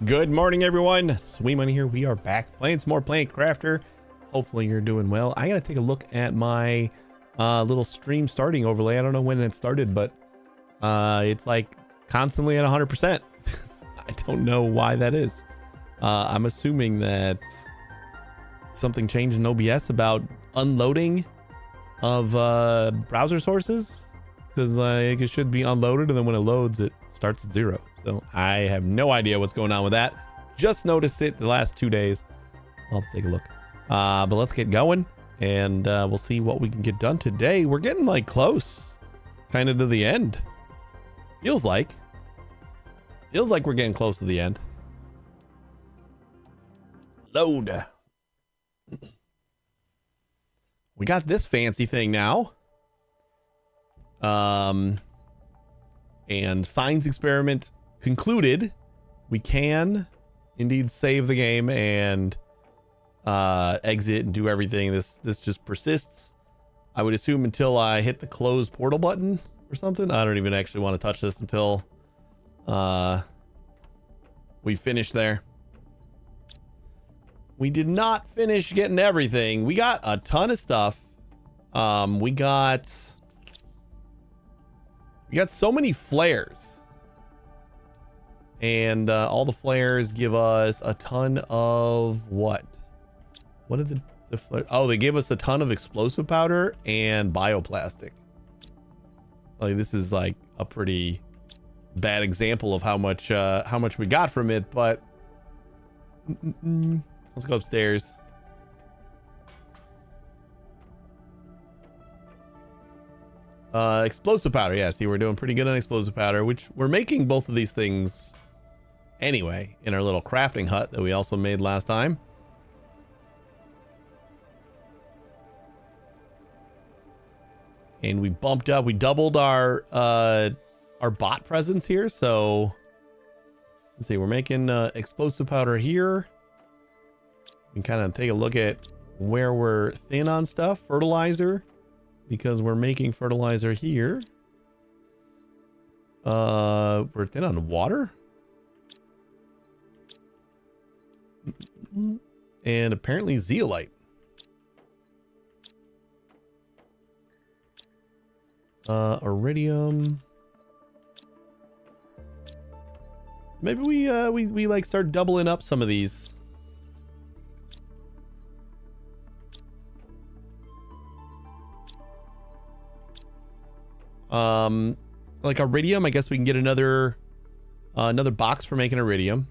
Good morning, everyone. Sweet Money here. We are back playing some more Plant Crafter. Hopefully you're doing well. I gotta take a look at my little stream starting overlay. I don't know when it started, but it's like constantly at 100%. I don't know why that is. I'm assuming that something changed in OBS about unloading of browser sources, because it should be unloaded, and then when it loads it starts at 0. So I have no idea what's going on with that. Just noticed it the last 2 days. I'll have to take a look. But let's get going, and we'll see what we can get done today. We're getting like close kind of to the end. Feels like we're getting close to the end. Load. We got this fancy thing now. And science experiment concluded. We can indeed save the game and exit and do everything. This just persists, I would assume, until I hit the close portal button or something. I don't even actually want to touch this until we finish there. We did not finish getting everything. We got a ton of stuff. We got so many flares, and all the flares give us a ton of what did the flare? Oh, they gave us a ton of explosive powder and bioplastic. Like, this is like a pretty bad example of how much we got from it, but let's go upstairs. Explosive powder. Yeah, see, we're doing pretty good on explosive powder, which we're making both of these things anyway in our little crafting hut that we also made last time. And we bumped up, we doubled our bot presence here. So let's see, we're making explosive powder here. We can kind of take a look at where we're thin on stuff. Fertilizer, because we're making fertilizer here. We're thin on water. And apparently zeolite. Iridium. Maybe we like start doubling up some of these. Like iridium, I guess we can get another box for making iridium.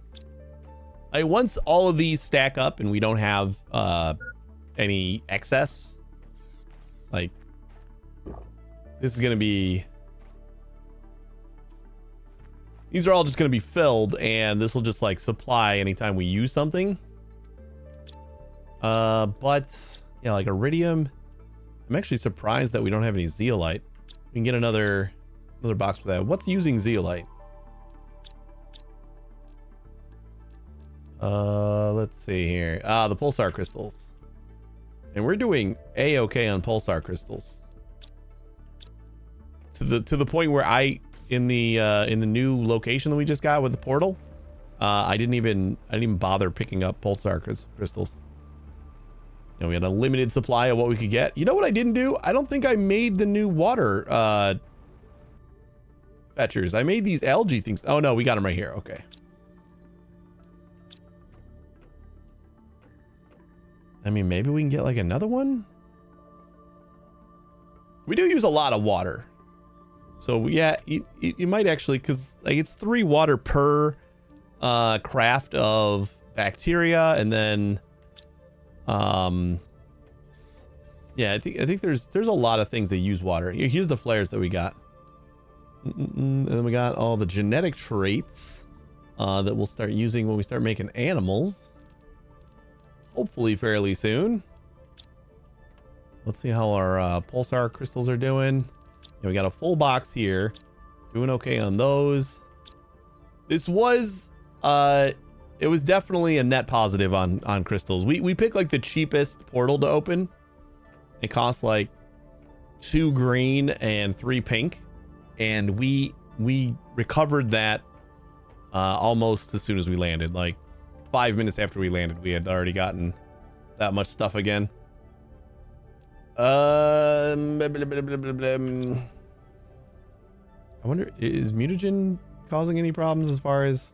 Once all of these stack up and we don't have any excess, like, this is gonna be, these are all just gonna be filled, and this will just like supply anytime we use something. But yeah, like iridium, I'm actually surprised that we don't have any zeolite. We can get another box for that. What's using zeolite? Let's see here. The pulsar crystals. And we're doing A-okay on pulsar crystals. To the point where in the new location that we just got with the portal, I didn't even bother picking up pulsar crystals. You know, we had a limited supply of what we could get. You know what I didn't do? I don't think I made the new water fetchers. I made these algae things. Oh no, we got them right here. Okay. I mean, maybe we can get like another one. We do use a lot of water. So yeah, you might actually, because like it's 3 water per craft of bacteria, and then yeah, I think there's a lot of things that use water. Here's the flares that we got. And then we got all the genetic traits that we'll start using when we start making animals. Hopefully fairly soon. Let's see how our pulsar crystals are doing. Yeah, we got a full box here. Doing okay on those. This was it was definitely a net positive on crystals. We picked like the cheapest portal to open. It cost like 2 green and 3 pink, and we recovered that almost as soon as we landed. Like 5 minutes after we landed, we had already gotten that much stuff again. I wonder, is mutagen causing any problems as far as...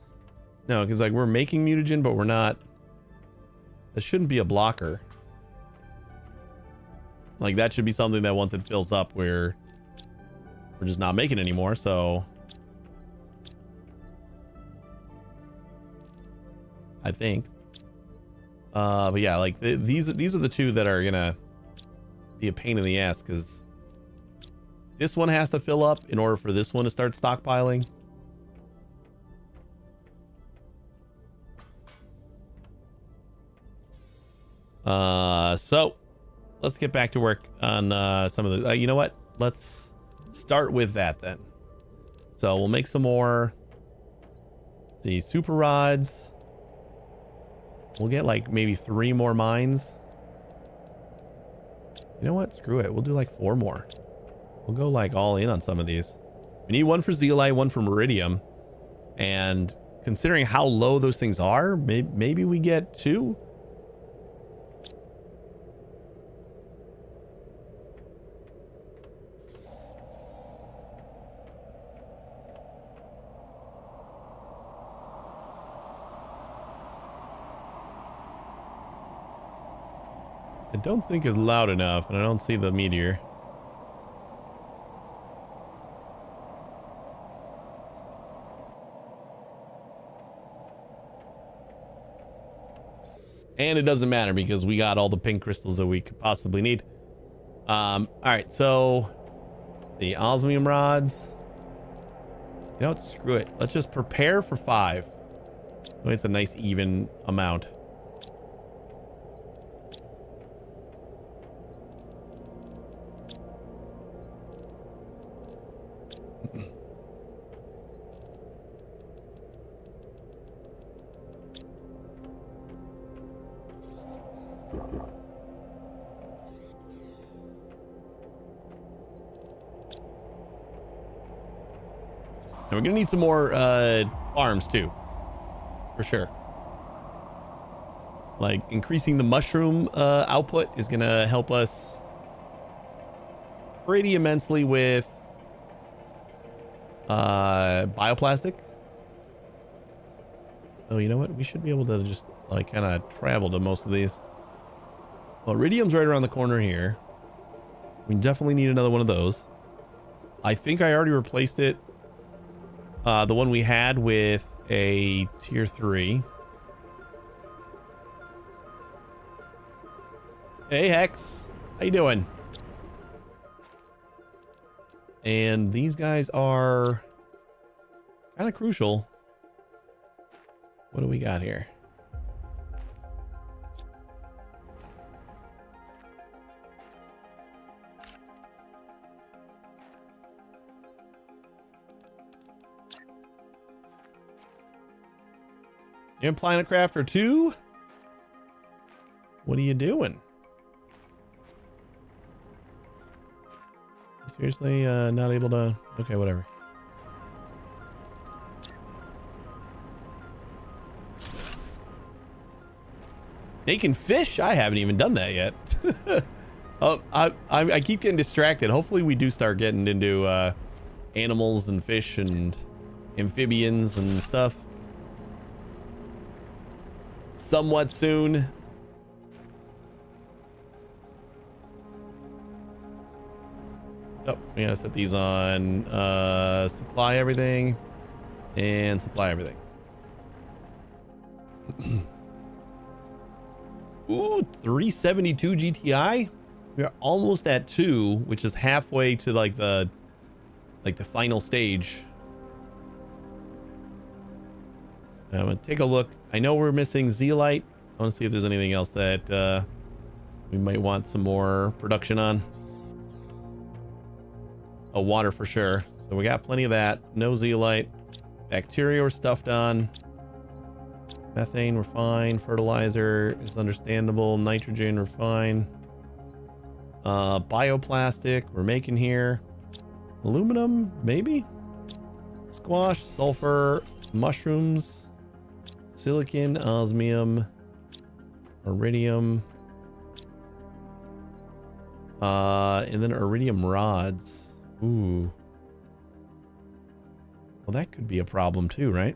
No, because like we're making mutagen, but we're not... That shouldn't be a blocker. Like that should be something that once it fills up, we're just not making anymore, so... I think. But yeah, like these are the two that are gonna be a pain in the ass, because this one has to fill up in order for this one to start stockpiling. So let's get back to work on some of the you know what, let's start with that then. So we'll make some more, let's see, super rods. We'll get like maybe 3 more mines. You know what, screw it, we'll do like 4 more. We'll go like all in on some of these. We need 1 for zeolite, 1 for meridium, and considering how low those things are, maybe we get 2. I don't think it's loud enough, and I don't see the meteor. And it doesn't matter because we got all the pink crystals that we could possibly need. All right, so the osmium rods. You know what? Screw it. Let's just prepare for 5. It's a nice even amount. And we're gonna need some more farms too, for sure. Like increasing the mushroom output is gonna help us pretty immensely with bioplastic. Oh, you know what? We should be able to just like kind of travel to most of these. Well, iridium's right around the corner here. We definitely need another one of those. I think I already replaced it. The one we had with a tier 3. Hey Hex, how you doing? And these guys are kind of crucial. What do we got here? You in Planet Crafter 2? What are you doing? Seriously, not able to... Okay, whatever. Making fish? I haven't even done that yet. Oh, I keep getting distracted. Hopefully we do start getting into animals and fish and amphibians and stuff somewhat soon. Oh, we gotta set these on supply everything and supply everything. Ooh, 372 GTI. We are almost at 2, which is halfway to like the final stage. I'm gonna take a look. I know we're missing zeolite. I want to see if there's anything else that we might want some more production on. Oh, water for sure. So we got plenty of that. No zeolite. Bacteria we're stuffed on. Methane we're fine. Fertilizer is understandable. Nitrogen we're fine. Bioplastic we're making here. Aluminum maybe. Squash, sulfur, mushrooms, silicon, osmium, iridium, and then iridium rods. Ooh. Well, that could be a problem too, right?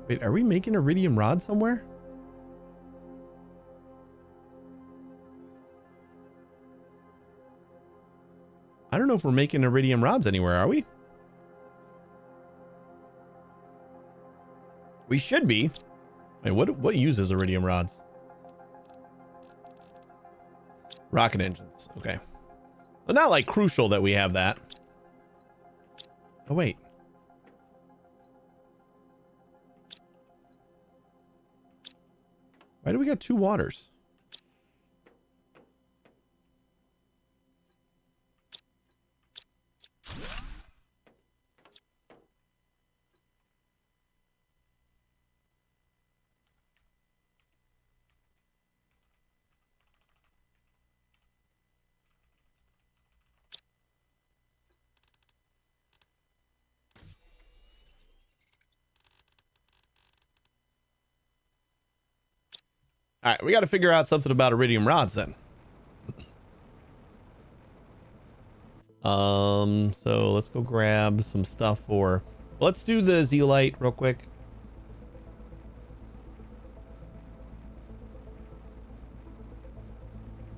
Wait, are we making iridium rods somewhere? I don't know if we're making iridium rods anywhere, are we? We should be. Wait, what uses iridium rods? Rocket engines. Okay. But not like crucial that we have that. Oh, wait. Why do we got two waters? All right, we got to figure out something about iridium rods then. So let's go grab some stuff for. Let's do the zeolite real quick.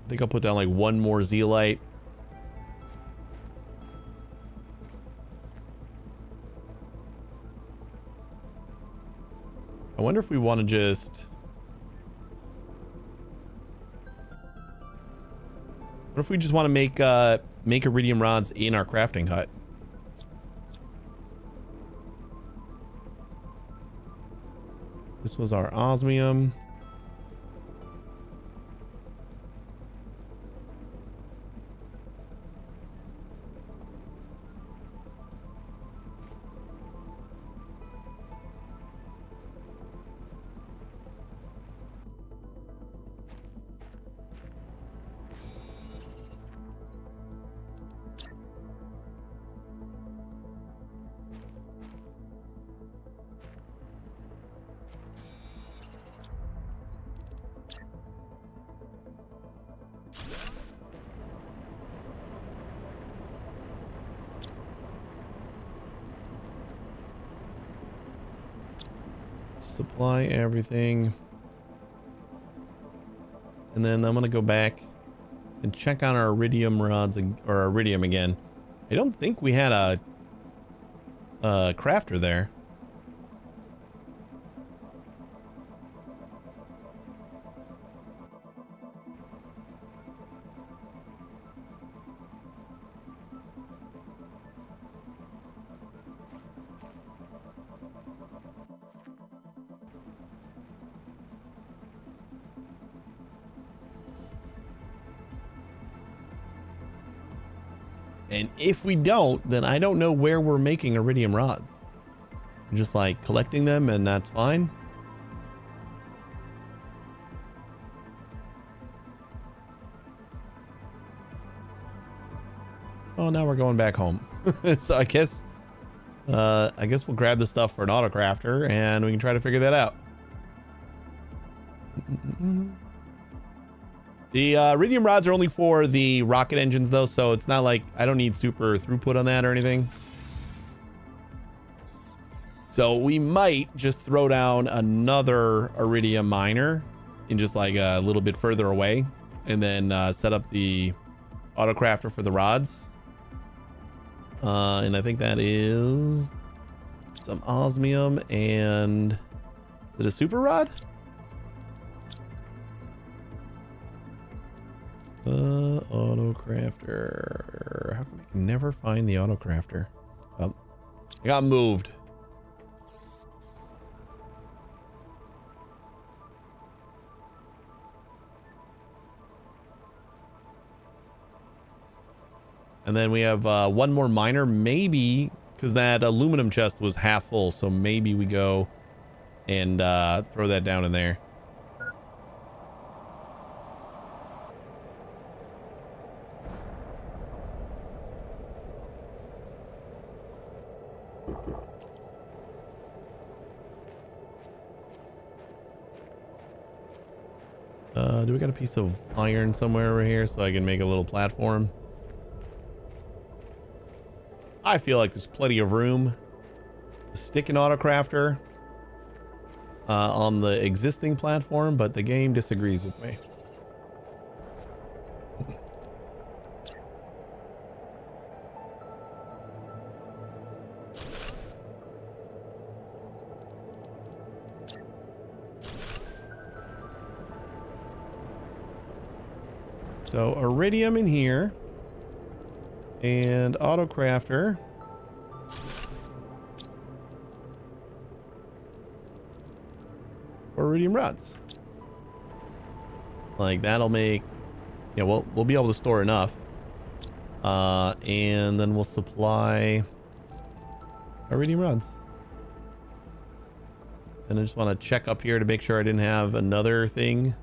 I think I'll put down like one more zeolite. I wonder if we want to just. What if we just want to make iridium rods in our crafting hut? This was our osmium. Supply everything. And then I'm gonna go back and check on our iridium rods or iridium again. I don't think we had a crafter there. And if we don't, then I don't know where we're making iridium rods. We're just like collecting them and that's fine. Oh, now we're going back home. So I guess we'll grab the stuff for an autocrafter and we can try to figure that out. The iridium rods are only for the rocket engines though, so it's not like I don't need super throughput on that or anything. So we might just throw down another iridium miner in just like a little bit further away and then set up the autocrafter for the rods. And I think that is some osmium and is it a super rod? Autocrafter. How come I can never find the autocrafter? Oh, I got moved. And then we have one more miner, maybe because that aluminum chest was half full. So maybe we go and throw that down in there. Do we got a piece of iron somewhere over here so I can make a little platform? I feel like there's plenty of room to stick an autocrafter on the existing platform, but the game disagrees with me. So iridium in here and autocrafter. Iridium rods. Like that'll make, yeah, we'll be able to store enough. And then we'll supply iridium rods. And I just want to check up here to make sure I didn't have another thing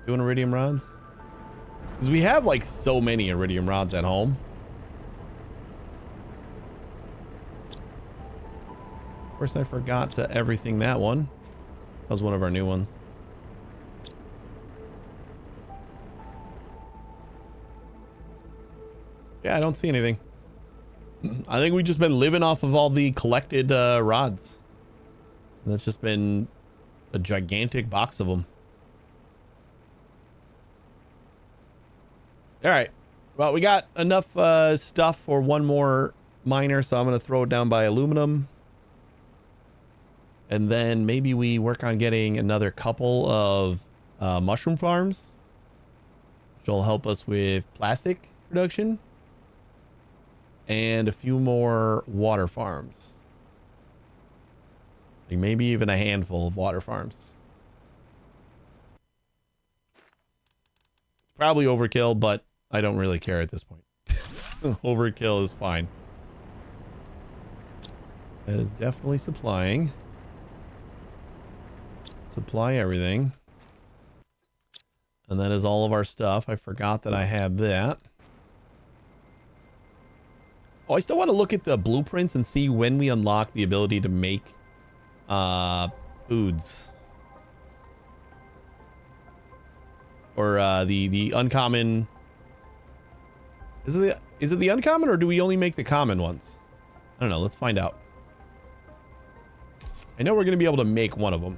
doing iridium rods. Because we have like so many iridium rods at home. Of course, I forgot to everything that one. That was one of our new ones. Yeah, I don't see anything. I think we've just been living off of all the collected rods. And that's just been a gigantic box of them. All right. Well, we got enough stuff for one more miner, so I'm going to throw it down by aluminum. And then maybe we work on getting another couple of mushroom farms, which will help us with plastic production. And a few more water farms. Like maybe even a handful of water farms. Probably overkill, but I don't really care at this point. Overkill is fine. That is definitely supplying. Supply everything. And that is all of our stuff. I forgot that I had that. Oh, I still want to look at the blueprints and see when we unlock the ability to make foods. Or the uncommon. Is it the uncommon, or do we only make the common ones? I don't know. Let's find out. I know we're going to be able to make one of them.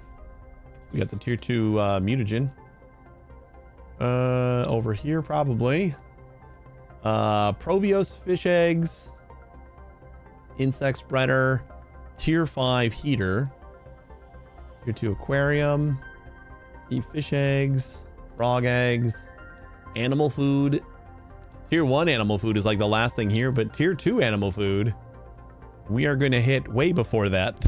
We got the tier 2 mutagen. Over here probably. Provios fish eggs. Insect spreader. Tier 5 heater. Tier 2 aquarium. Sea fish eggs. Frog eggs. Animal food. Tier 1 animal food is like the last thing here, but tier 2 animal food, we are going to hit way before that.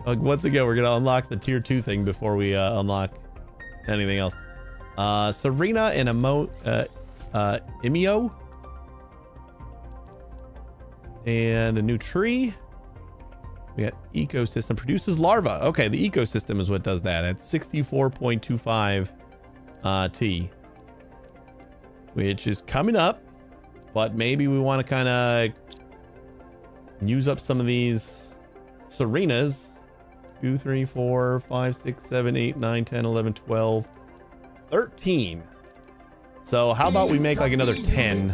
Like once again, we're going to unlock the tier 2 thing before we unlock anything else. Serena and Imio. And a new tree. We got ecosystem produces larva. Okay, the ecosystem is what does that. At 64.25 T. Which is coming up. But maybe we want to kind of use up some of these Serenas. 2, 3, 4, 5, 6, 7, 8, 9, 10, 11, 12, 13. So how about we make like another 10?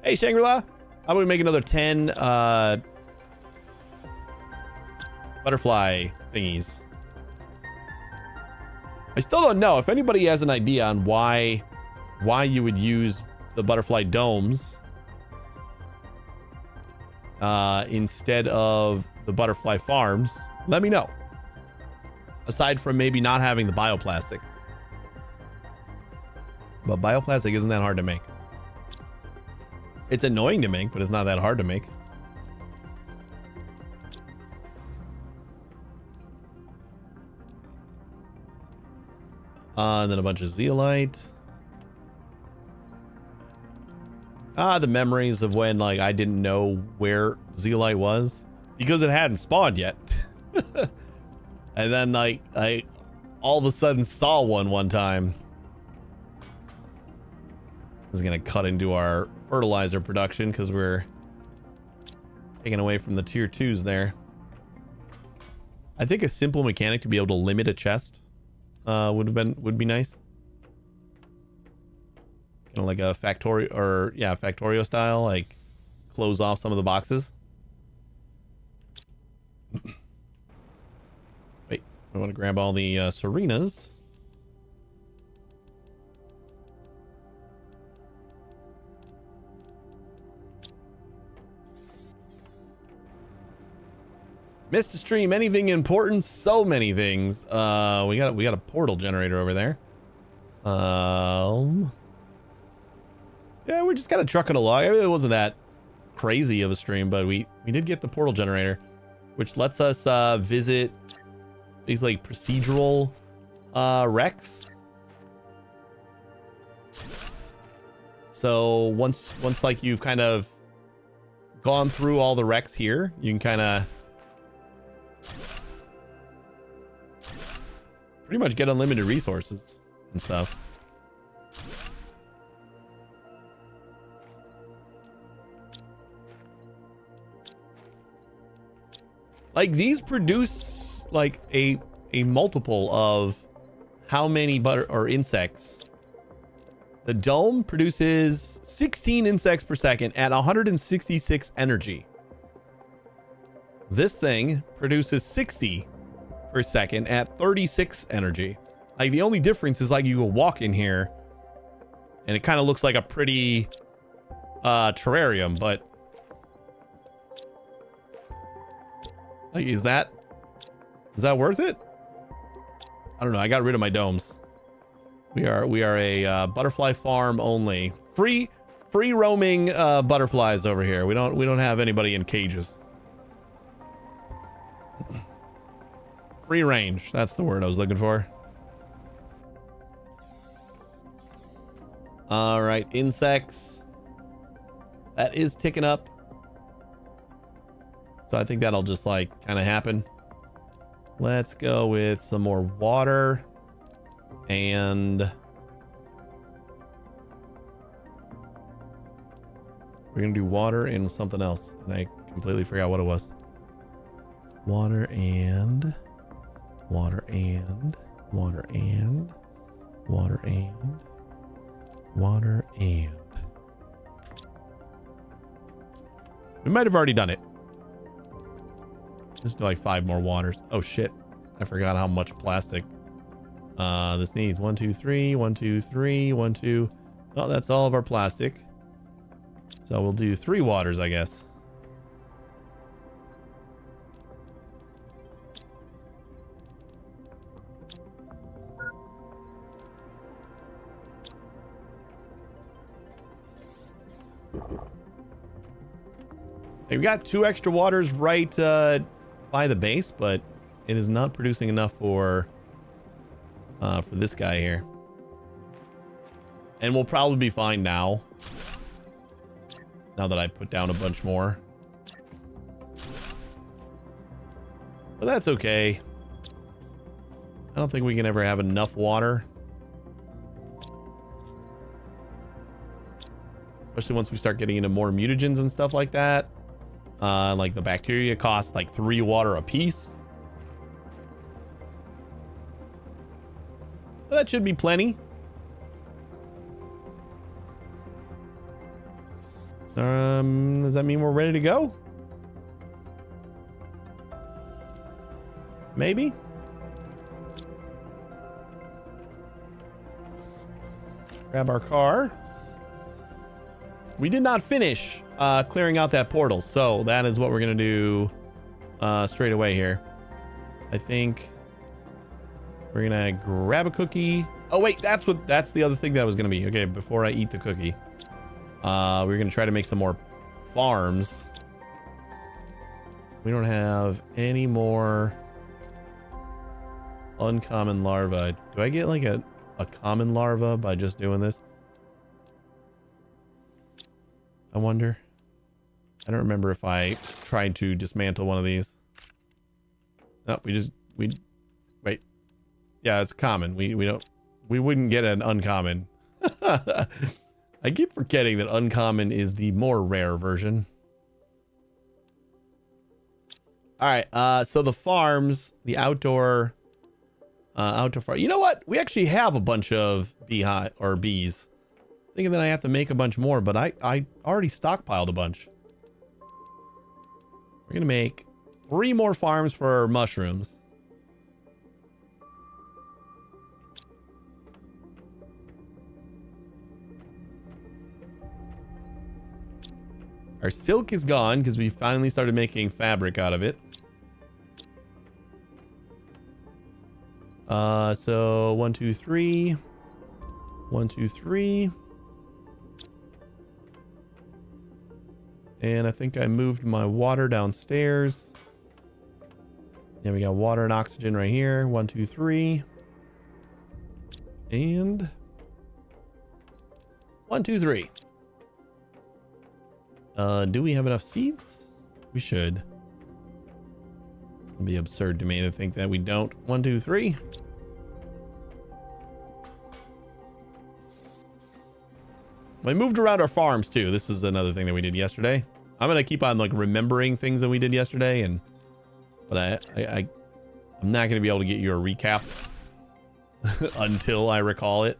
Hey, Shangri-La. How about we make another 10 butterfly thingies? I still don't know if anybody has an idea on why you would use the butterfly domes instead of the butterfly farms. Let me know. Aside from maybe not having the bioplastic. But bioplastic isn't that hard to make. It's annoying to make, but it's not that hard to make. And then a bunch of zeolite. The memories of when like I didn't know where zeolite was because it hadn't spawned yet. And then like I all of a sudden saw one time. This is gonna cut into our fertilizer production because we're taking away from the tier 2s there. I think a simple mechanic to be able to limit a chest would be nice. Kind of like a Factorio style, like close off some of the boxes. Wait, I want to grab all the Serenas. Missed a stream. Anything important? So many things. We got a portal generator over there. Yeah, we're just kind of trucking along. I mean, it wasn't that crazy of a stream, but we did get the portal generator, which lets us visit these like procedural wrecks. So once like you've kind of gone through all the wrecks here, you can kind of pretty much get unlimited resources and stuff. Like these produce like a multiple of how many butter or insects. The dome produces 16 insects per second at 166 energy. This thing produces 60 per second at 36 energy. Like the only difference is like you will walk in here and it kind of looks like a pretty terrarium, but like is that worth it? I don't know. I got rid of my domes. We are a butterfly farm only. Free roaming butterflies over here. We don't have anybody in cages. Free range. That's the word I was looking for. All right, insects. That is ticking up. So I think that'll just like kind of happen. Let's go with some more water. And we're gonna do water and something else. And I completely forgot what it was. Water and water and water and water and water and. We might have already done it. Just do like 5 more waters. Oh shit. I forgot how much plastic this needs. 1, 2, 3, 1, 2, 3, 1, 2. Oh, that's all of our plastic. So we'll do 3 waters, I guess. Hey, we got 2 extra waters right by the base, but it is not producing enough for this guy here. And we'll probably be fine now. Now that I put down a bunch more. But that's okay. I don't think we can ever have enough water. Especially once we start getting into more mutagens and stuff like that. Like the bacteria cost like 3 water a piece. So that should be plenty. Does that mean we're ready to go? Maybe. Grab our car. We did not finish clearing out that portal, so that is what we're gonna do straight away here. I think we're gonna grab a cookie. Oh wait, that's the other thing that was gonna be. Okay, before I eat the cookie, we're gonna try to make some more farms. We don't have any more uncommon larvae. Do I get like a common larva by just doing this? I wonder. I don't remember if I tried to dismantle one of these. No, we wait. Yeah, it's common. We wouldn't get an uncommon. I keep forgetting that uncommon is the more rare version. All right. So the farms, the outdoor farm. You know what? We actually have a bunch of bees. Thinking that I have to make a bunch more, but I already stockpiled a bunch. We're gonna make 3 more farms for mushrooms. Our silk is gone because we finally started making fabric out of it. So 1, 2, 3. 1, 2, 3. And I think I moved my water downstairs. Yeah, we got water and oxygen right here. 1, 2, 3. And 1, 2, 3. Do we have enough seeds? We should. It'd be absurd to me to think that we don't. 1, 2, 3. We moved around our farms too. This is another thing that we did yesterday. I'm gonna keep on like remembering things that we did yesterday, but I'm not gonna be able to get you a recap until I recall it.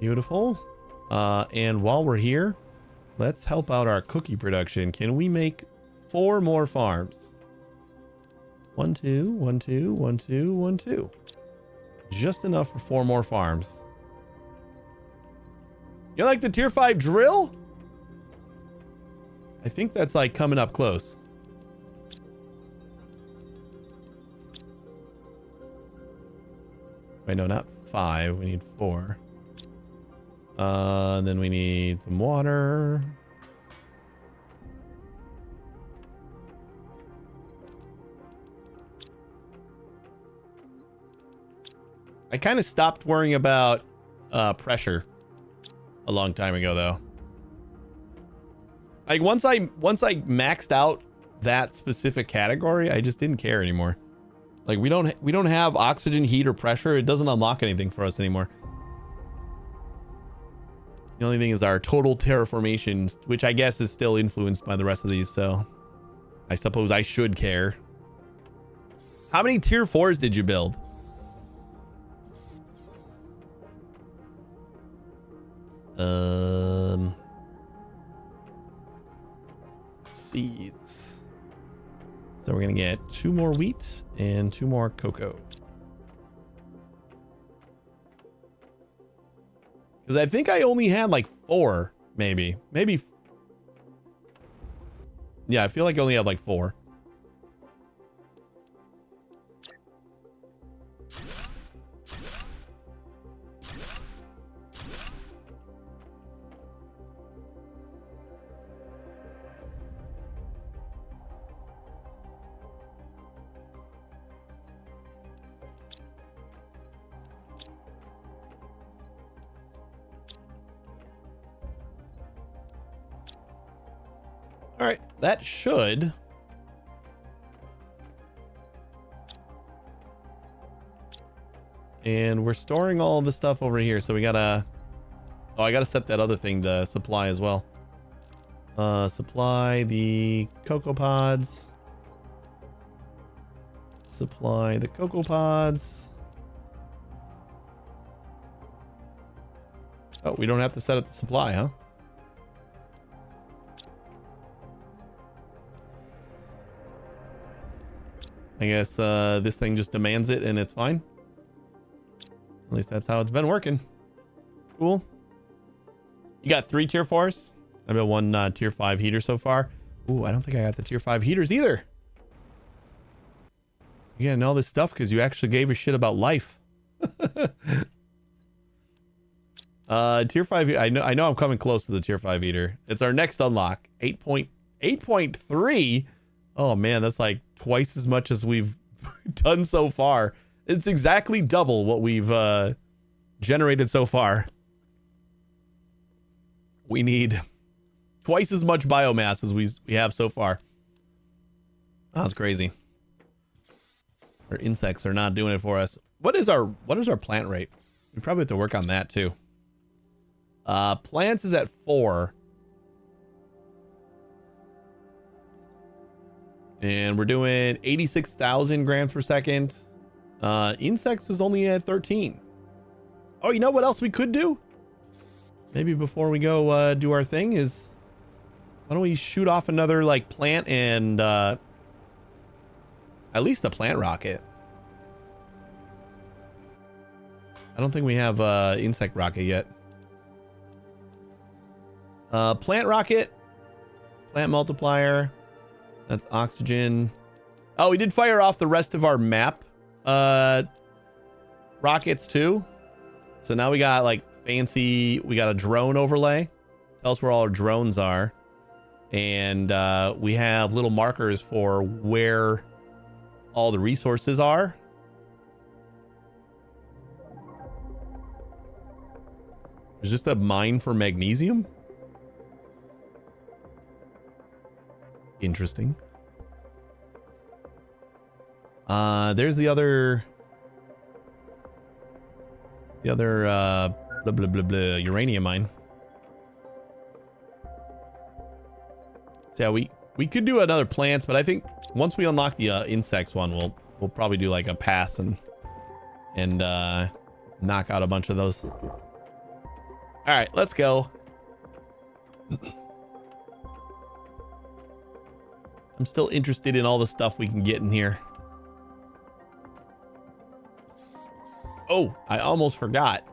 Beautiful. And while we're here, let's help out our cookie production. Can we make 4 more farms? 1, 2, 1, 2, 1, 2, 1, 2. Just enough for 4 more farms. You like the tier 5 drill? I think that's like coming up close. Wait, no, not 5. We need 4. Then we need some water. I kind of stopped worrying about pressure a long time ago, though. Like once I maxed out that specific category, I just didn't care anymore. Like we don't have oxygen, heat, or pressure. It doesn't unlock anything for us anymore. The only thing is our total terraformation, which I guess is still influenced by the rest of these, so I suppose I should care. How many tier 4s did you build? Seeds. So we're gonna get 2 more wheat and 2 more cocoa. Because I think I only had like 4, maybe. Yeah, I feel like I only had like 4. All right, that should. And we're storing all of the stuff over here, so we gotta. Oh, I gotta set that other thing to supply as well. Supply the cocoa pods. Supply the cocoa pods. Oh, we don't have to set up the supply, huh? I guess this thing just demands it and it's fine. At least that's how it's been working. Cool. You got 3 tier 4s? I built 1 tier 5 heater so far. Ooh, I don't think I got the tier 5 heaters either. You getting all this stuff because you actually gave a shit about life. Tier 5. I know I'm coming close to the tier 5 heater. It's our next unlock. 8.3. Oh man, that's like twice as much as we've done so far. It's exactly double what we've generated so far. We need twice as much biomass as we have so far. Oh, that's crazy. Our insects are not doing it for us. What is our plant rate? We probably have to work on that too. Plants is at 4. And we're doing 86,000 grams per second. Insects is only at 13. Oh, you know what else we could do? Maybe before we go do our thing is, why don't we shoot off another like plant and at least a plant rocket. I don't think we have insect rocket yet. Plant rocket, plant multiplier. That's oxygen. Oh, we did fire off the rest of our map rockets too. So now we got like fancy, we got a drone overlay. Tell us where all our drones are. And we have little markers for where all the resources are. There's just a mine for magnesium. Interesting. There's the other blah blah blah blah uranium mine. So yeah, we could do another plants, but I think once we unlock the insects one, we'll probably do like a pass and knock out a bunch of those. All right, let's go. I'm still interested in all the stuff we can get in here. Oh, I almost forgot.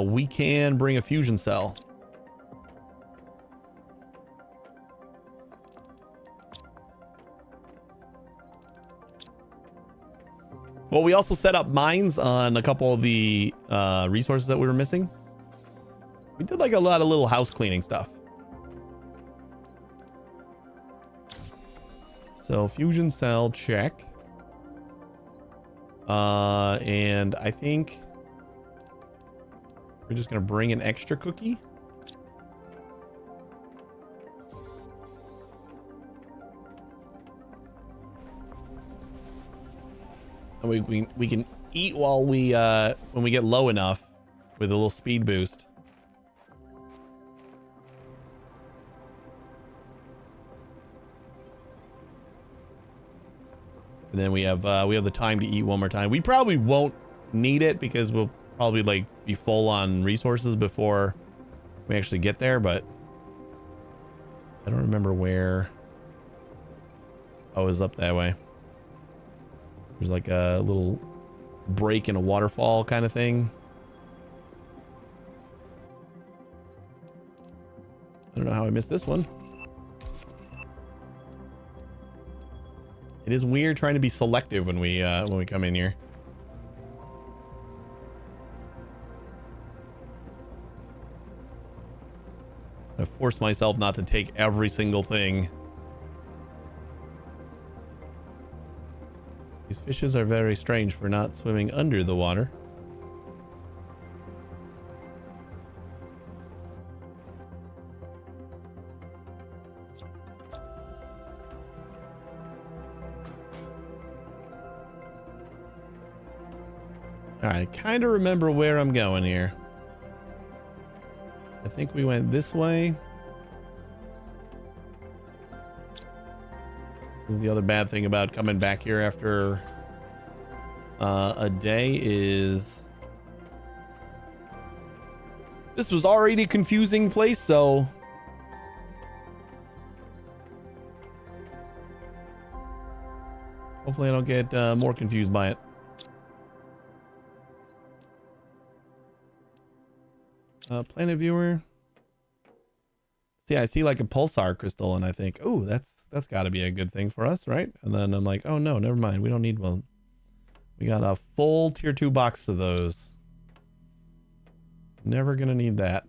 We can bring a fusion cell. Well, we also set up mines on a couple of the resources that we were missing. We did like a lot of little house cleaning stuff. So fusion cell, check. And I think we're just gonna bring an extra cookie. And we can eat while we when we get low enough with a little speed boost. And then we have the time to eat one more time. We probably won't need it because we'll probably like be full on resources before we actually get there, but I don't remember where. Oh, it was up that way. There's like a little break in a waterfall kind of thing. I don't know how I missed this one. It is weird trying to be selective when we come in here. I force myself not to take every single thing. These fishes are very strange for not swimming under the water. All right, I kind of remember where I'm going here. I think we went this way. The other bad thing about coming back here after a day is this was already a confusing place, so hopefully I don't get more confused by it. Planet viewer. See, I see like a pulsar crystal and I think, oh, that's got to be a good thing for us, right? And then I'm like, oh no, never mind. We don't need one. We got a full tier 2 box of those. Never gonna need that.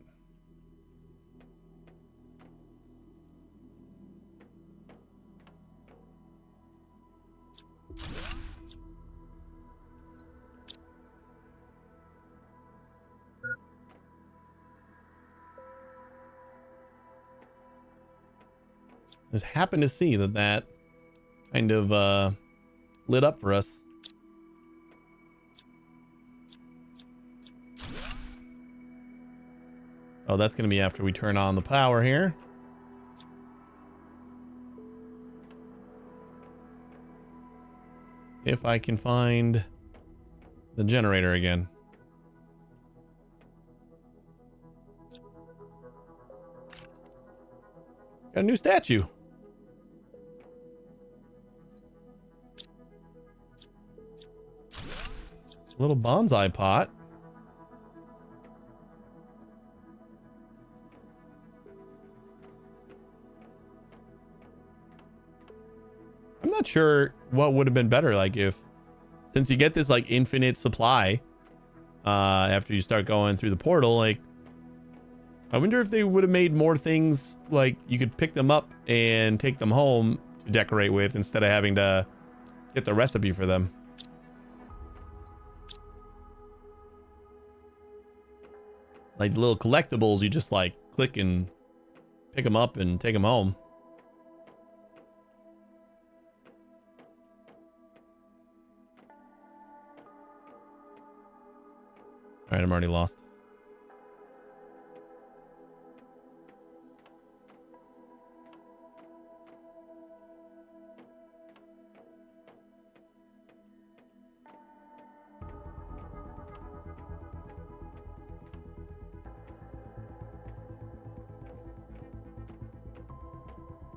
Just happened to see that kind of lit up for us. Oh, that's going to be after we turn on the power here. If I can find the generator again. Got a new statue. Little bonsai pot. I'm not sure what would have been better, like since you get this like infinite supply after you start going through the portal, like I wonder if they would have made more things like you could pick them up and take them home to decorate with instead of having to get the recipe for them. Like the little collectibles, you just like click and pick them up and take them home. All right, I'm already lost.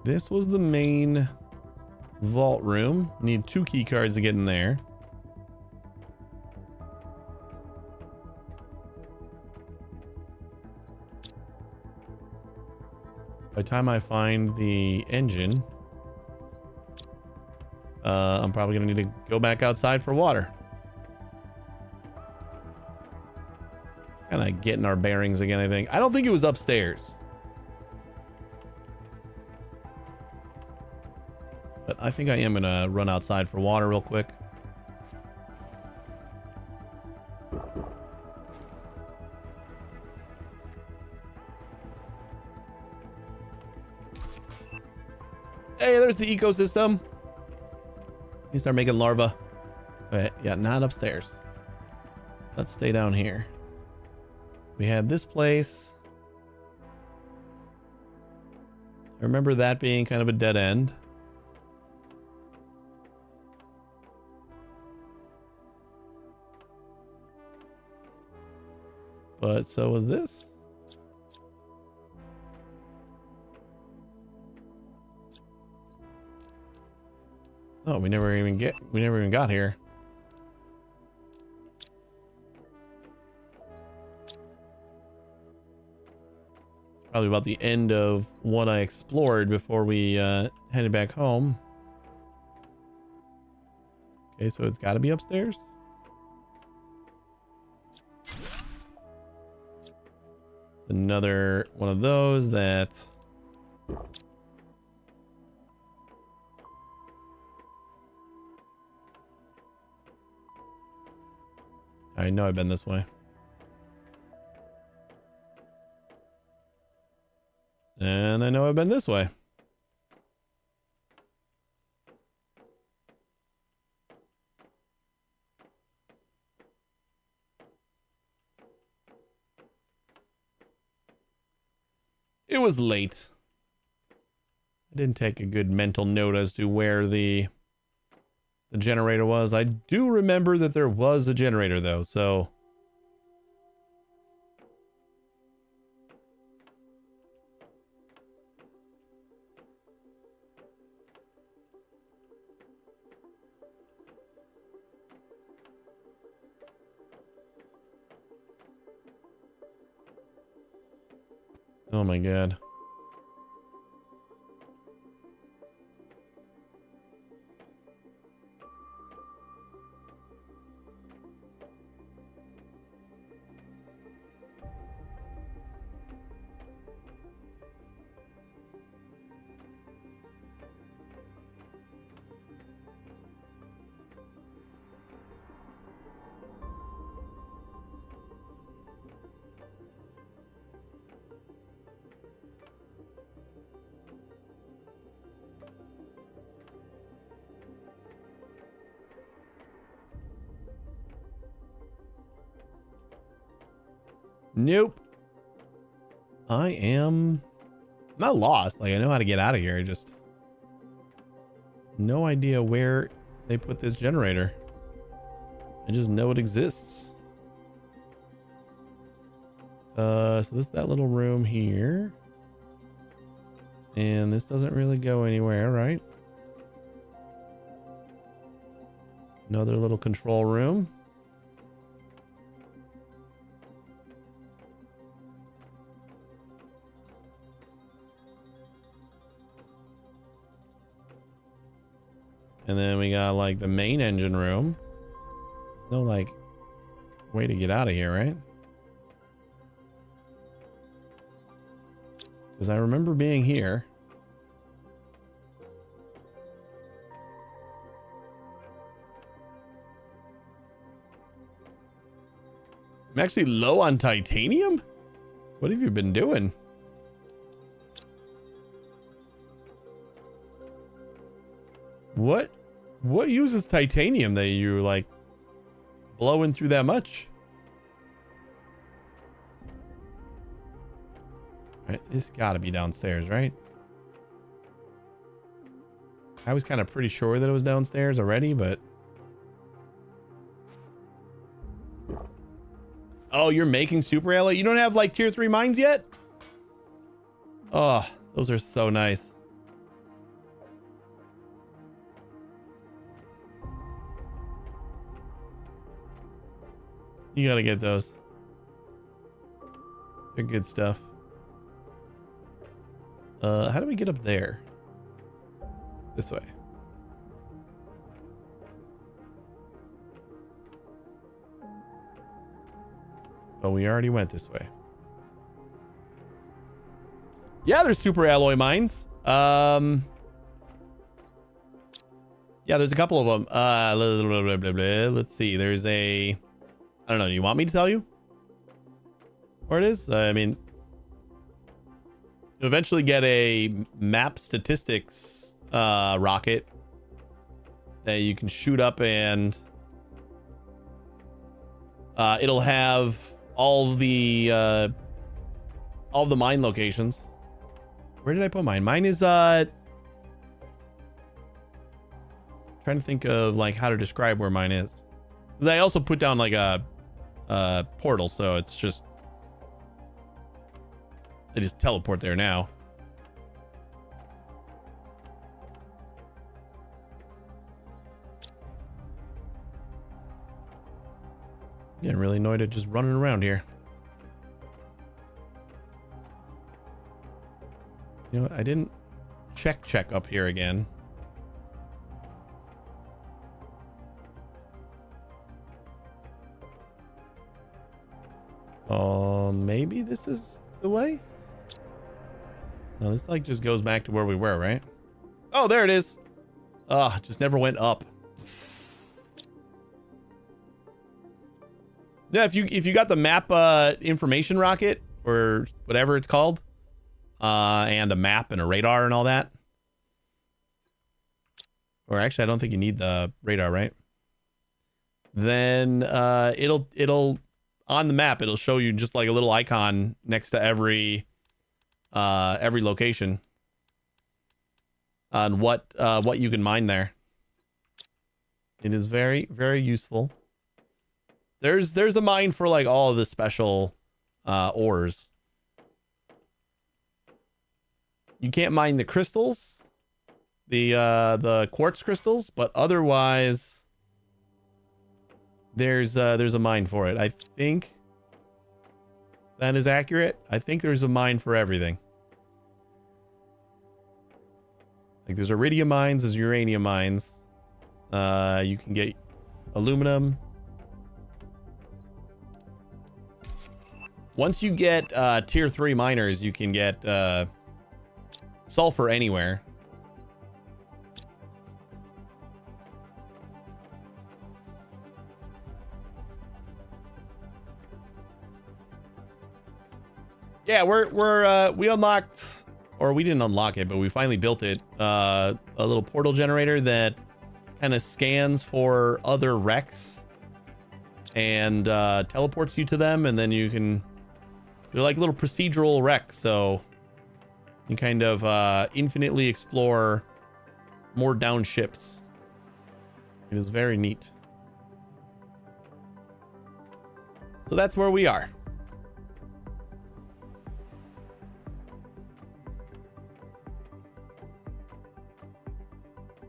This was the main vault room. Need 2 key cards to get in there. By the time I find the engine, I'm probably gonna need to go back outside for water. Kind of getting our bearings again, I think. I don't think it was upstairs. But I think I am gonna run outside for water real quick. Hey, there's the ecosystem. You start making larvae. But yeah, not upstairs. Let's stay down here. We had this place. I remember that being kind of a dead end. But so was this. Oh, we never even got here. Probably about the end of what I explored before we headed back home. Okay, so it's got to be upstairs. Another one of those that I know I've been this way. And I know I've been this way. It was late. I didn't take a good mental note as to where the generator was. I do remember that there was a generator though, so oh my god. Nope. I'm not lost. Like, I know how to get out of here. I just no idea where they put this generator. I just know it exists. So this is that little room here. And this doesn't really go anywhere, right? Another little control room. And then we got like the main engine room. There's no like way to get out of here, right? Because I remember being here. I'm actually low on titanium? What have you been doing? What uses titanium that you like blowing through that much? All right, this gotta be downstairs, right? I was kind of pretty sure that it was downstairs already, but oh, you're making super alloy? You don't have like tier 3 mines yet? Oh, those are so nice. You gotta get those. They're good stuff. How do we get up there? This way. But we already went this way. Yeah, there's super alloy mines. Yeah, there's a couple of them. Let's see. There's a... I don't know. Do you want me to tell you where it is? I mean, you'll eventually get a map statistics rocket that you can shoot up, and it'll have all the mine locations. Where did I put mine? Mine is trying to think of like how to describe where mine is. They also put down like a portal, so it's just they just teleport there now. Getting really annoyed at just running around here. You know what? I didn't check up here again. Maybe this is the way? No, this like just goes back to where we were, right? Oh, there it is. Just never went up. Yeah, if you got the map information rocket or whatever it's called, and a map and a radar and all that. Or actually, I don't think you need the radar, right? Then it'll on the map, it'll show you just like a little icon next to every location on what you can mine there. It is very, very useful. There's a mine for like all of the special ores. You can't mine the crystals, the quartz crystals, but otherwise there's a mine for it. I think that is accurate. I think there's a mine for everything. Like there's iridium mines, there's uranium mines. You can get aluminum. Once you get tier 3 miners, you can get sulfur anywhere. Yeah, we unlocked, or we didn't unlock it, but we finally built it. A little portal generator that kind of scans for other wrecks and teleports you to them, and then you can They're like little procedural wrecks, so you can kind of infinitely explore more down ships. It is very neat. So that's where we are.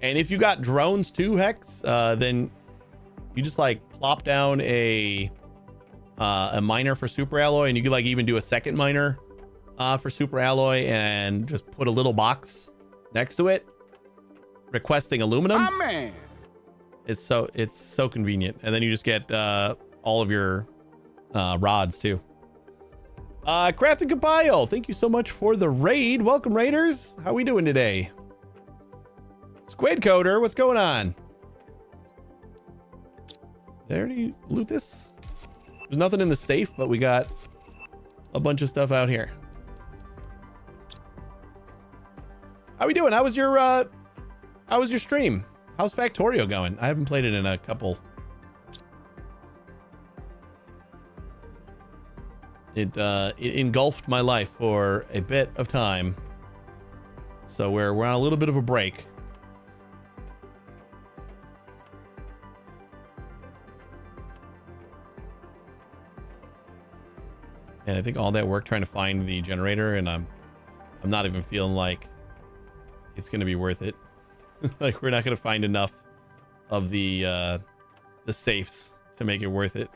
And if you got drones too, Hex, then you just like plop down a miner for super alloy, and you could like even do a second miner for super alloy and just put a little box next to it requesting aluminum. Oh, man. It's so convenient. And then you just get all of your rods too. Craft and Compile, thank you so much for the raid. Welcome, raiders. How we doing today? Squid Coder, what's going on? There, do you loot this? There's nothing in the safe, but we got a bunch of stuff out here. How we doing? How was your stream? How's Factorio going? I haven't played it in a couple. It engulfed my life for a bit of time. So we're on a little bit of a break. And I think all that work trying to find the generator, and I'm not even feeling like it's going to be worth it. Like, we're not going to find enough of the safes to make it worth it.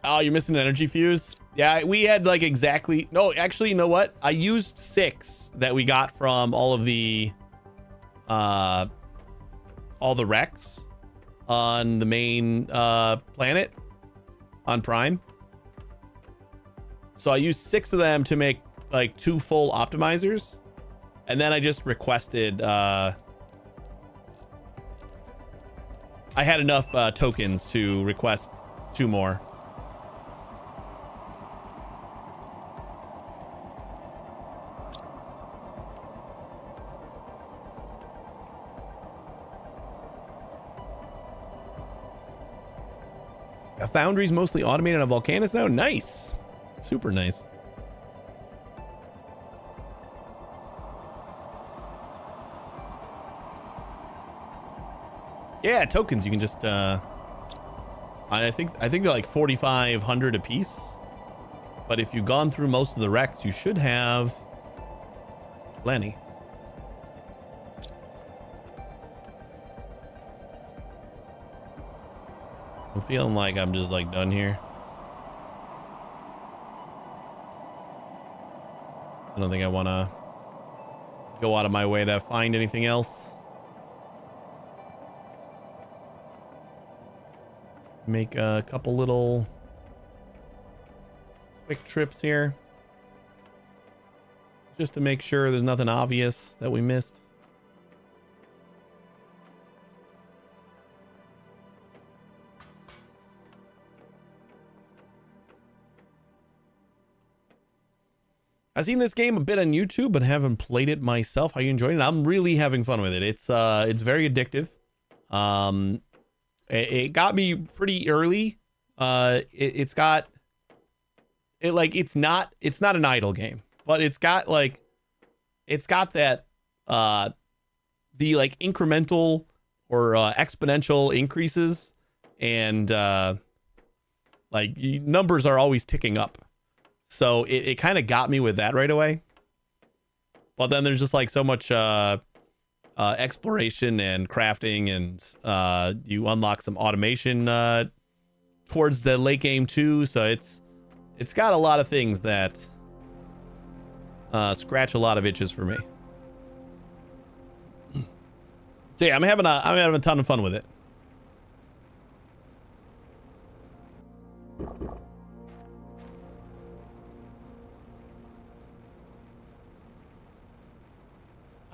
Oh, you're missing an energy fuse? Yeah, we had like exactly... No, actually, you know what? I used 6 that we got from all the wrecks on the main planet on Prime. So I used 6 of them to make like 2 full optimizers. And then I just requested... I had enough tokens to request 2 more. A foundry's mostly automated on Volcanus now. Nice. Super nice. Yeah, tokens. You can just I think they're like 4,500 a piece. But if you've gone through most of the wrecks, you should have plenty. I'm feeling like I'm just like done here. I don't think I want to go out of my way to find anything else. Make a couple little quick trips here, just to make sure there's nothing obvious that we missed. I've seen this game a bit on YouTube, but haven't played it myself. How you enjoying it? I'm really having fun with it. It's very addictive. It got me pretty early. It's not an idle game, but it's got that the like incremental or exponential increases, and like numbers are always ticking up. So it kind of got me with that right away. But then there's just like so much exploration and crafting, and you unlock some automation towards the late game too. So it's got a lot of things that scratch a lot of itches for me. So yeah, I'm having a ton of fun with it.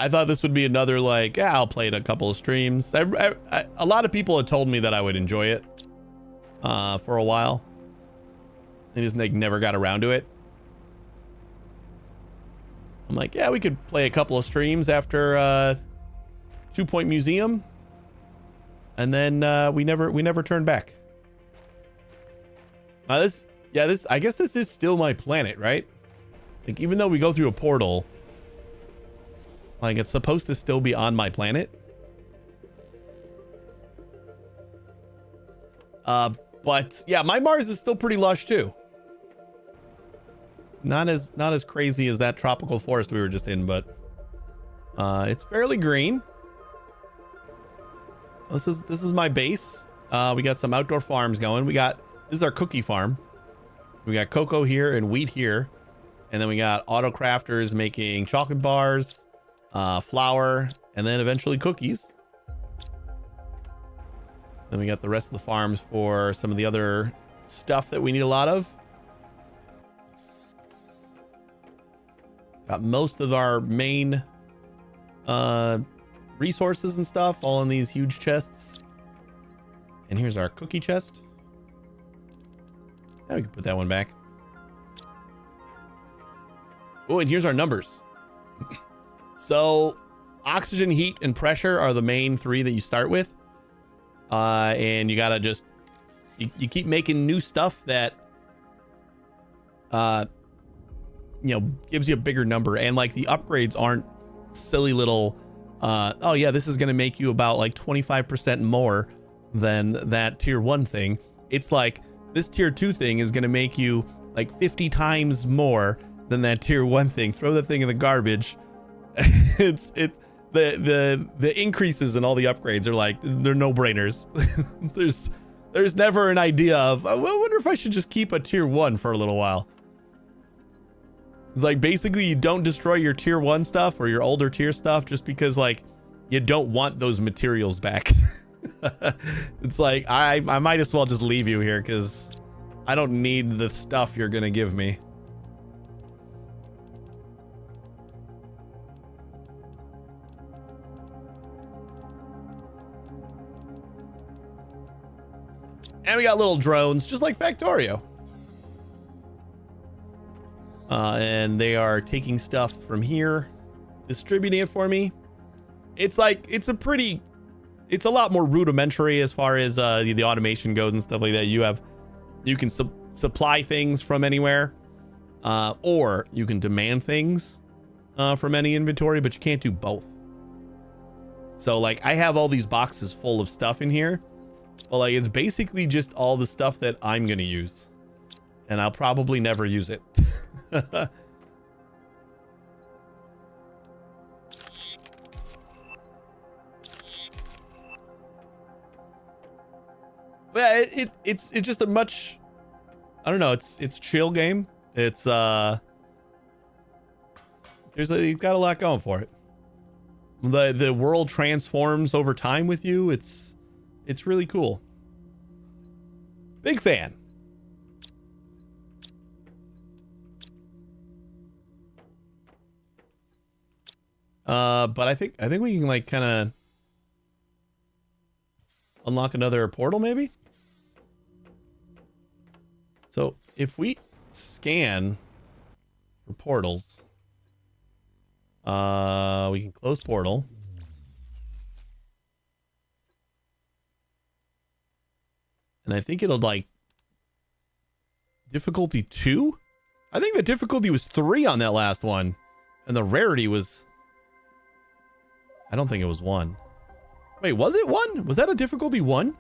I thought this would be another like, yeah, I'll play it a couple of streams. A lot of people had told me that I would enjoy it for a while. They just like never got around to it. I'm like, yeah, we could play a couple of streams after 2 Point Museum, and then we never turned back. I guess this is still my planet, right? Like, even though we go through a portal, like, it's supposed to still be on my planet. But yeah, my Mars is still pretty lush too. Not as crazy as that tropical forest we were just in, but it's fairly green. This is my base. We got some outdoor farms going. This is our cookie farm. We got cocoa here and wheat here, and then we got auto crafters making chocolate bars, flour, and then eventually cookies. Then we got the rest of the farms for some of the other stuff that we need a lot of. Got most of our main resources and stuff all in these huge chests. And here's our cookie chest. Now we can put that one back. Oh, and here's our numbers. So oxygen, heat, and pressure are the main three that you start with. And you gotta just, you keep making new stuff that, gives you a bigger number. And like the upgrades aren't silly little, oh yeah, this is going to make you about like 25% more than that tier 1 thing. It's like this tier 2 thing is going to make you like 50 times more than that tier 1 thing. Throw that thing in the garbage. The increases in all the upgrades are like, they're no-brainers. there's never an idea of, I wonder if I should just keep a tier 1 for a little while. It's like, basically you don't destroy your tier 1 stuff or your older tier stuff just because like you don't want those materials back. It's like, I might as well just leave you here because I don't need the stuff you're gonna give me. And we got little drones, just like Factorio. And they are taking stuff from here, distributing it for me. It's like, it's a lot more rudimentary as far as the automation goes and stuff like that. You can supply things from anywhere, or you can demand things from any inventory, but you can't do both. So like, I have all these boxes full of stuff in here. Well, like, it's basically just all the stuff that I'm gonna use, and I'll probably never use it. But it's just a much, I don't know, it's chill game. It's it's got a lot going for it. The world transforms over time with you. It's really cool. Big fan. But I think we can like kind of unlock another portal maybe. So if we scan for portals, we can close portal. And I think it'll like difficulty 2. I think the difficulty was 3 on that last one. And the rarity was, I don't think it was 1. Wait, was it 1? Was that a difficulty 1?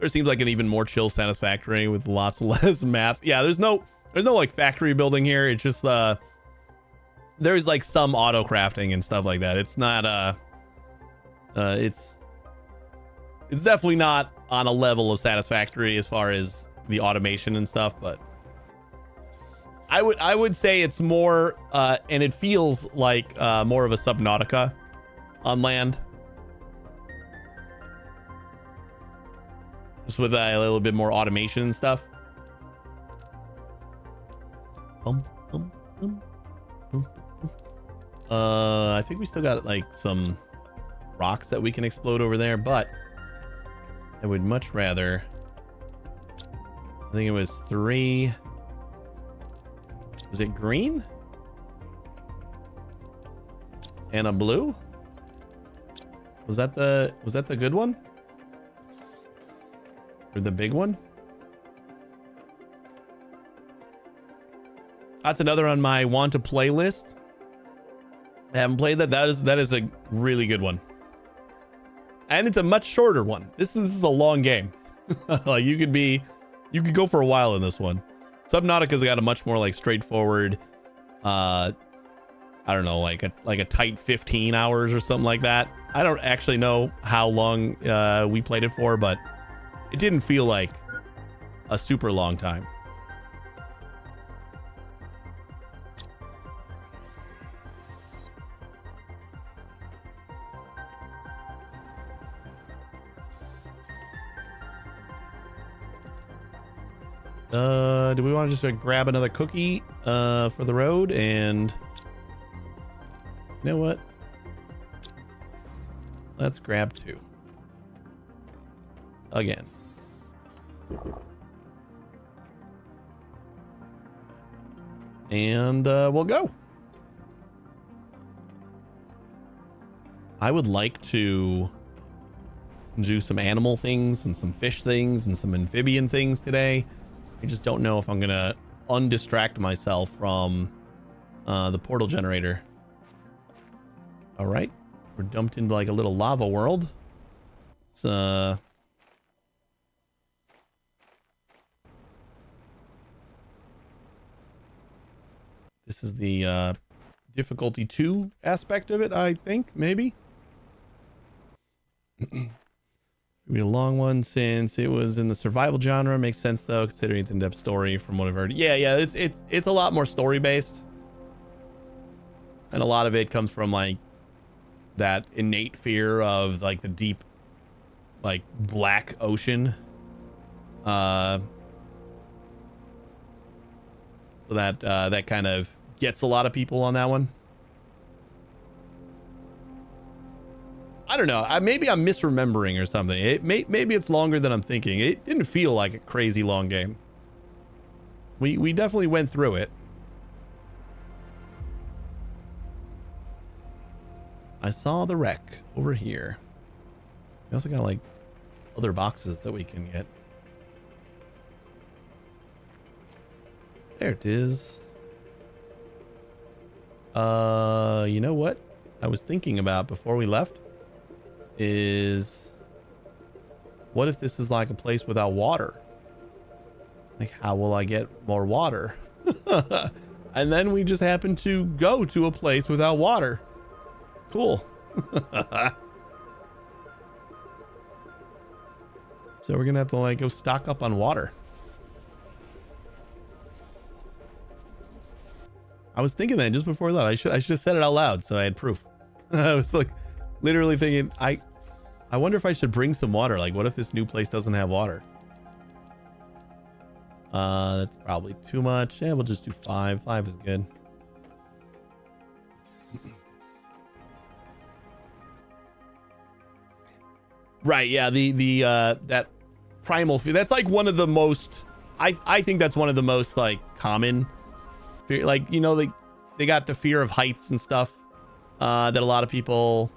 There seems like an even more chill Satisfactory with lots less math. Yeah, there's no like factory building here. It's just there's like some auto crafting and stuff like that. It's not it's definitely not on a level of Satisfactory as far as the automation and stuff, but I would say it's more and it feels like more of a Subnautica on land. Just with a little bit more automation and stuff. I think we still got like some rocks that we can explode over there, but I would much rather, I think it was 3 Was it green? And a blue? Was that the good one? Or the big one? That's another on my want to play list. I haven't played that. That is a really good one. And it's a much shorter one. This is a long game. Like you could go for a while in this one. Subnautica's got a much more like straightforward I don't know, like a tight 15 hours or something like that. I don't actually know how long we played it for, but it didn't feel like a super long time. Do we want to just grab another cookie for the road? And you know what? Let's grab 2. Again. And we'll go. I would like to do some animal things and some fish things and some amphibian things today. I just don't know if I'm gonna undistract myself from the portal generator. All right, we're dumped into like a little lava world. It's this is the difficulty 2 aspect of it, I think, maybe. Read a long one since it was in the survival genre. Makes sense though, considering it's in-depth story from what I've heard. Yeah, it's a lot more story based, and a lot of it comes from like that innate fear of like the deep, like black ocean. So that kind of gets a lot of people on that one. I don't know. Maybe I'm misremembering or something. Maybe it's longer than I'm thinking. It didn't feel like a crazy long game. We definitely went through it. I saw the wreck over here. We also got like other boxes that we can get. There it is. You know what I was thinking about before we left is, what if this is like a place without water? Like, how will I get more water? And then we just happen to go to a place without water. Cool. So we're gonna have to like go stock up on water. I was thinking that just before that. I should have said it out loud so I had proof. I was like literally thinking, I wonder if I should bring some water. Like, what if this new place doesn't have water? That's probably too much. Yeah, we'll just do 5. 5 is good. Right, yeah, the that primal fear, that's like one of the most, I think that's one of the most like common fear. Like, you know, they got the fear of heights and stuff that a lot of people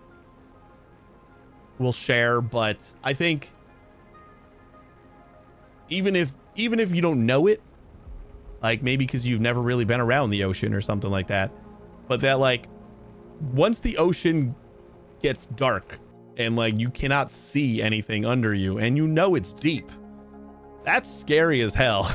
will share, but I think even if you don't know it, like maybe because you've never really been around the ocean or something like that, but that like once the ocean gets dark and like you cannot see anything under you and you know it's deep, that's scary as hell.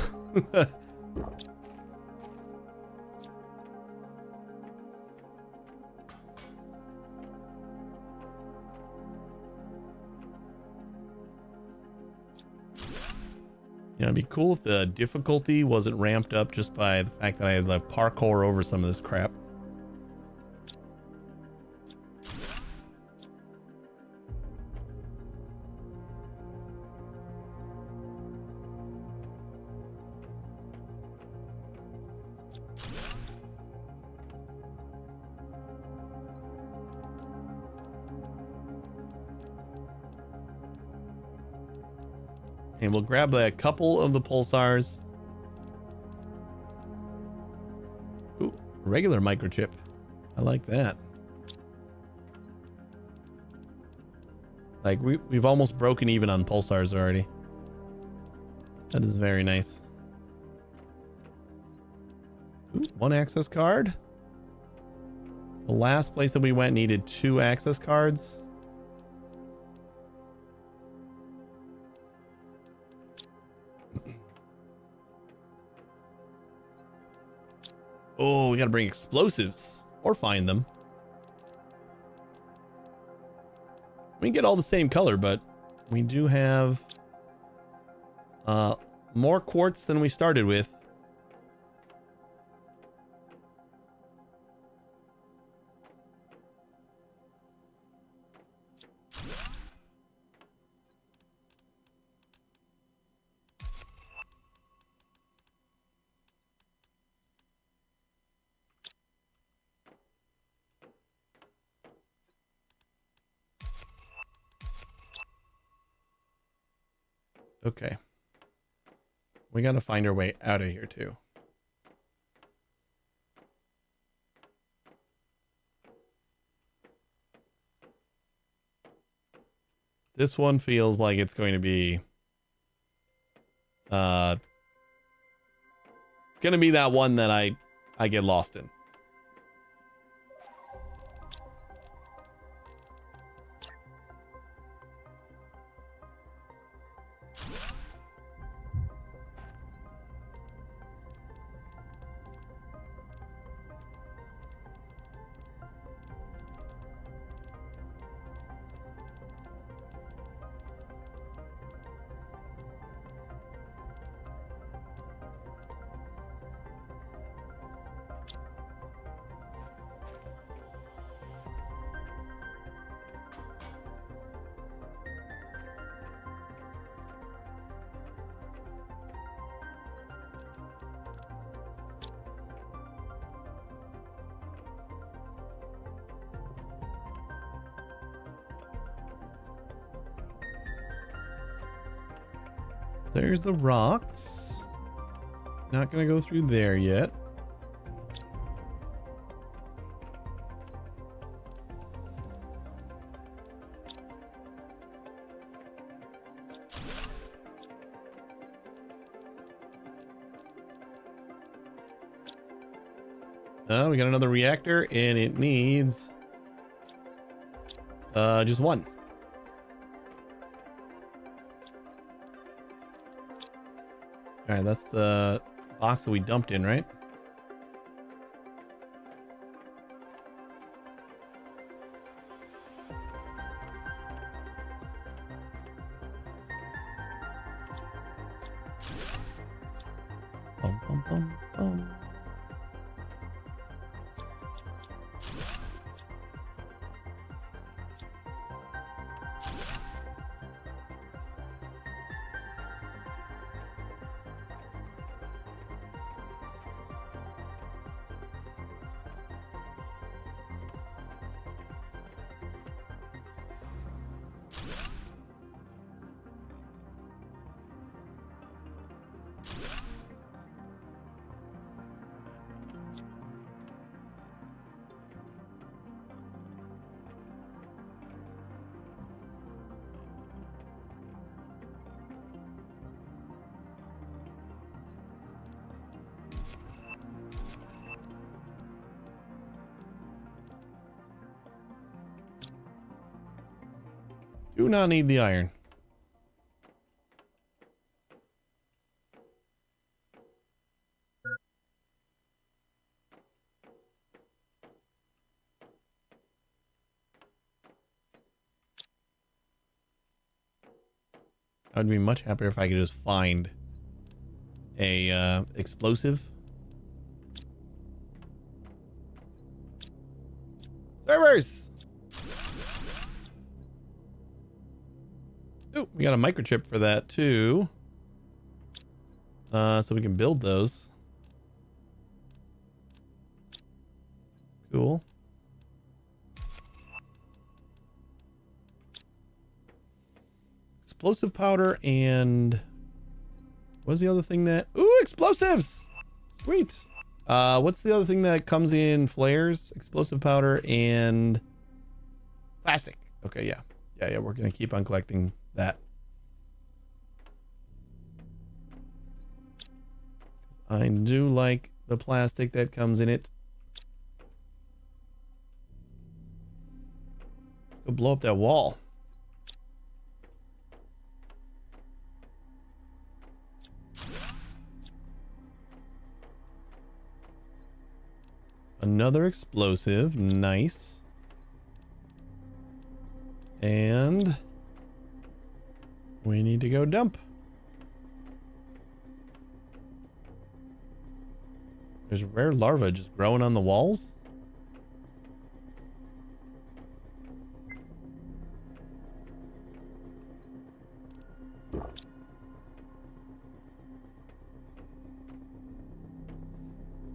You know, it'd be cool if the difficulty wasn't ramped up just by the fact that I had like parkour over some of this crap. And we'll grab a couple of the pulsars. Regular microchip. I like that. Like we've almost broken even on pulsars already. That is very nice. Ooh, 1 access card. The last place that we went needed 2 access cards. Oh, we gotta bring explosives or find them. We can get all the same color, but we do have more quartz than we started with. Okay. We gotta find our way out of here too. This one feels like it's going to be it's gonna be that one that I get lost in. There's the rocks. Not gonna go through there yet. Oh, we got another reactor and it needs just 1. All right, that's the box that we dumped in, right? Bum, bum, bum, bum. Do not need the iron. I'd be much happier if I could just find a explosive. Servers! Oh, we got a microchip for that too. So we can build those. Cool. Explosive powder and what was the other thing that? Ooh, explosives! Sweet. What's the other thing that comes in flares? Explosive powder and plastic. Okay, yeah. Yeah, we're gonna keep on collecting that. I do like the plastic that comes in it. Let's go blow up that wall. Another explosive. Nice. And we need to go dump. There's rare larvae just growing on the walls.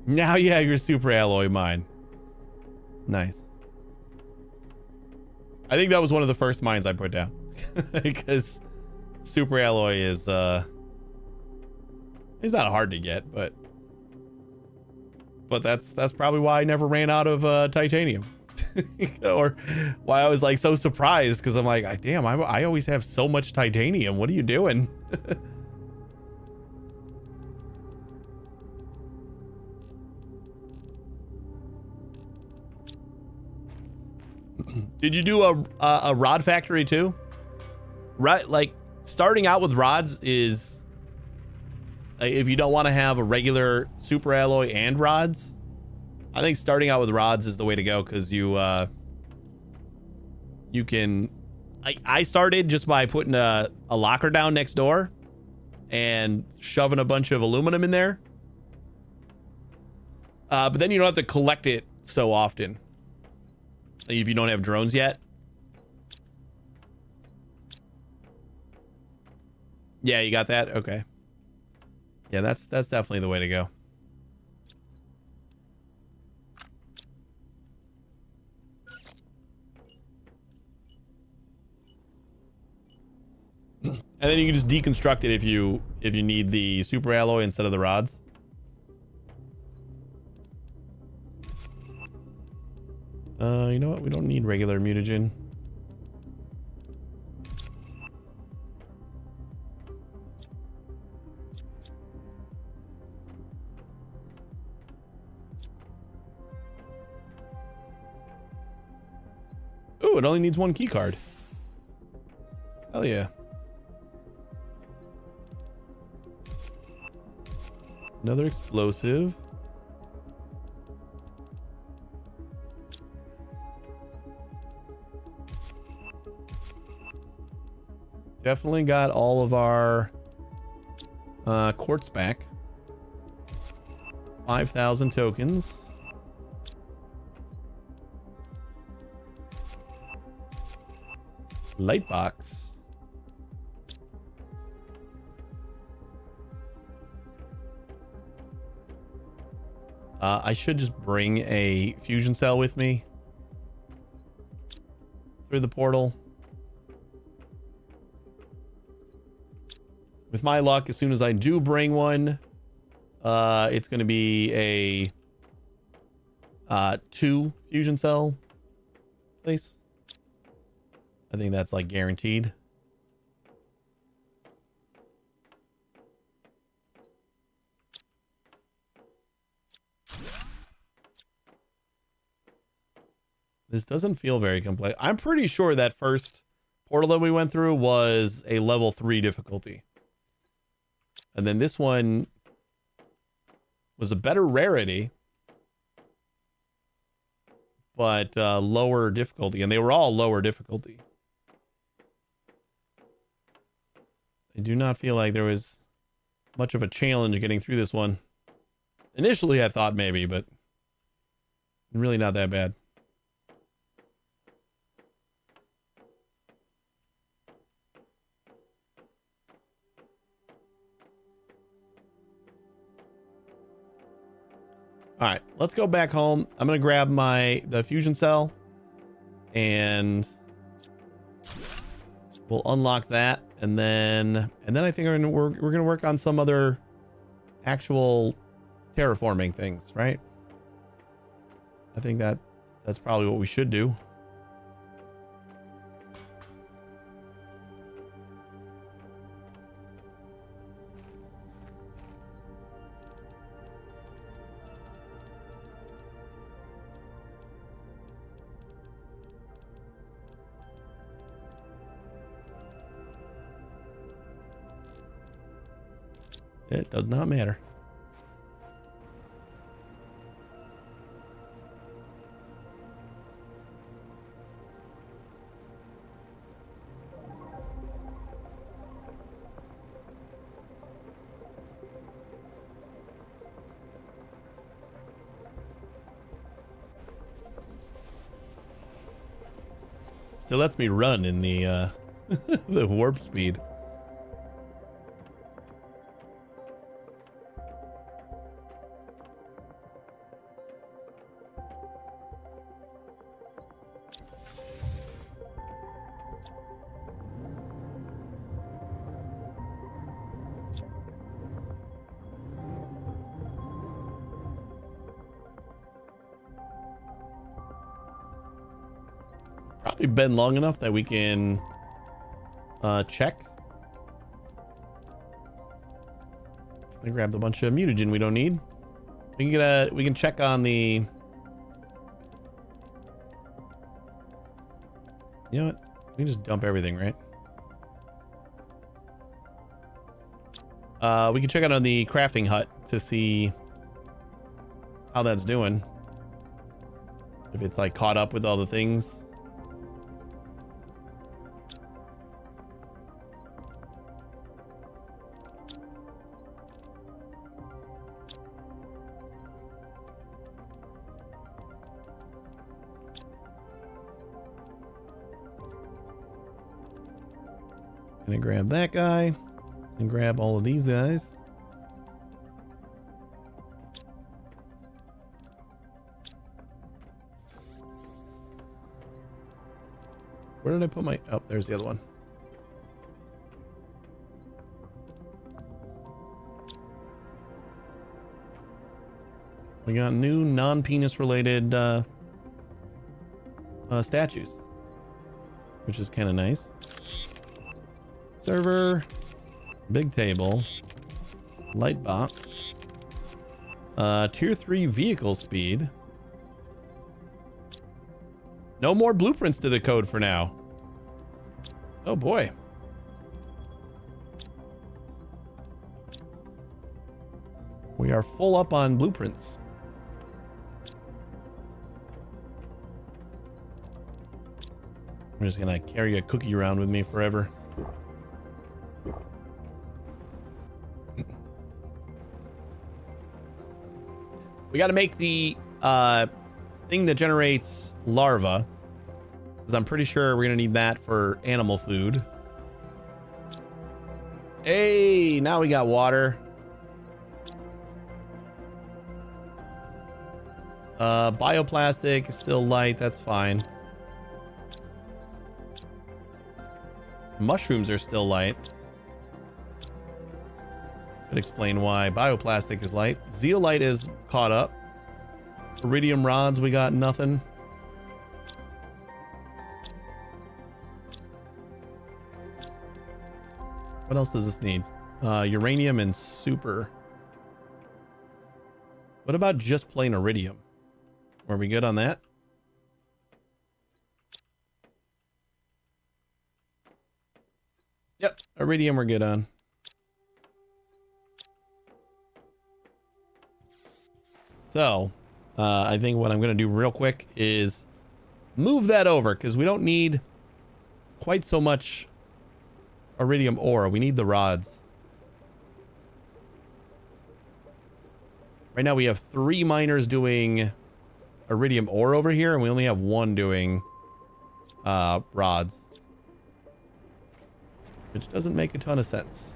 Now you have your super alloy mine. Nice. I think that was one of the first mines I put down. Because super alloy is it's not hard to get, but that's probably why I never ran out of titanium. Or why I was like so surprised, because I'm like, damn, I always have so much titanium. What are you doing? Did you do a rod factory too? Right, like starting out with rods is, if you don't want to have a regular super alloy and rods, I think starting out with rods is the way to go, because you can. I started just by putting a locker down next door and shoving a bunch of aluminum in there, but then you don't have to collect it so often if you don't have drones yet. Yeah, you got that? Okay. Yeah, that's definitely the way to go. And then you can just deconstruct it if you need the super alloy instead of the rods. You know what? We don't need regular mutagen. Ooh, it only needs one key card. Hell yeah. Another explosive. Definitely got all of our quartz back. 5,000 tokens. Light box. I should just bring a fusion cell with me through the portal. With my luck, as soon as I do bring one, it's going to be a 2 fusion cell place. I think that's like guaranteed. This doesn't feel very complex. I'm pretty sure that first portal that we went through was a level 3 difficulty. And then this one was a better rarity, but lower difficulty. And they were all lower difficulty. I do not feel like there was much of a challenge getting through this one. Initially, I thought maybe, but really not that bad. All right, let's go back home. I'm gonna grab the fusion cell, and we'll unlock that, and then I think we're gonna work on some other actual terraforming things, right? I think that's probably what we should do. It does not matter. Still lets me run in the the warp speed. Probably been long enough that we can check. I grabbed a bunch of mutagen we don't need. We can check on the. You know what? We can just dump everything, right? We can check out on the crafting hut to see how that's doing. If it's like caught up with all the things. Gonna grab that guy and grab all of these guys. Where did I put my... Oh, there's the other one. We got new non-penis related statues, which is kind of nice. Server, big table, light box, tier 3 vehicle speed. No more blueprints to decode for now. Oh boy. We are full up on blueprints. I'm just gonna carry a cookie around with me forever. We got to make the thing that generates larvae, because I'm pretty sure we're gonna need that for animal food. Hey, now we got water. Bioplastic is still light, that's fine. Mushrooms are still light. Could explain why bioplastic is light. Zeolite is caught up. Iridium rods, we got nothing. What else does this need? Uranium and super. What about just plain iridium? Were we good on that? Yep, iridium we're good on. So, I think what I'm going to do real quick is move that over, because we don't need quite so much iridium ore. We need the rods. Right now we have 3 miners doing iridium ore over here, and we only have 1 doing rods. Which doesn't make a ton of sense.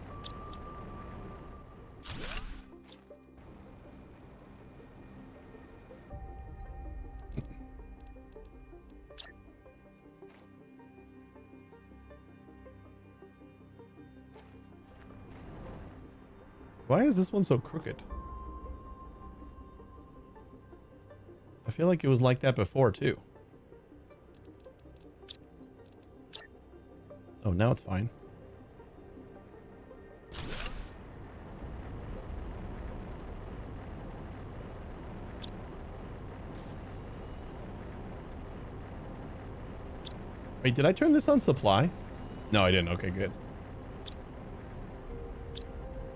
Why is this one so crooked? feel like it was like that before too. Oh, now it's fine. Wait, did I turn this on supply? No, I didn't. Okay, good.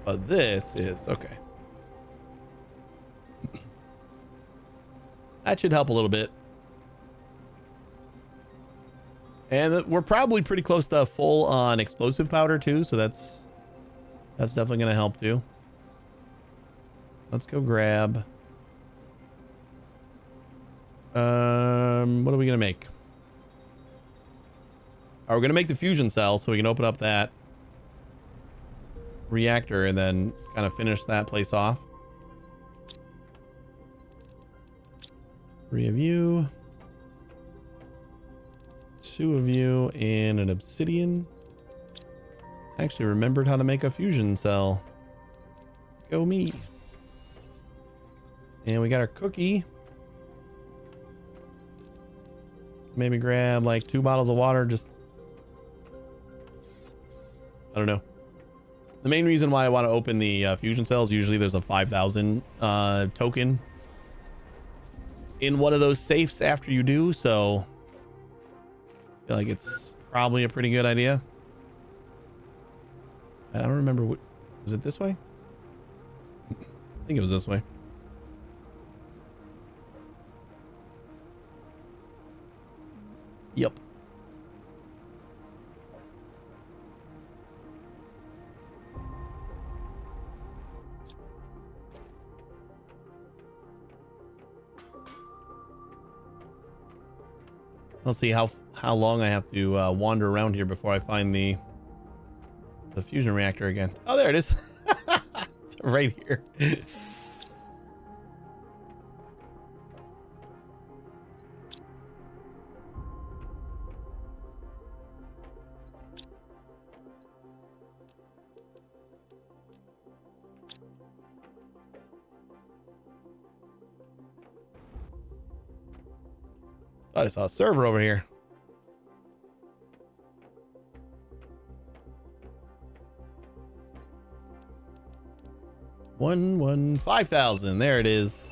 But this is okay. That should help a little bit. And we're probably pretty close to full on explosive powder too, so that's definitely going to help too. Let's go grab. What are we going to make? We're going to make the fusion cell so we can open up that reactor and then kind of finish that place off. 3 of you. 2 of you and an obsidian. I actually remembered how to make a fusion cell. Go me. And we got our cookie. Maybe grab like 2 bottles of water. Just, I don't know. The main reason why I want to open the fusion cells, usually there's a 5,000 token in one of those safes after you do, so I feel like it's probably a pretty good idea. I don't remember what was it this way? I think it was this way. Yep. Let's see how long I have to wander around here before I find the fusion reactor again. Oh, there it is. It's right here. Thought I saw a server over here. One 5,000. There it is.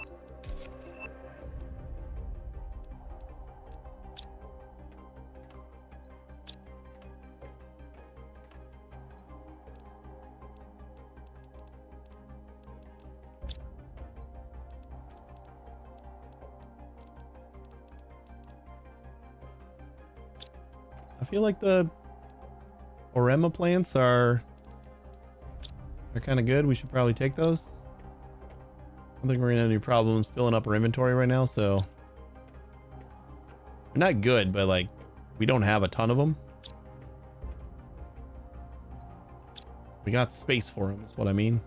I feel like the Orema plants are kind of good. We should probably take those. I don't think we're gonna have any problems filling up our inventory right now, so they're not good, but like we don't have a ton of them. We got space for them, is what I mean.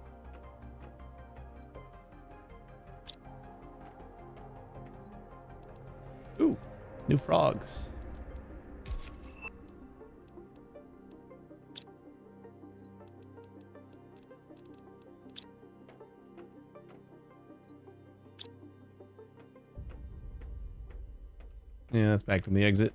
Ooh, new frogs. Yeah, that's back to the exit.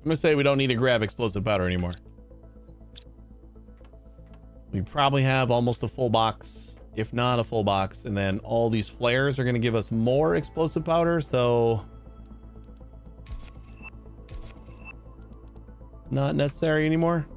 I'm gonna say we don't need to grab explosive powder anymore. We probably have almost a full box, if not a full box, and then all these flares are gonna give us more explosive powder, so not necessary anymore.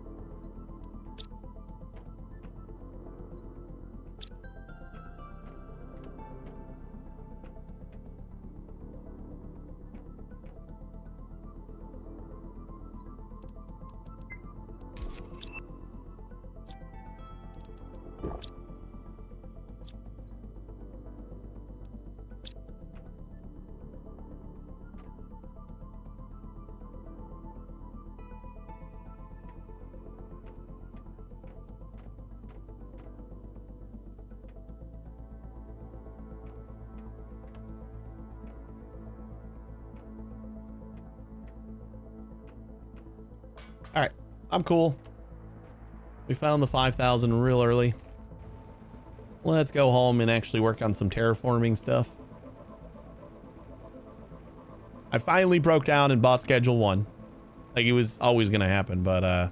I'm cool. We found the 5,000 real early. Let's go home and actually work on some terraforming stuff. I finally broke down and bought Schedule 1. Like, it was always going to happen, but I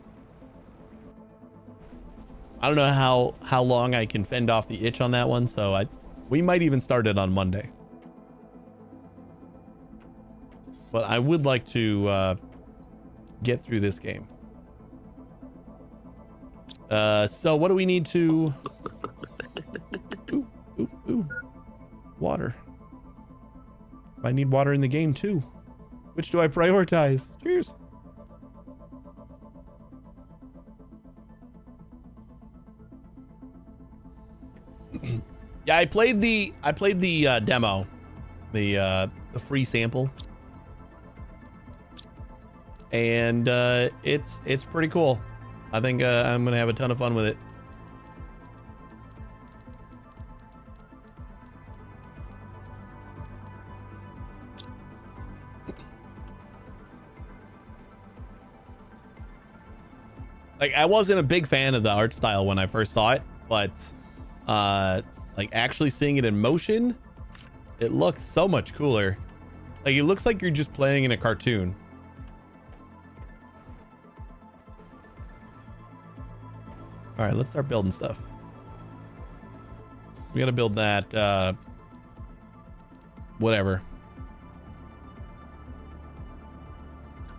don't know how long I can fend off the itch on that one, so we might even start it on Monday. But I would like to get through this game. So what do we need to... Ooh. Water. I need water in the game too. Which do I prioritize? Cheers. Yeah, I played the demo, the free sample, and it's pretty cool. I think I'm gonna have a ton of fun with it. Like, I wasn't a big fan of the art style when I first saw it, but like actually seeing it in motion, it looks so much cooler. Like, it looks like you're just playing in a cartoon. All right, let's start building stuff. We got to build that whatever.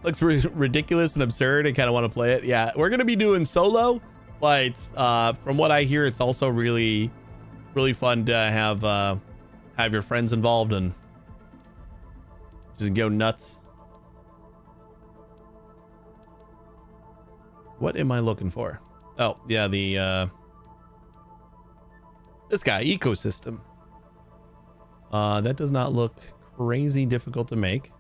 Looks ridiculous and absurd. I kind of want to play it. Yeah, we're going to be doing solo, but from what I hear, it's also really fun to have your friends involved and just go nuts. What am I looking for? Oh, yeah, the this guy, ecosystem. That does not look crazy difficult to make.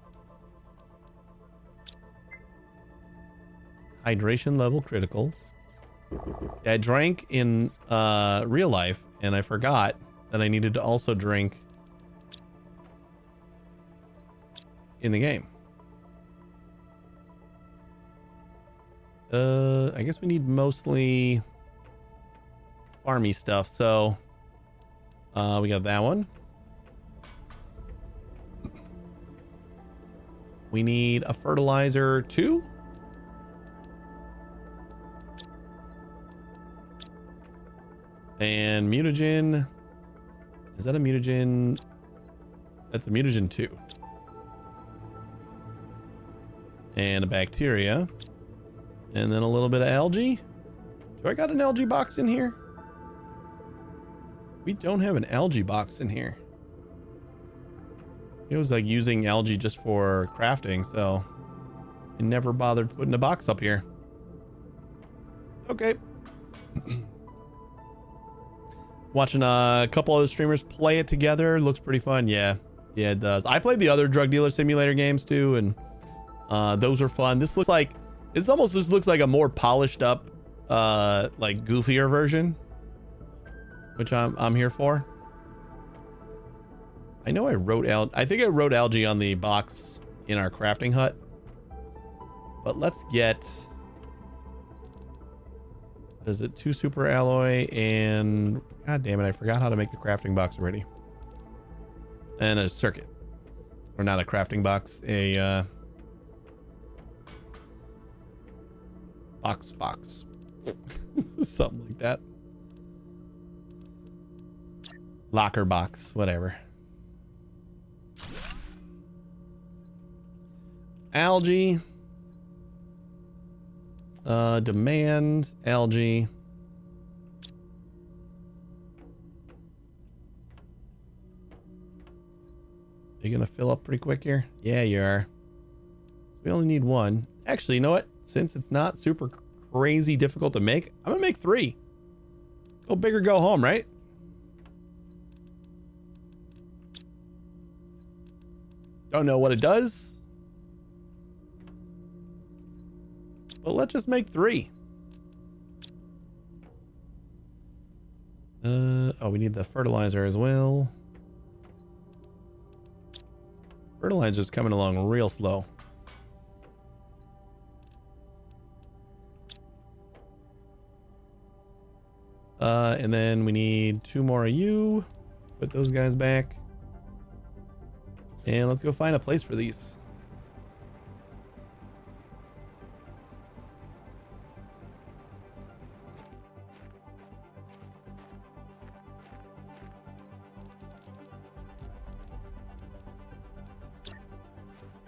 Hydration level critical. I drank in real life, and I forgot that I needed to also drink in the game. I guess we need mostly farmy stuff, so we got that one. We need a fertilizer too. And mutagen. Is that a mutagen? That's a mutagen 2. And a bacteria. And then a little bit of algae. Do I got an algae box in here? We don't have an algae box in here. It was like using algae just for crafting, so I never bothered putting a box up here. Okay. Watching a couple other streamers play it together. Looks pretty fun. Yeah, it does. I played the other drug dealer simulator games too, and those are fun. This looks like, it's almost just looks like a more polished up, like goofier version, which I'm here for. I know I think I wrote algae on the box in our crafting hut, but let's get, is it 2 super alloy and, god damn it, I forgot how to make the crafting box already. And a circuit. Or not a crafting box, a box. Something like that. Locker box, whatever. Algae. Demand algae. You're gonna fill up pretty quick here? Yeah, you are. So we only need 1. Actually, you know what? Since it's not super crazy difficult to make, I'm gonna make 3. Go big or go home, right? Don't know what it does, but let's just make 3. Oh, we need the fertilizer as well. Fertilizer's coming along real slow. And then we need 2 more of you. Put those guys back. And let's go find a place for these.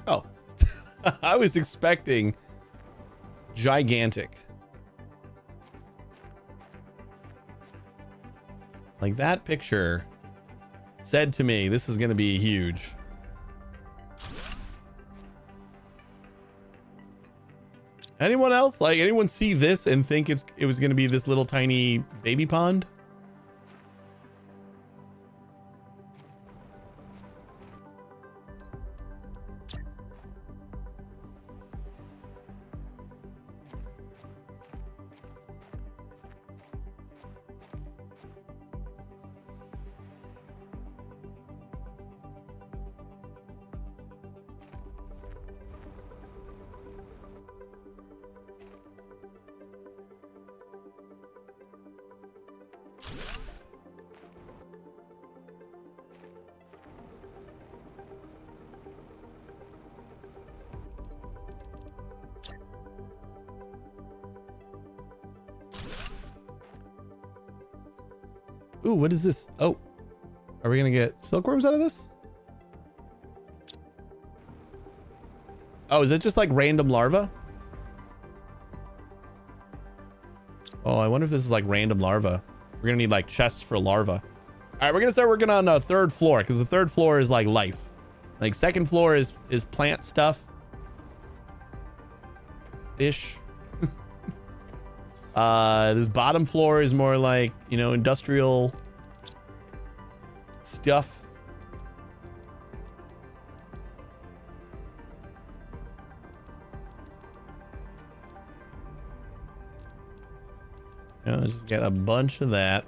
Oh, I was expecting gigantic. Like that picture said to me, this is going to be huge. Anyone else? Like anyone see this and think it was going to be this little tiny baby pond? Ooh, what is this? Oh, are we gonna get silkworms out of this? Oh, is it just like random larvae? Oh, I wonder if this is like random larvae. We're gonna need like chests for larvae. All right, we're gonna start working on the 3rd floor because the 3rd floor is like life. Like 2nd floor is plant stuff. Ish. This bottom floor is more like, you know, industrial stuff. You know, just get a bunch of that.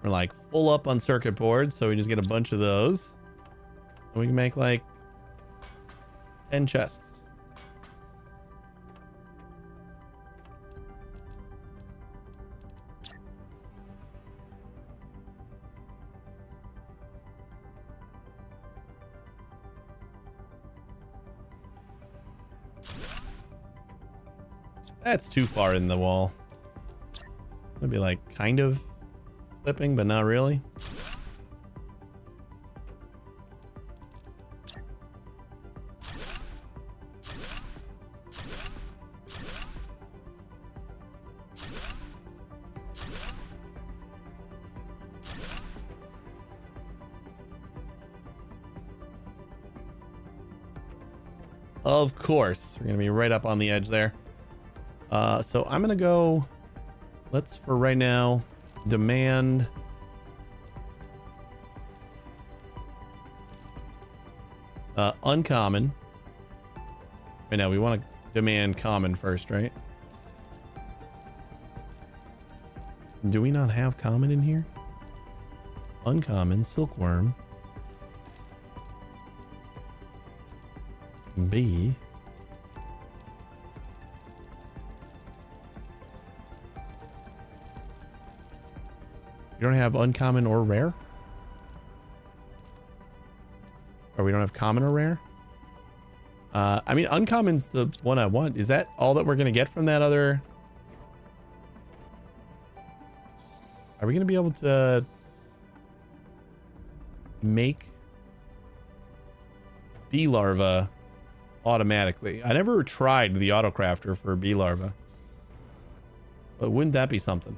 We're like full up on circuit boards, so we just get a bunch of those. And we can make like 10 chests. That's too far in the wall. It'd be like kind of clipping, but not really. Of course, we're gonna be right up on the edge there. So I'm gonna go, let's for right now demand uncommon. Right now we want to demand common first, right? Do we not have common in here? Uncommon, silkworm. B. You don't have uncommon or rare? Or we don't have common or rare? I mean, uncommon's the one I want. Is that all that we're going to get from that other? Are we going to be able to make bee larva automatically? I never tried the auto crafter for bee larva. But wouldn't that be something?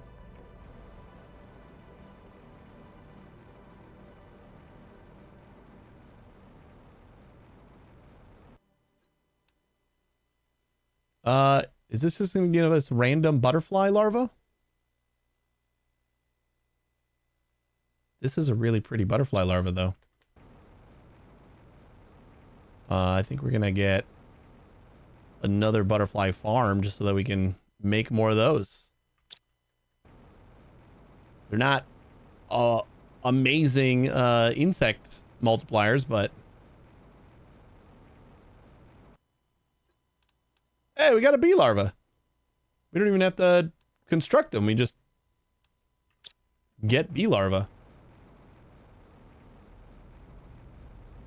Is this just going to give us random butterfly larva? This is a really pretty butterfly larva, though. I think we're going to get another butterfly farm just so that we can make more of those. They're not amazing insect multipliers, but hey, we got a bee larva. We don't even have to construct them. We just get bee larvae.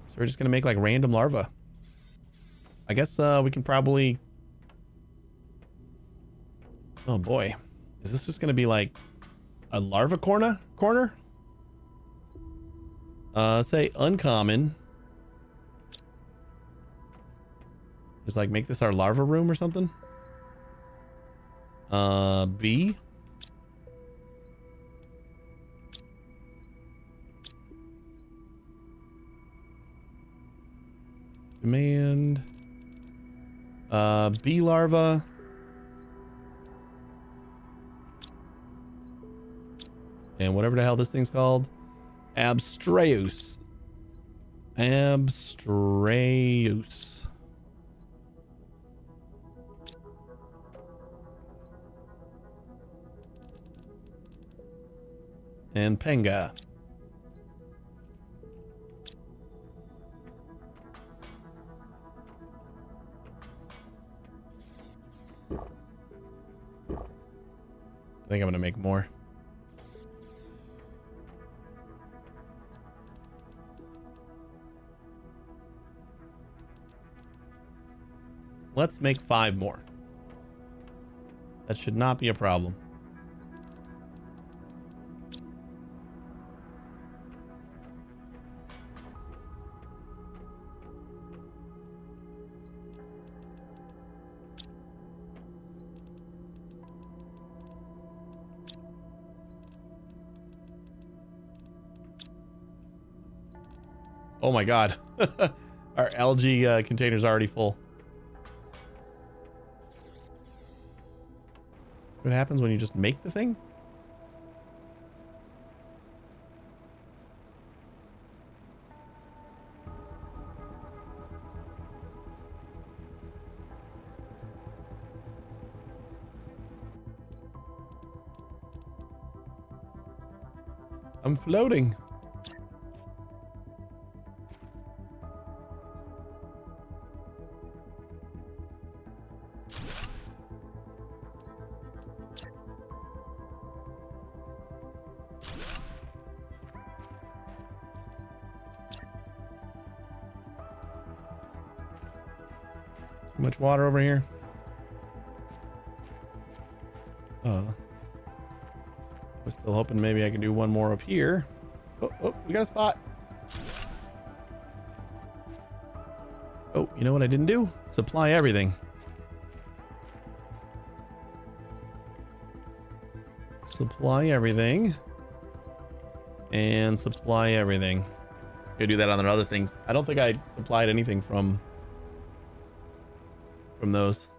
So we're just gonna make like random larvae. I guess we can probably... Oh boy. Is this just gonna be like a larva corner? Say uncommon. Just like make this our larva room or something. B. Demand. Bee larva. And whatever the hell this thing's called. Abstreus. Abstreus. And Penga. I think I'm gonna make more. Let's make 5 more. That should not be a problem. Oh my god. Our algae container's already full. What happens when you just make the thing? I'm floating. Too much water over here. I was still hoping maybe I can do one more up here. Oh, we got a spot. Oh, you know what I didn't do? Supply everything. Supply everything. And supply everything. Gotta do that on the other things. I don't think I supplied anything from those.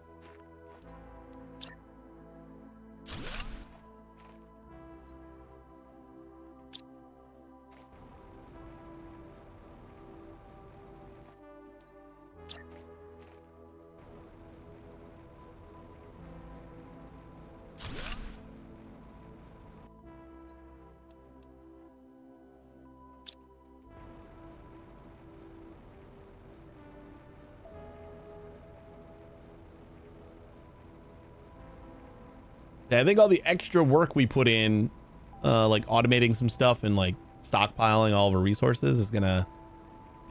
Yeah, I think all the extra work we put in, like automating some stuff and like stockpiling all of our resources is gonna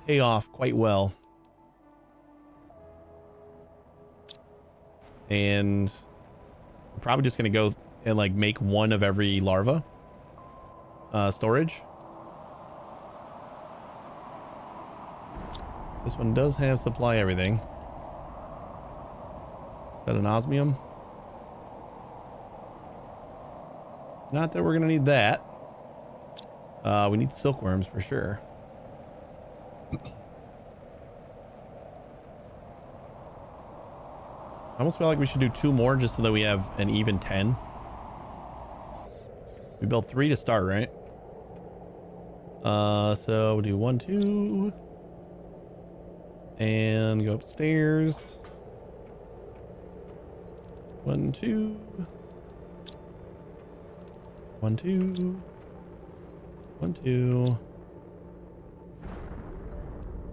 pay off quite well. And I'm probably just gonna go and like make one of every larva storage. This one does have supply everything. Is that an osmium? Not that we're gonna need that. We need silkworms for sure. I almost feel like we should do 2 more just so that we have an even 10. We built 3 to start, right? So we'll do 1, 2. And go upstairs. 1, 2. 1, 2. 1, 2.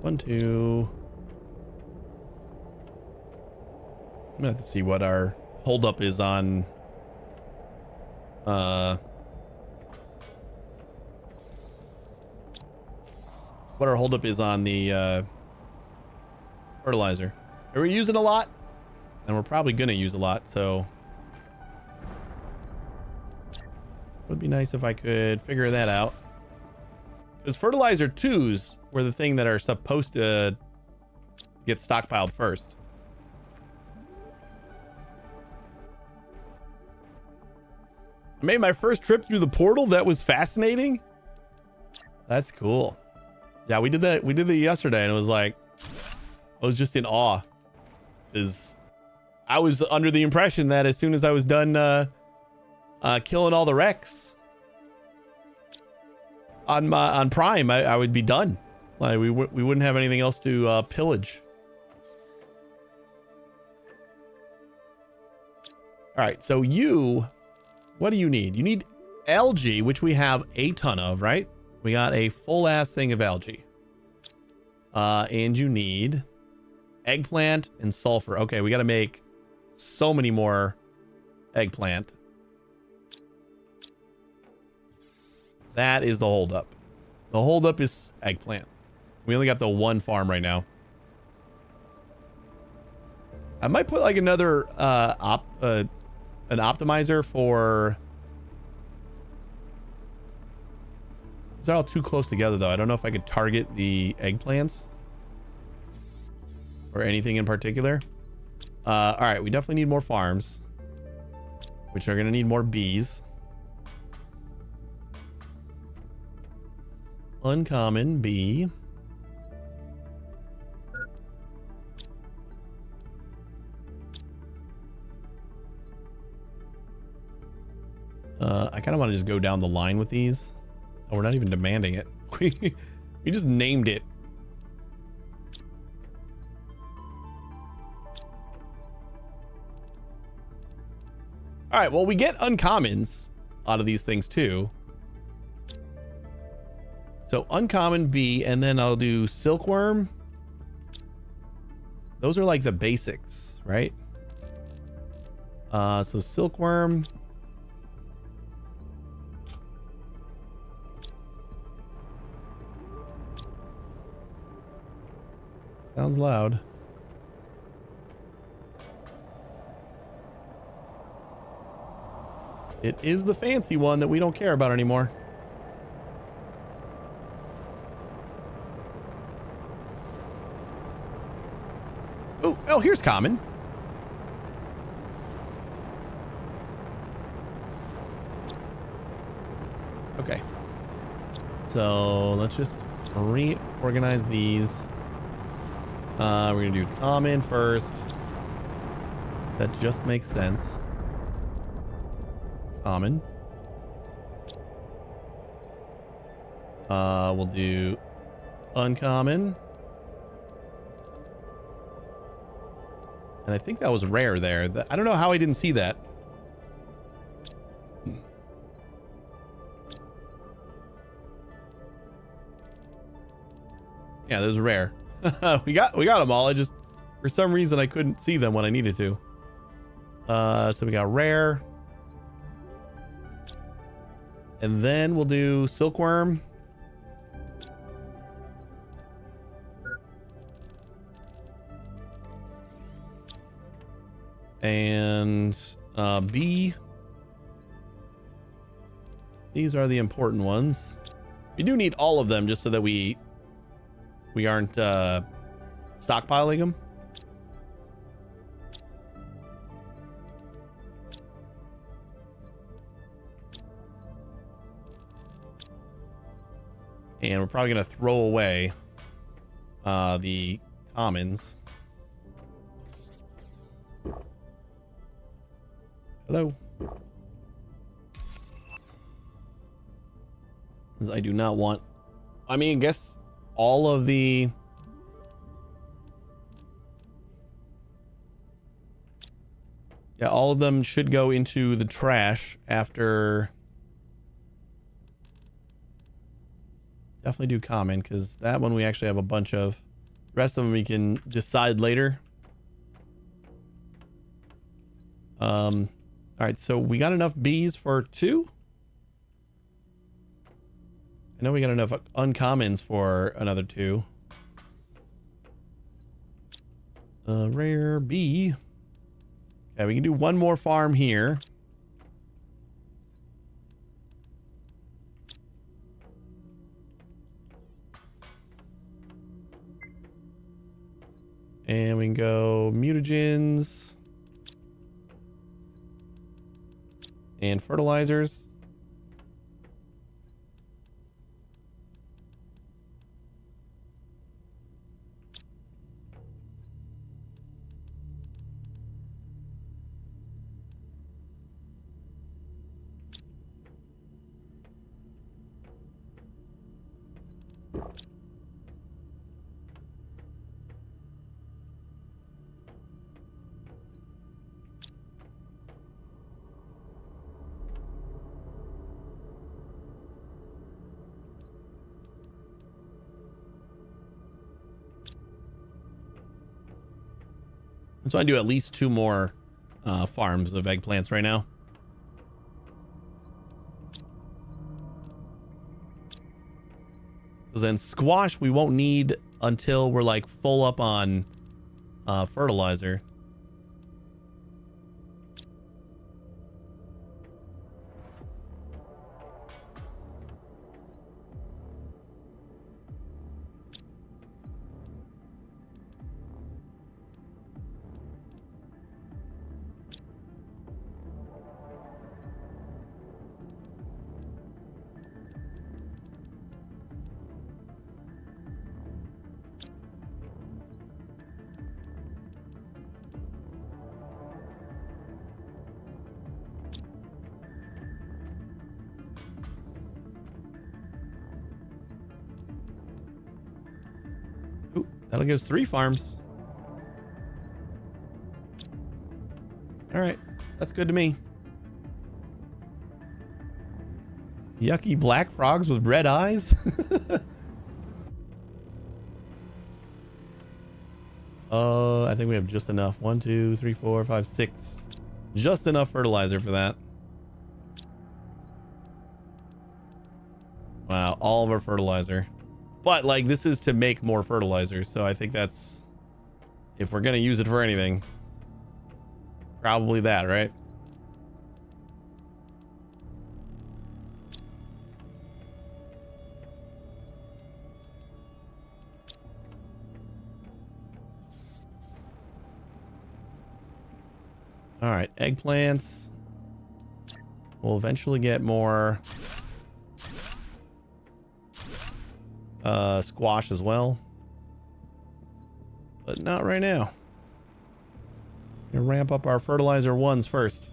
1, 2. I'm gonna have to see what our holdup is on what our holdup is on the fertilizer. We're using a lot, and we're probably gonna use a lot, so would be nice if I could figure that out. Because fertilizer 2s were the thing that are supposed to get stockpiled first. I made my first trip through the portal. That was fascinating. That's cool. Yeah, we did that. We did that yesterday, and it was like, I was just in awe. Because I was under the impression that as soon as I was done killing all the wrecks on Prime, I would be done. Like we wouldn't have anything else to pillage. All right, so what do you need? You need algae, which we have a ton of, right? We got a full ass thing of algae. And you need eggplant and sulfur. Okay, we got to make so many more eggplant. That is the holdup. The holdup is eggplant. We only got the one farm right now. I might put like another an optimizer for. These are all too close together though. I don't know if I could target the eggplants or anything in particular. All right, we definitely need more farms, which are gonna need more bees. Uncommon bee. I kind of want to just go down the line with these. Oh, we're not even demanding it. We just named it. All right, well, we get uncommons out of these things too. So uncommon bee, and then I'll do silkworm. Those are like the basics, right? So silkworm. Sounds loud. It is the fancy one that we don't care about anymore. Oh, here's common. Okay. So let's just reorganize these. We're gonna do common first. That just makes sense. Common. We'll do uncommon. And I think that was rare there. I don't know how I didn't see that. Yeah, those are rare. we got them all. I just, for some reason, I couldn't see them when I needed to. So we got rare. And then we'll do silkworm. And bee. These are the important ones. We do need all of them just so that we aren't stockpiling them. And we're probably going to throw away the commons. Hello. Because I do not want... I mean, I guess all of the... Yeah, all of them should go into the trash after... Definitely do common, because that one we actually have a bunch of. The rest of them we can decide later. All right, so we got enough bees for 2. I know we got enough uncommons for another 2. Rare B. Okay, we can do one more farm here. And we can go mutagens and fertilizers. So I do at least 2 more farms of eggplants right now. Because then squash we won't need until we're like full up on fertilizer. Ooh, that'll give us 3 farms. All right, that's good to me. Yucky black frogs with red eyes. I think we have just enough. 1, 2, 3, 4, 5, 6. Just enough fertilizer for that. Wow, all of our fertilizer. But like this is to make more fertilizer, so I think that's, if we're gonna use it for anything, probably that, right? All right, eggplants. We'll eventually get more squash as well, but not right now. Gonna ramp up our fertilizer 1s first.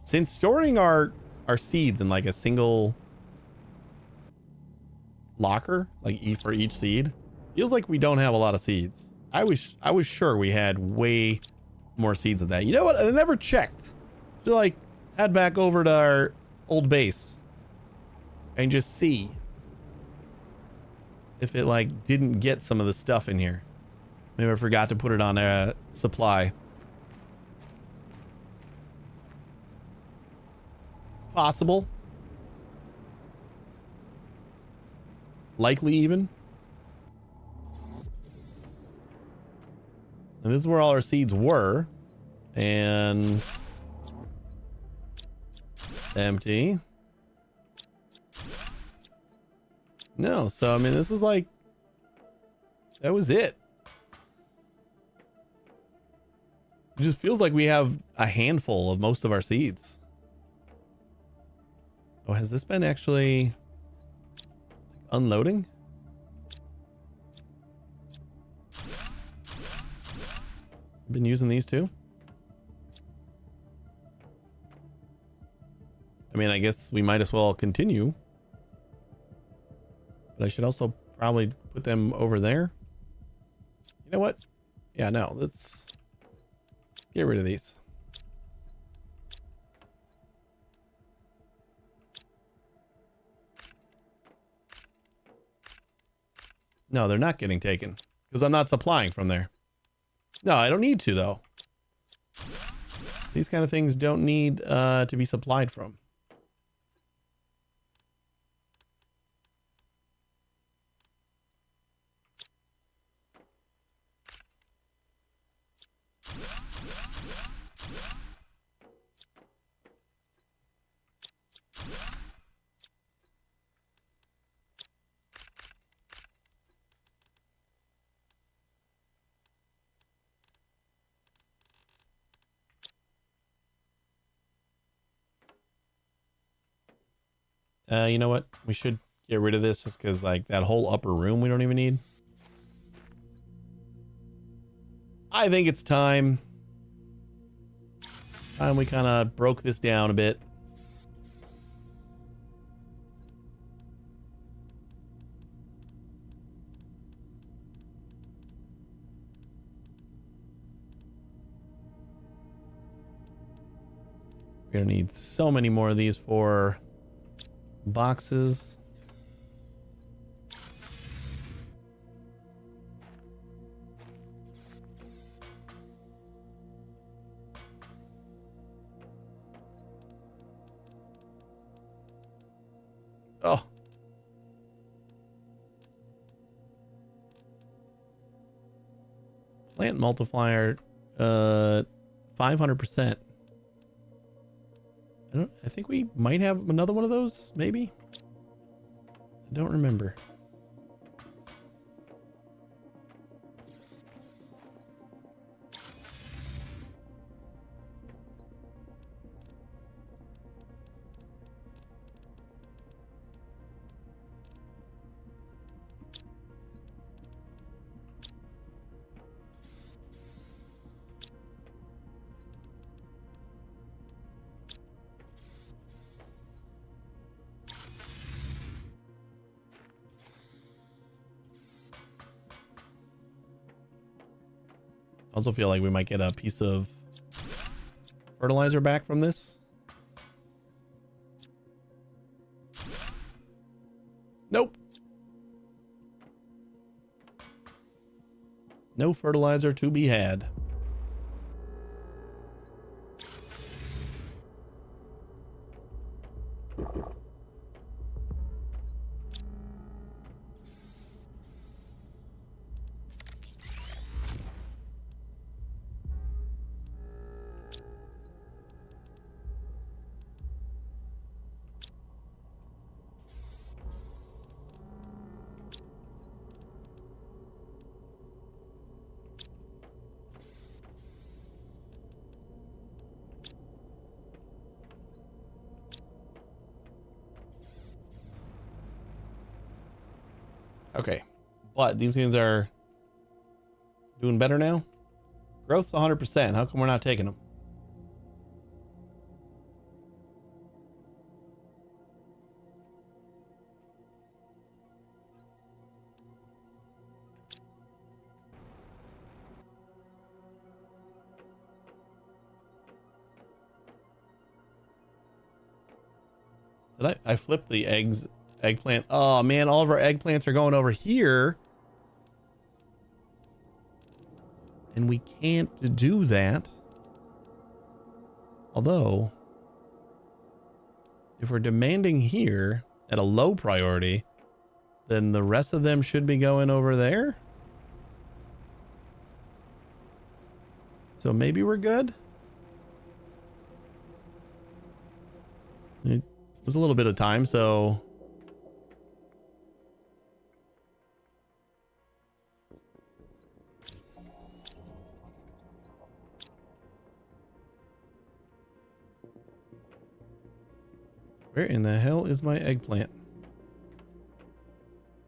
Since storing our seeds in like a single locker, like for each seed, feels like we don't have a lot of seeds. I was sure we had way more seeds than that. You know what? I never checked. So like head back over to our old base and just see if it like didn't get some of the stuff in here. Maybe I forgot to put it on a supply. Possible. Likely even. And this is where all our seeds were. And empty. No, so I mean this is like, that was it. It just feels like we have a handful of most of our seeds. Oh, has this been actually unloading? Been using these too? I mean, I guess we might as well continue. But I should also probably put them over there. You know what? Yeah, no, let's get rid of these. No, they're not getting taken because I'm not supplying from there. No, I don't need to, though. These kind of things don't need to be supplied from. You know what? We should get rid of this just because, like, that whole upper room we don't even need. I think it's time. We kind of broke this down a bit. We're gonna need so many more of these for boxes. Oh. Plant multiplier 500%. I think we might have another one of those, maybe. I don't remember. Also feel like we might get a piece of fertilizer back from this. Nope. No fertilizer to be had. Okay, but these things are doing better now. Growth's 100%. How come we're not taking them? Did I flipped the eggplant? Oh man, all of our eggplants are going over here. And we can't do that. Although, if we're demanding here at a low priority, then the rest of them should be going over there. So maybe we're good. It was a little bit of time, so where in the hell is my eggplant?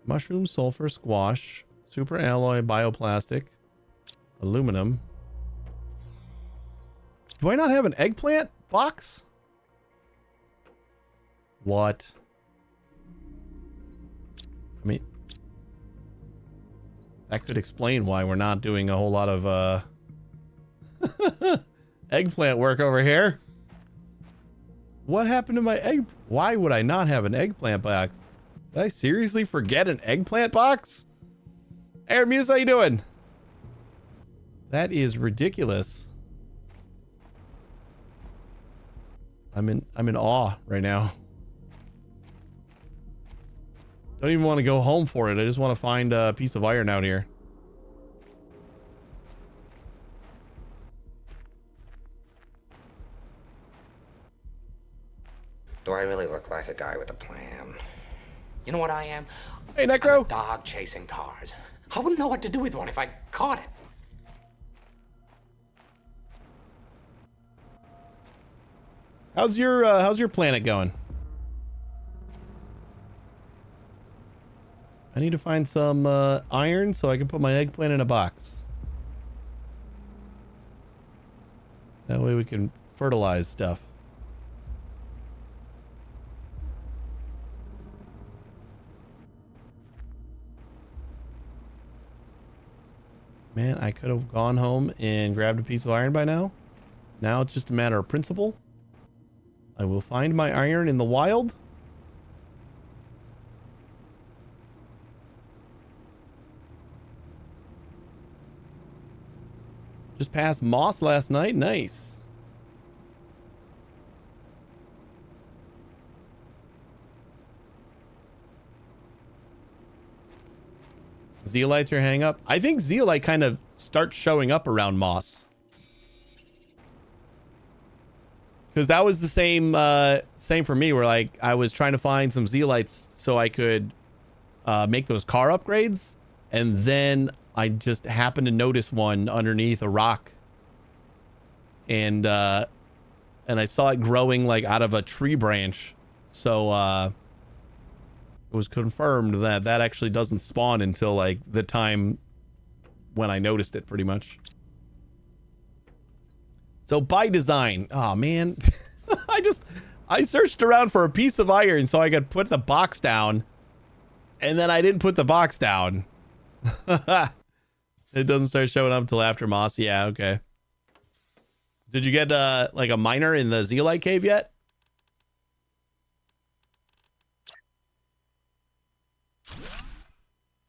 Mushroom, sulfur, squash, super alloy, bioplastic, aluminum. Do I not have an eggplant box? What? I mean, that could explain why we're not doing a whole lot of eggplant work over here. What happened to my egg? Why would I not have an eggplant box? Did I seriously forget an eggplant box? Hey, Muse, how you doing? That is ridiculous. I'm in awe right now. Don't even want to go home for it. I just want to find a piece of iron out here. Do I really look like a guy with a plan? You know what I am? Hey, Necro. I'm a dog chasing cars. I wouldn't know what to do with one if I caught it. How's your planet going? I need to find some iron so I can put my eggplant in a box. That way we can fertilize stuff. Man, I could have gone home and grabbed a piece of iron by now. Now it's just a matter of principle. I will find my iron in the wild. Just passed moss last night. Nice. Zeolites are hang up. I think zeolite kind of starts showing up around moss. Because that was the same for me, where like I was trying to find some zeolites so I could make those car upgrades, and then I just happened to notice one underneath a rock, and I saw it growing like out of a tree branch, so it was confirmed that that actually doesn't spawn until like the time when I noticed it, pretty much. So by design, oh man, I searched around for a piece of iron so I could put the box down, and then I didn't put the box down. It doesn't start showing up until after moss. Yeah, okay. Did you get like a miner in the zeolite cave yet?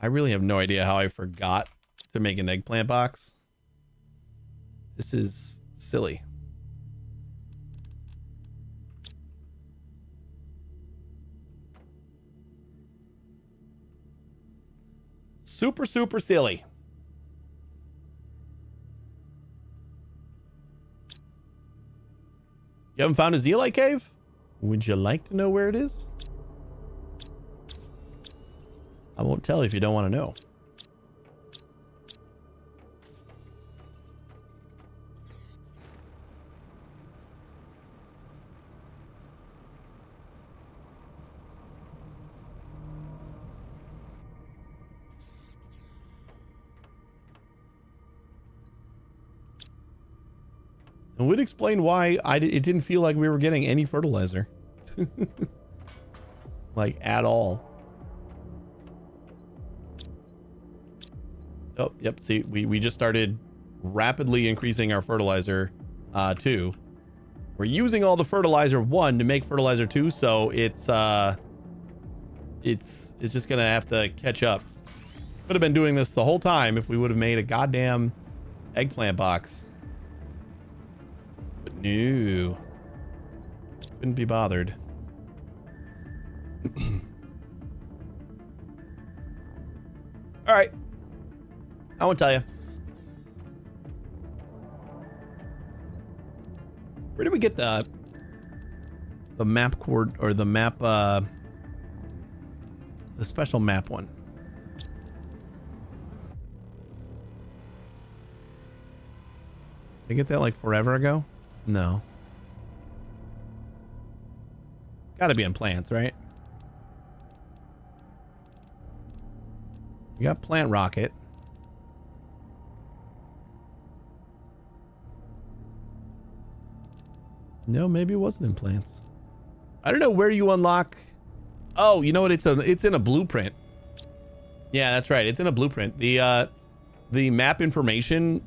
I really have no idea how I forgot to make an eggplant box. This is silly. Super, super silly. You haven't found a zeolite cave? Would you like to know where it is? I won't tell if you don't want to know. It would explain why it didn't feel like we were getting any fertilizer. Like, at all. Oh, yep. See, we just started rapidly increasing our fertilizer 2. We're using all the fertilizer 1 to make fertilizer 2, so it's just gonna have to catch up. Could have been doing this the whole time if we would have made a goddamn eggplant box. But no. Couldn't be bothered. All right. I won't tell you. Where did we get the map cord, or the map the special map one? Did I get that like forever ago? No. Gotta be in plants, right? We got plant rocket. No, maybe it wasn't in plants. I don't know where you unlock. Oh, you know what? It's in a blueprint. Yeah, that's right. It's in a blueprint. The map information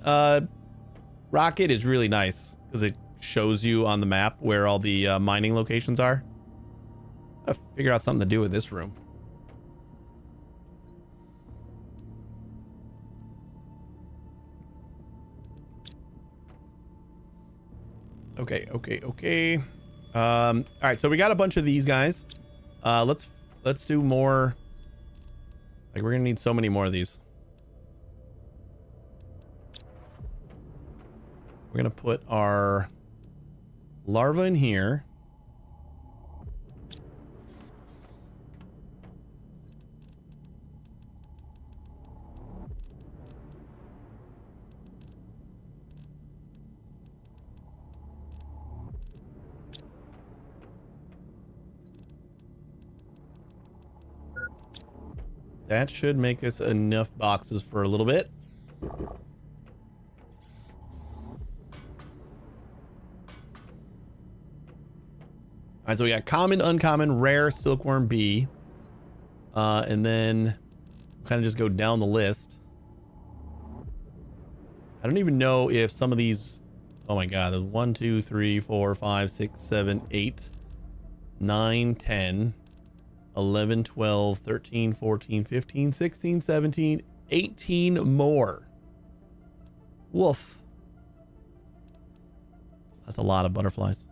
rocket is really nice because it shows you on the map where all the mining locations are. I'll figure out something to do with this room. Okay. All right, so we got a bunch of these guys. Let's do more. Like, we're gonna need so many more of these. We're gonna put our larva in here. That should make us enough boxes for a little bit. All right, so we got common, uncommon, rare, silkworm bee. And then kind of just go down the list. I don't even know if some of these... Oh my god, there's 1, 2, 3, 4, 5, 6, 7, 8, 9, 10... 11, 12, 13, 14, 15, 16, 17, 18 more. Woof. That's a lot of butterflies.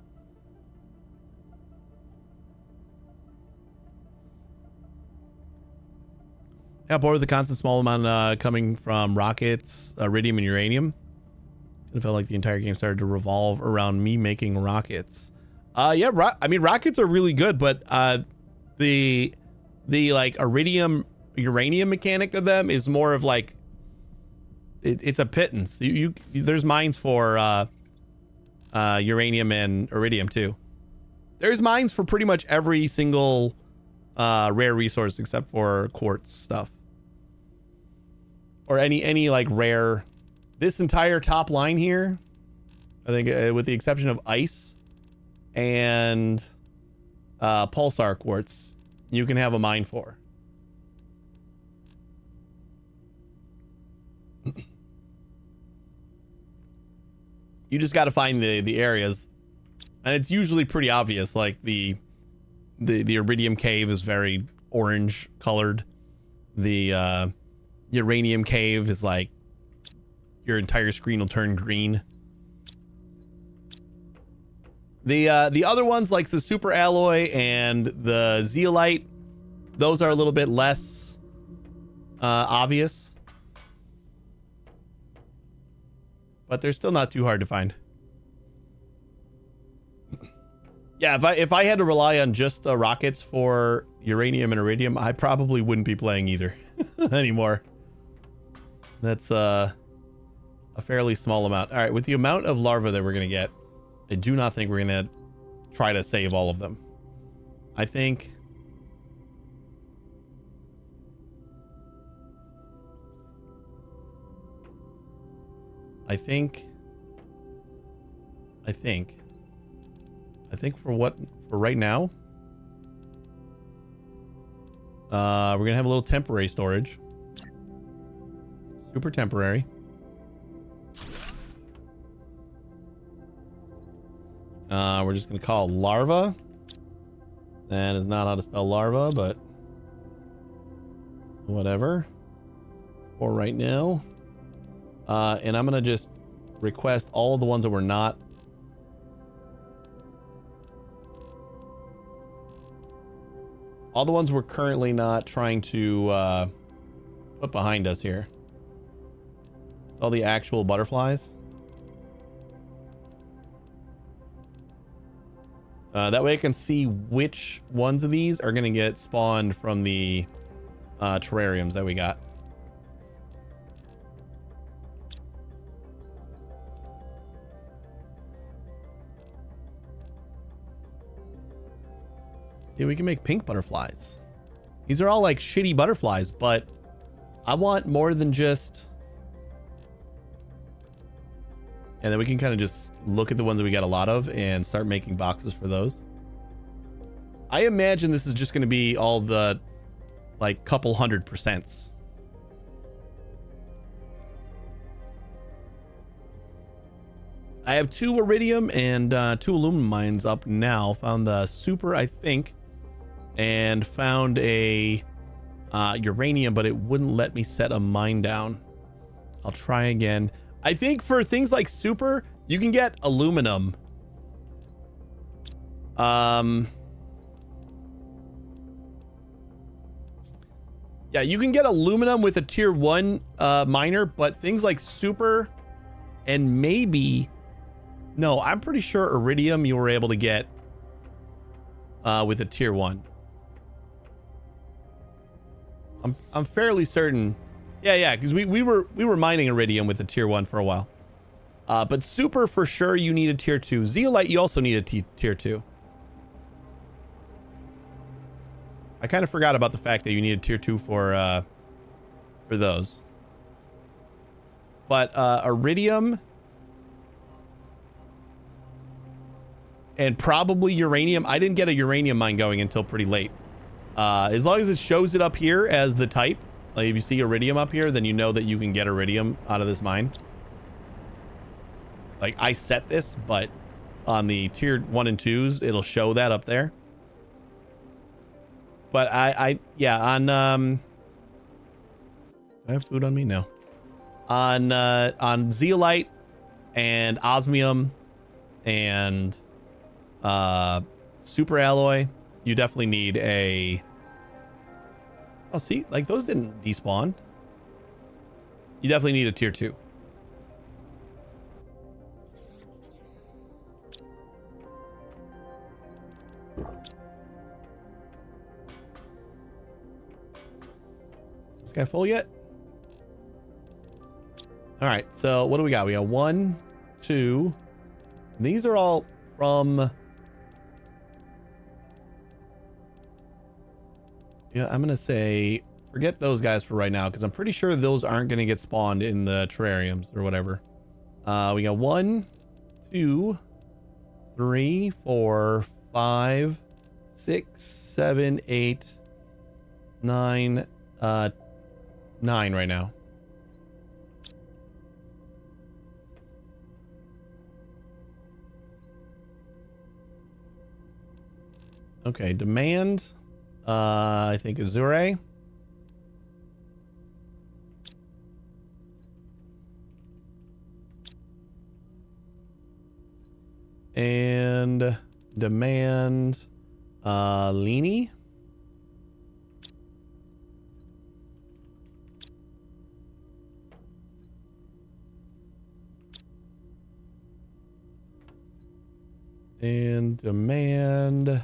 Got bored with the constant small amount coming from rockets, iridium, and uranium. It felt like the entire game started to revolve around me making rockets. Yeah, I mean, rockets are really good, but the like iridium uranium mechanic of them is more of like it's a pittance. There's mines for uranium and iridium too. There's mines for pretty much every single rare resource except for quartz stuff or any like rare. This entire top line here, I think with the exception of ice and pulsar quartz, you can have a mine for. You just got to find the areas, and it's usually pretty obvious. Like the iridium cave is very orange colored. The uranium cave is like your entire screen will turn green. The other ones, like the super alloy and the zeolite, those are a little bit less obvious, but they're still not too hard to find. Yeah, if I had to rely on just the rockets for uranium and iridium, I probably wouldn't be playing either anymore. That's a fairly small amount. All right, with the amount of larvae that we're gonna get, I do not think we're going to try to save all of them. I think... for right now, we're going to have a little temporary storage. Super temporary. We're just going to call it larva. That is not how to spell larva, but whatever. For right now. And I'm going to just request all of the ones that were not. All the ones we're currently not trying to put behind us here. All the actual butterflies. That way I can see which ones of these are going to get spawned from the terrariums that we got. Yeah, we can make pink butterflies. These are all like shitty butterflies, but I want more than just... And then we can kind of just look at the ones that we got a lot of and start making boxes for those. I imagine this is just going to be all the like couple 100%. I have 2 iridium and 2 aluminum mines up now. Found the super, I think, and found a uranium, but it wouldn't let me set a mine down. I'll try again. I think for things like super, you can get aluminum Yeah, you can get aluminum with a tier 1 miner, but things like super and maybe... No, I'm pretty sure iridium you were able to get with a tier 1. I'm fairly certain. Yeah, because we were mining iridium with a tier 1 for a while. But super for sure you need a tier 2. Zeolite you also need a tier 2. I kind of forgot about the fact that you need a tier 2 for those. But iridium and probably uranium. I didn't get a uranium mine going until pretty late. As long as it shows it up here as the type, like if you see iridium up here, then you know that you can get iridium out of this mine. Like I set this, but on the tier 1 and 2s, it'll show that up there. But yeah, on I have food on me? No. On zeolite and osmium and super alloy, you definitely need a... Oh, see, like those didn't despawn. You definitely need a tier 2. This guy full yet? All right, so what do we got? We got 1, 2. These are all from... Yeah, I'm going to say forget those guys for right now because I'm pretty sure those aren't going to get spawned in the terrariums or whatever. We got 1, 2, 3, 4, 5, 6, 7, 8, 9, 9 right now. Okay, demand, I think Azure. And demand, Leany. And demand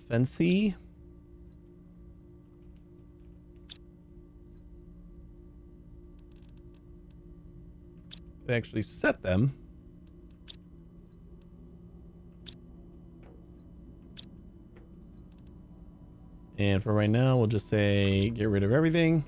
Fancy. They actually set them. And for right now, we'll just say get rid of everything.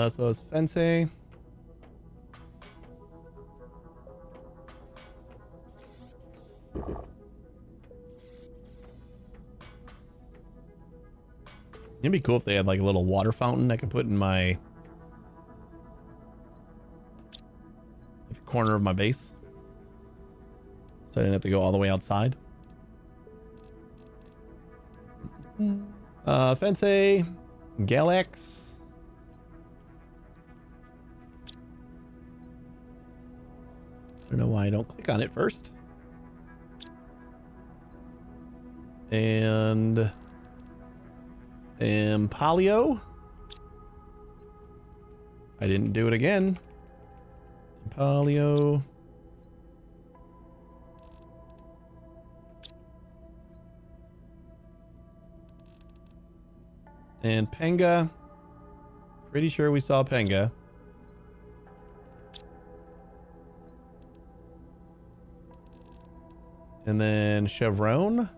So it's Fensei. It'd be cool if they had like a little water fountain I could put in my the corner of my base, so I didn't have to go all the way outside. Fensei, Galax. I don't know why I don't click on it first. And Palio. I didn't do it again. Palio. And Penga. Pretty sure we saw Penga. And then Chevron.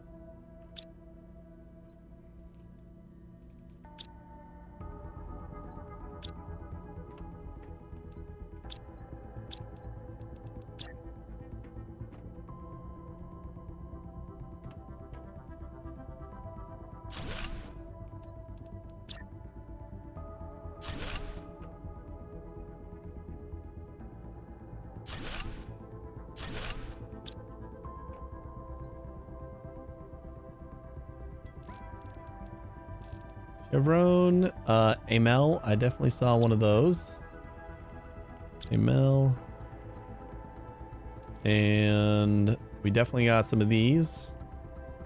Chevron, Amel. I definitely saw one of those. Amel. And we definitely got some of these.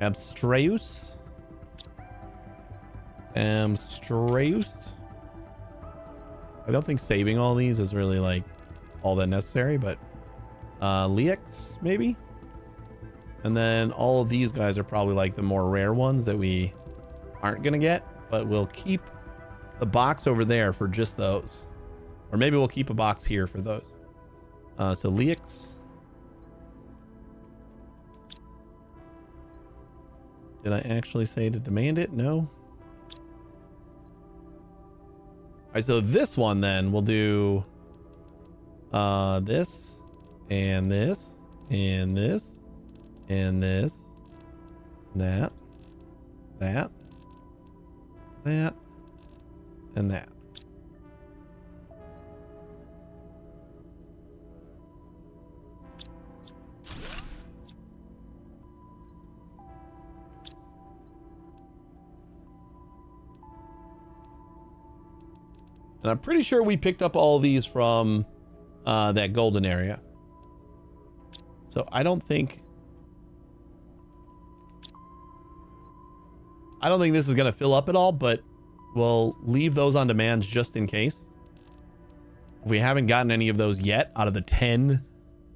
Abstreus. Abstreus. I don't think saving all these is really like all that necessary, but Lex maybe. And then all of these guys are probably like the more rare ones that we aren't gonna get, but we'll keep the box over there for just those, or maybe we'll keep a box here for those. So Lex. Did I actually say to demand it? No. All right, so this one then we'll do this and this and this and this, that, that, that, and that. And I'm pretty sure we picked up all of these from that golden area. So I don't think this is going to fill up at all, but we'll leave those on demand just in case. If we haven't gotten any of those yet out of the 10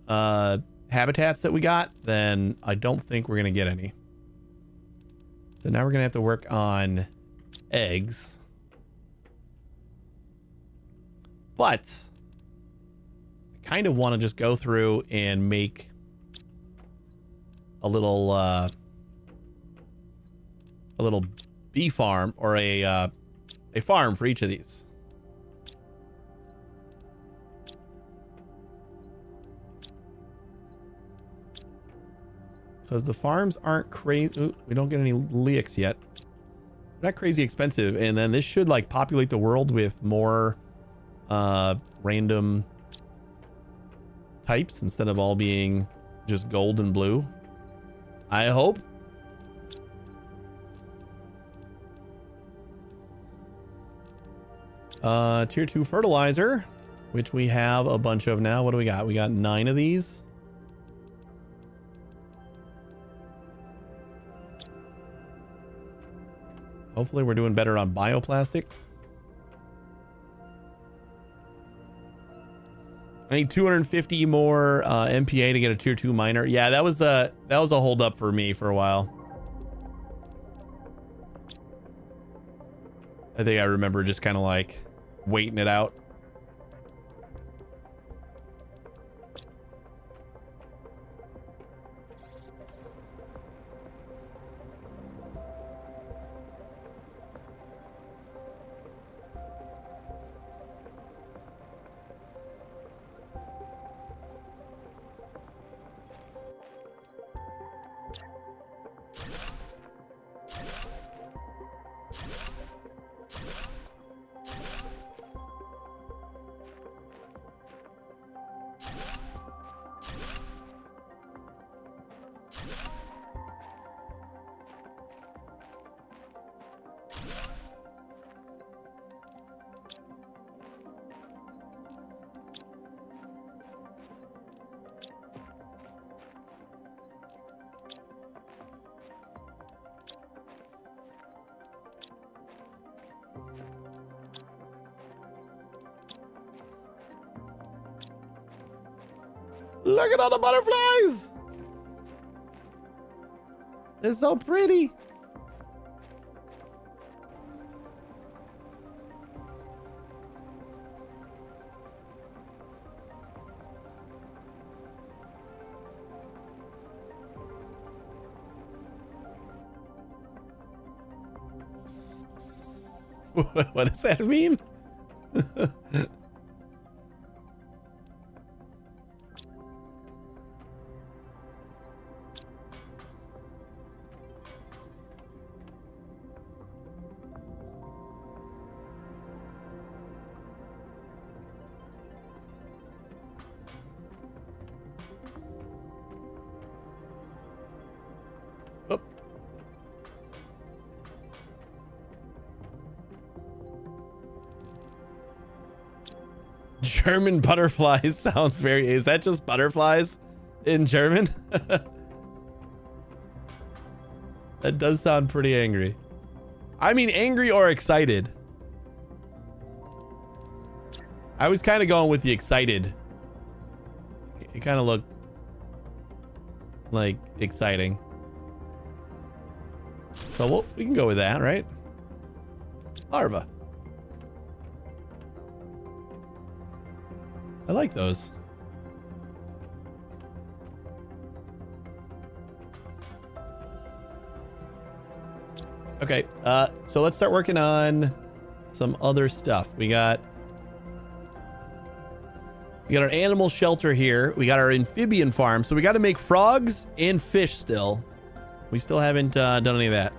habitats that we got, then I don't think we're going to get any. So now we're going to have to work on eggs. But I kind of want to just go through and make a little bee farm, or a farm for each of these. Because the farms aren't crazy. Ooh, we don't get any leeks yet. They're not crazy expensive, and then this should like populate the world with more random types instead of all being just gold and blue. I hope. Tier 2 fertilizer, which we have a bunch of now. What do we got? We got 9 of these. Hopefully we're doing better on bioplastic. I need 250 more MPA to get a tier 2 miner. Yeah, that was a hold up for me for a while. I think I remember just kind of like waiting it out. Look at all the butterflies. They're so pretty. What does that mean? German butterflies sounds very... Is that just butterflies in German? That does sound pretty angry. I mean, angry or excited. I was kind of going with the excited. It kind of looked like exciting. So we can go with that, right? Larva. I like those. Okay, so let's start working on some other stuff. We got our animal shelter here. We got our amphibian farm. So we got to make frogs and fish still. We still haven't done any of that.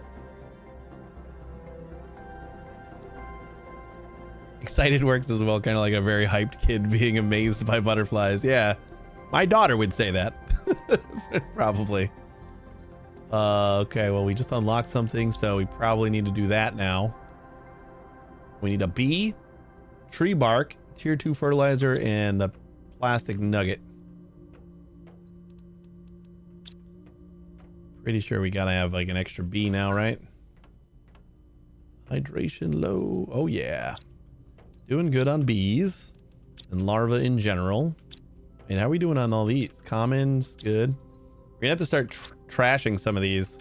Excited works as well, kind of like a very hyped kid being amazed by butterflies. Yeah, my daughter would say that. Probably. Okay, well, we just unlocked something, so we probably need to do that now. We need a bee, tree bark, tier 2 fertilizer, and a plastic nugget. Pretty sure we gotta have like an extra bee now, right? Hydration low. Oh yeah. Doing good on bees and larvae in general. And how are we doing on all these? Commons, good. We're gonna have to start trashing some of these.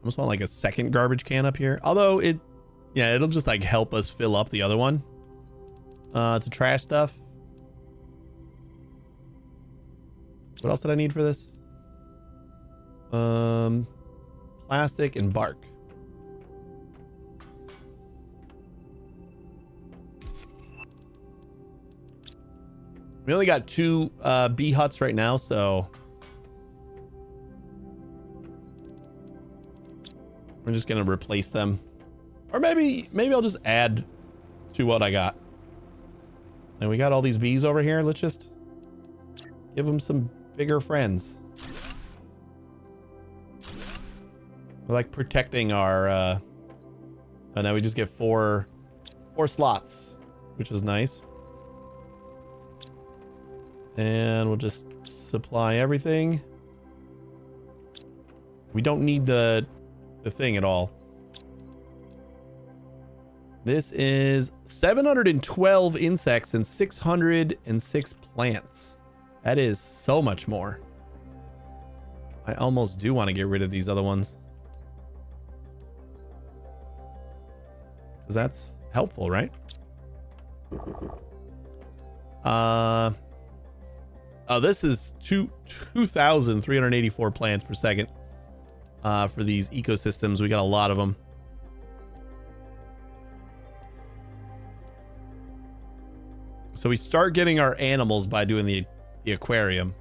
Almost want like a second garbage can up here. Although it'll just like help us fill up the other one. To trash stuff. What else did I need for this? Plastic and bark. We only got 2 bee huts right now, so we're just gonna replace them. Or maybe I'll just add to what I got. And we got all these bees over here. Let's just give them some bigger friends. We're like protecting our oh, now we just get four slots, which is nice. And we'll just supply everything. We don't need the thing at all. This is 712 insects and 606 plants. That is so much more. I almost do want to get rid of these other ones. Because that's helpful, right? Oh, this is 2,384 plants per second for these ecosystems. We got a lot of them. So we start getting our animals by doing the aquarium.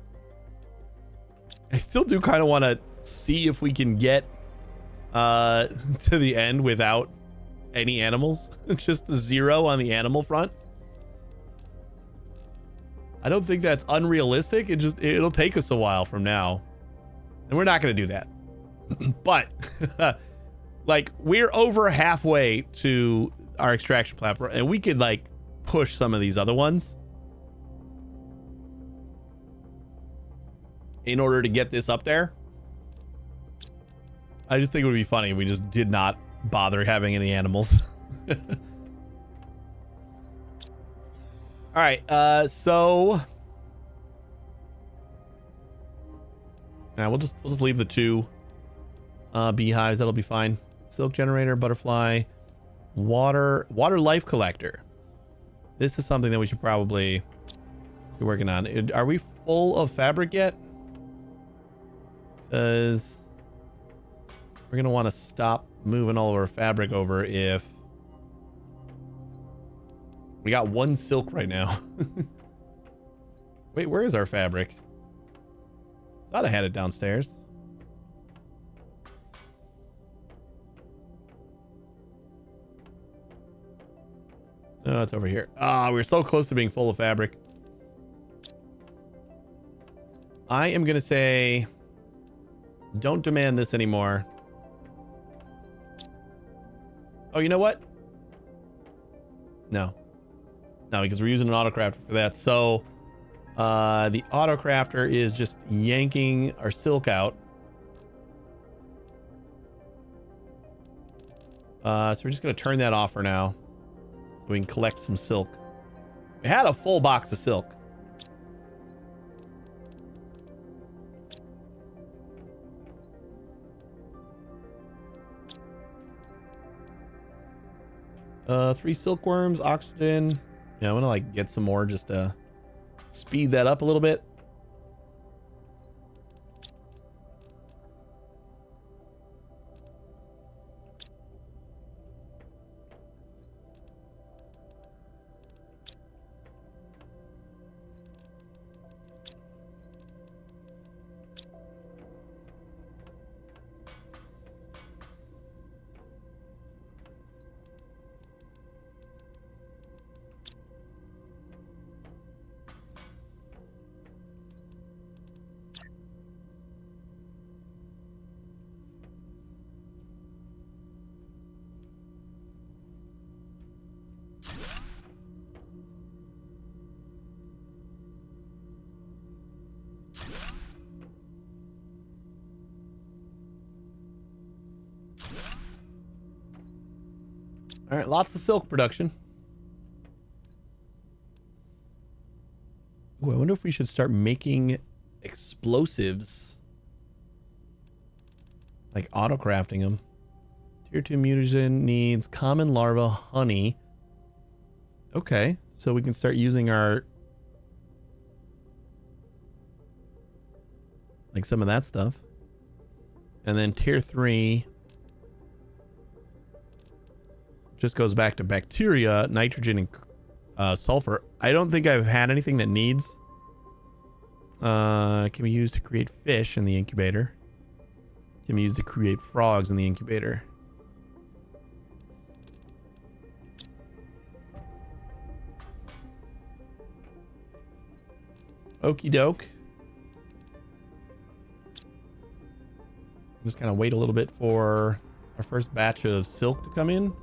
I still do kind of want to see if we can get to the end without any animals. Just a 0 on the animal front. I don't think that's unrealistic. It'll take us a while from now. And we're not going to do that. But like we're over halfway to our extraction platform and we could like push some of these other ones in order to get this up there. I just think it would be funny if we just did not bother having any animals. All right, so now we'll just leave the 2 beehives. That'll be fine. Silk generator, butterfly, water life collector. This is something that we should probably be working on. Are we full of fabric yet? Because we're gonna want to stop moving all of our fabric over if we got 1 silk right now. Wait, where is our fabric? Thought I had it downstairs. No, it's over here. Ah, we're so close to being full of fabric. I am gonna say, don't demand this anymore. Oh, you know what? No. No, because we're using an autocrafter for that. So the autocrafter is just yanking our silk out. So we're just going to turn that off for now so we can collect some silk. We had a full box of silk. Three silkworms, oxygen. Yeah, I'm gonna like get some more just to speed that up a little bit. All right, lots of silk production. Ooh, I wonder if we should start making explosives. Like auto-crafting them. Tier 2 mutagen needs common larva honey. Okay, so we can start using our... like some of that stuff. And then tier 3... just goes back to bacteria, nitrogen, and sulfur. I don't think I've had anything that needs. Can be used to create fish in the incubator. Can be used to create frogs in the incubator. Okie doke. Just kind of wait a little bit for our first batch of silk to come in.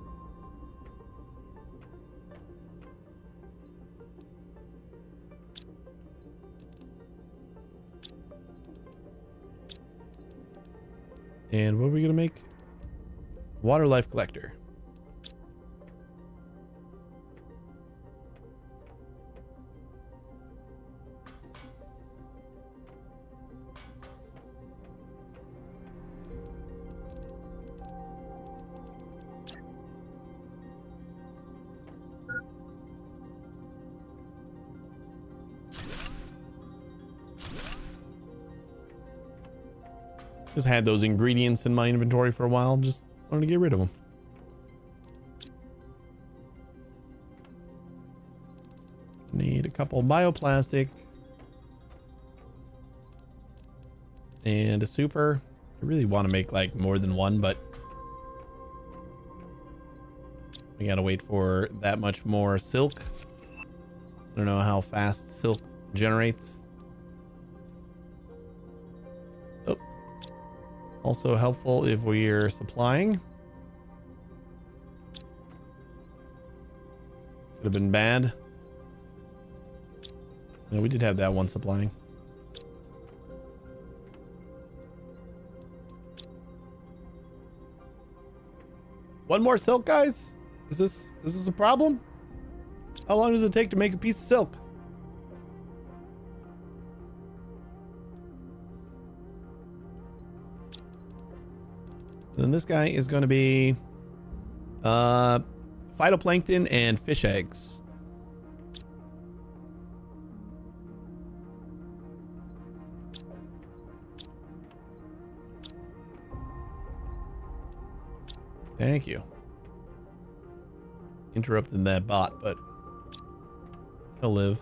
And what are we going to make? Water life collector. Just had those ingredients in my inventory for a while. Just wanted to get rid of them. Need a couple of bioplastic. And a super. I really want to make like more than one, but we gotta wait for that much more silk. I don't know how fast silk generates. Oh. Also helpful if we're supplying. Could have been bad. No, we did have that one supplying. One more silk, guys? Is this a problem? How long does it take to make a piece of silk? Then this guy is going to be phytoplankton and fish eggs. Thank you. Interrupted that bot, but he'll live.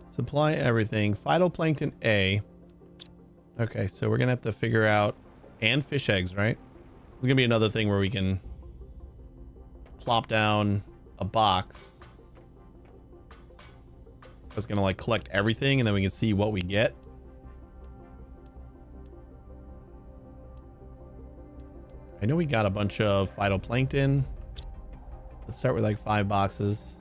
Supply everything. Phytoplankton A. Okay, so we're gonna have to figure out, and fish eggs, right? There's gonna be another thing where we can plop down a box. I was gonna like collect everything and then we can see what we get. I know we got a bunch of phytoplankton. Let's start with like 5 boxes.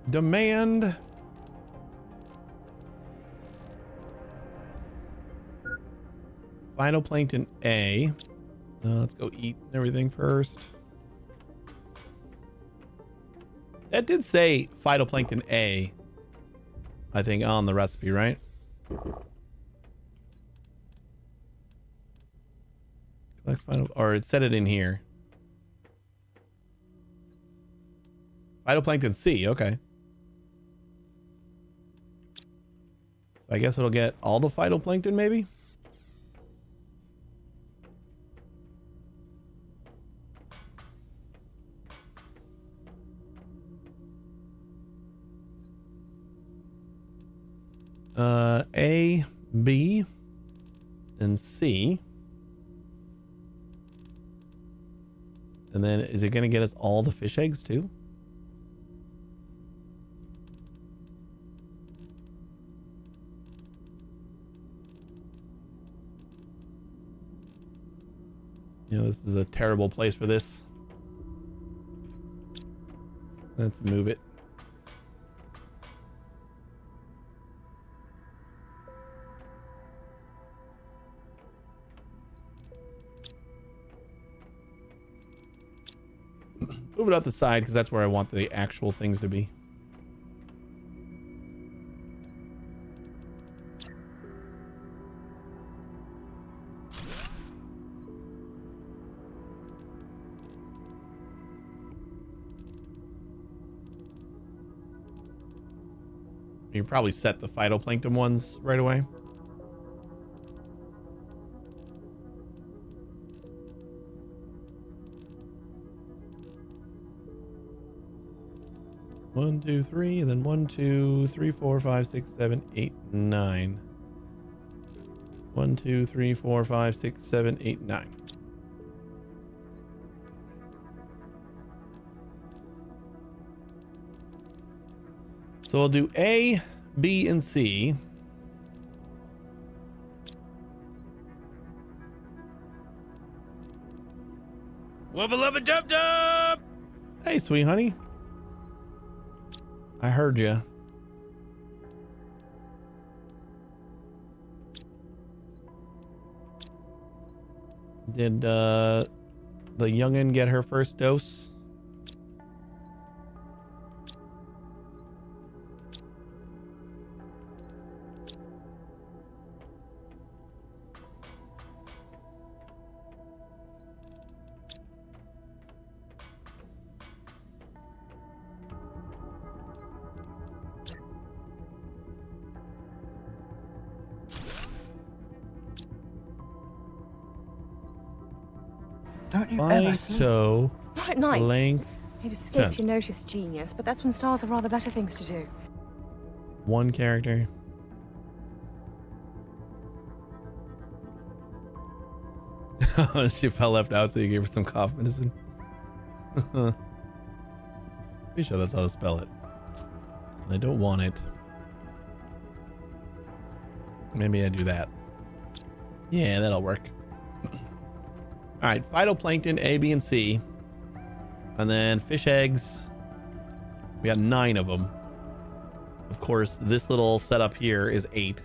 Demand. Phytoplankton A. Let's go eat everything first. That did say phytoplankton A, I think, on the recipe, right? Collects or it said it in here. Phytoplankton C, okay. I guess it'll get all the phytoplankton, maybe? A, B, and C. And then is it going to get us all the fish eggs too? You know, this is a terrible place for this. Let's move it. Move it out the side because that's where I want the actual things to be. You can probably set the phytoplankton ones right away. One, two, three, and then 1, 2, 3, 4, 5, 6, 7, 8, 9. 1, 2, 3, 4, 5, 6, 7, 8, 9. So we'll do A, B, and C. Wubba lubba dub dub! Hey, sweet honey. I heard you. Did the youngin get her first dose? Don't you ever sleep? Phyto Not at night. length You've escaped 10. your notice, genius, but that's when stars have rather better things to do. One character. She felt left out, so you gave her some cough medicine. Pretty sure that's how to spell it. I don't want it. Maybe I do that. Yeah, that'll work. All right, phytoplankton A, B, and C, and then fish eggs. We got 9 of them. Of course, this little setup here is 8.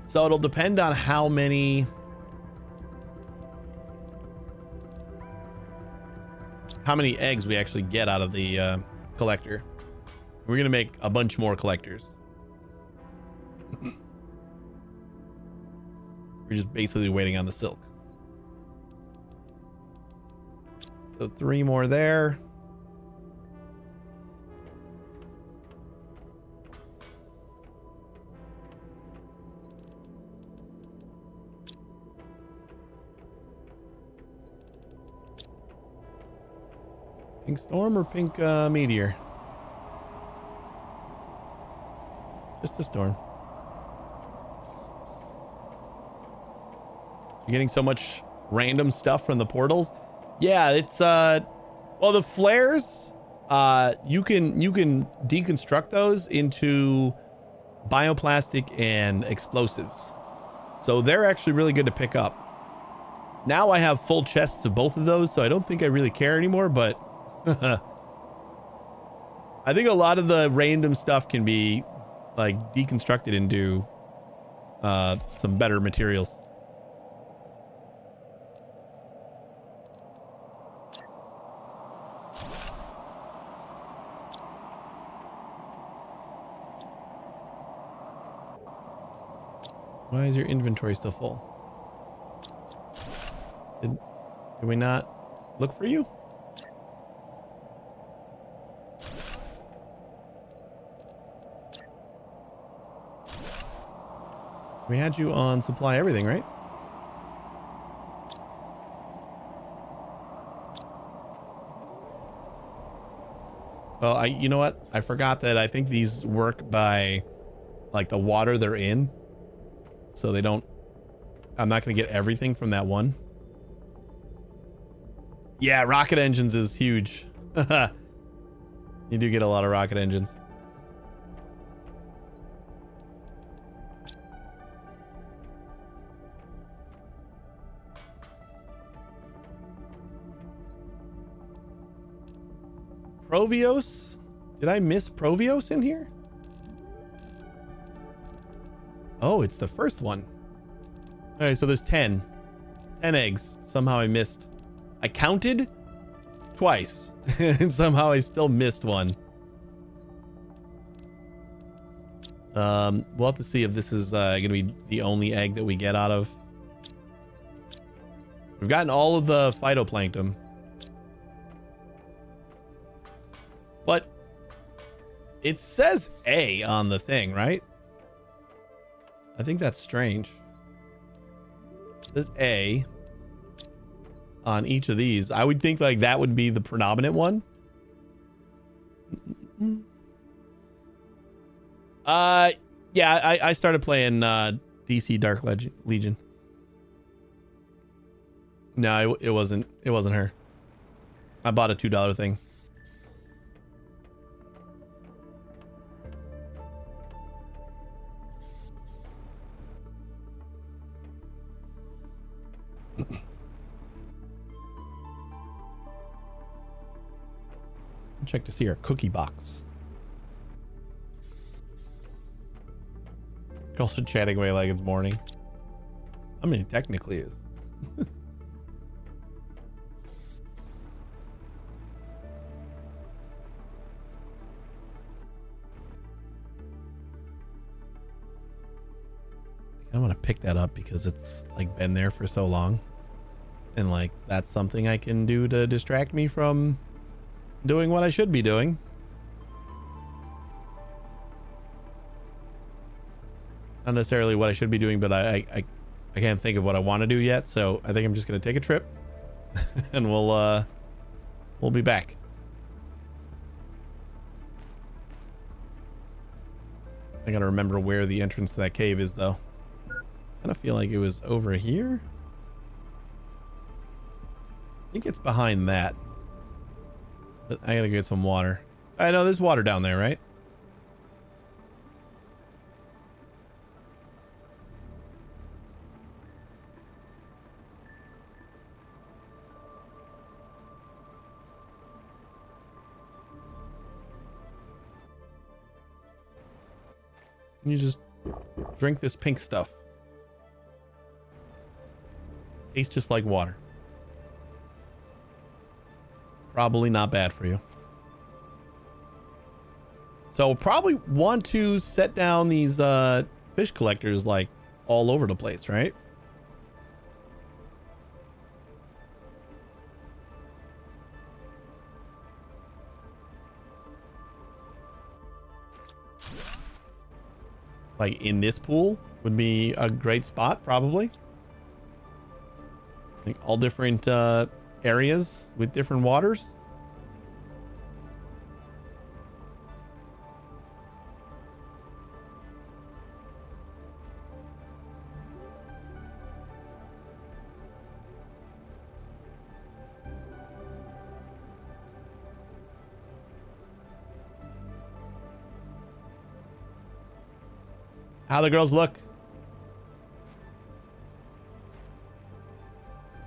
So it'll depend on how many eggs we actually get out of the collector. We're gonna make a bunch more collectors. We're just basically waiting on the silk. So 3 more there. Pink storm or pink meteor? Just a storm. You're getting so much random stuff from the portals. Yeah, it's well, the flares, you can deconstruct those into bioplastic and explosives. So they're actually really good to pick up. Now I have full chests of both of those, so I don't think I really care anymore, but I think a lot of the random stuff can be like deconstructed into some better materials. Why is your inventory still full? Did we not look for you? We had you on supply everything, right? Well, you know what? I forgot that I think these work by like the water they're in. So they don't, I'm not going to get everything from that one. Yeah, rocket engines is huge. You do get a lot of rocket engines. Provios? Did I miss Provios in here? Oh, it's the first one. Okay, so there's 10. 10 eggs. Somehow I missed. I counted twice. And somehow I still missed one. We'll have to see if this is going to be the only egg that we get out of. We've gotten all of the phytoplankton. But it says A on the thing, right? I think that's strange. There's A on each of these. I would think like that would be the predominant one. Yeah, I started playing DC Dark Legion. No, it wasn't her. I bought a $2 thing. Check to see our cookie box. You're also chatting away like it's morning. I mean, it technically is. I want to pick that up because it's like been there for so long, and like that's something I can do to distract me from doing what I should be doing. Not necessarily what I should be doing, but I can't think of what I want to do yet, so I think I'm just gonna take a trip and we'll be back. I gotta remember where the entrance to that cave is though. I feel like it was over here. I think it's behind that. But I gotta get some water. I know there's water down there, right? You just drink this pink stuff. Tastes just like water. Probably not bad for you. So probably want to set down these fish collectors like all over the place, right? Like in this pool would be a great spot, probably. Like all different areas with different waters. How the girls look?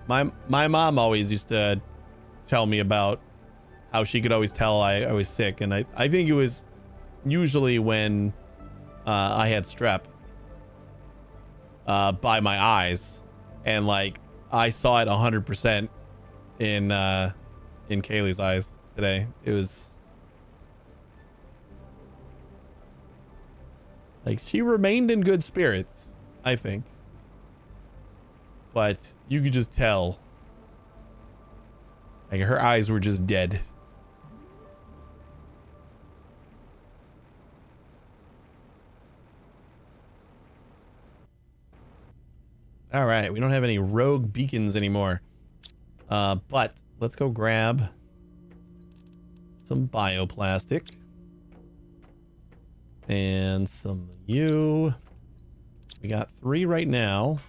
My mom always used to tell me about how she could always tell I was sick, and I think it was usually when I had strep by my eyes, and like I saw it 100% in Kaylee's eyes today. It was like she remained in good spirits, I think. But you could just tell. Like her eyes were just dead. All right, we don't have any rogue beacons anymore. But let's go grab some bioplastic. And some U. We got 3 right now.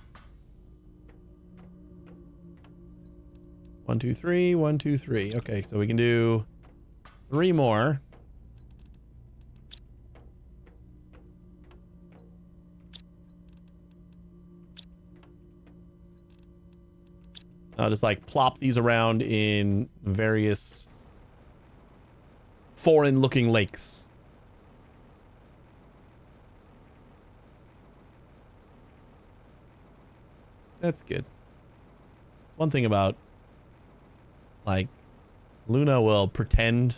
1, 2, 3, 1, 2, 3. Okay, so we can do 3 more. I'll just like plop these around in various foreign looking lakes. That's good. One thing about like Luna will pretend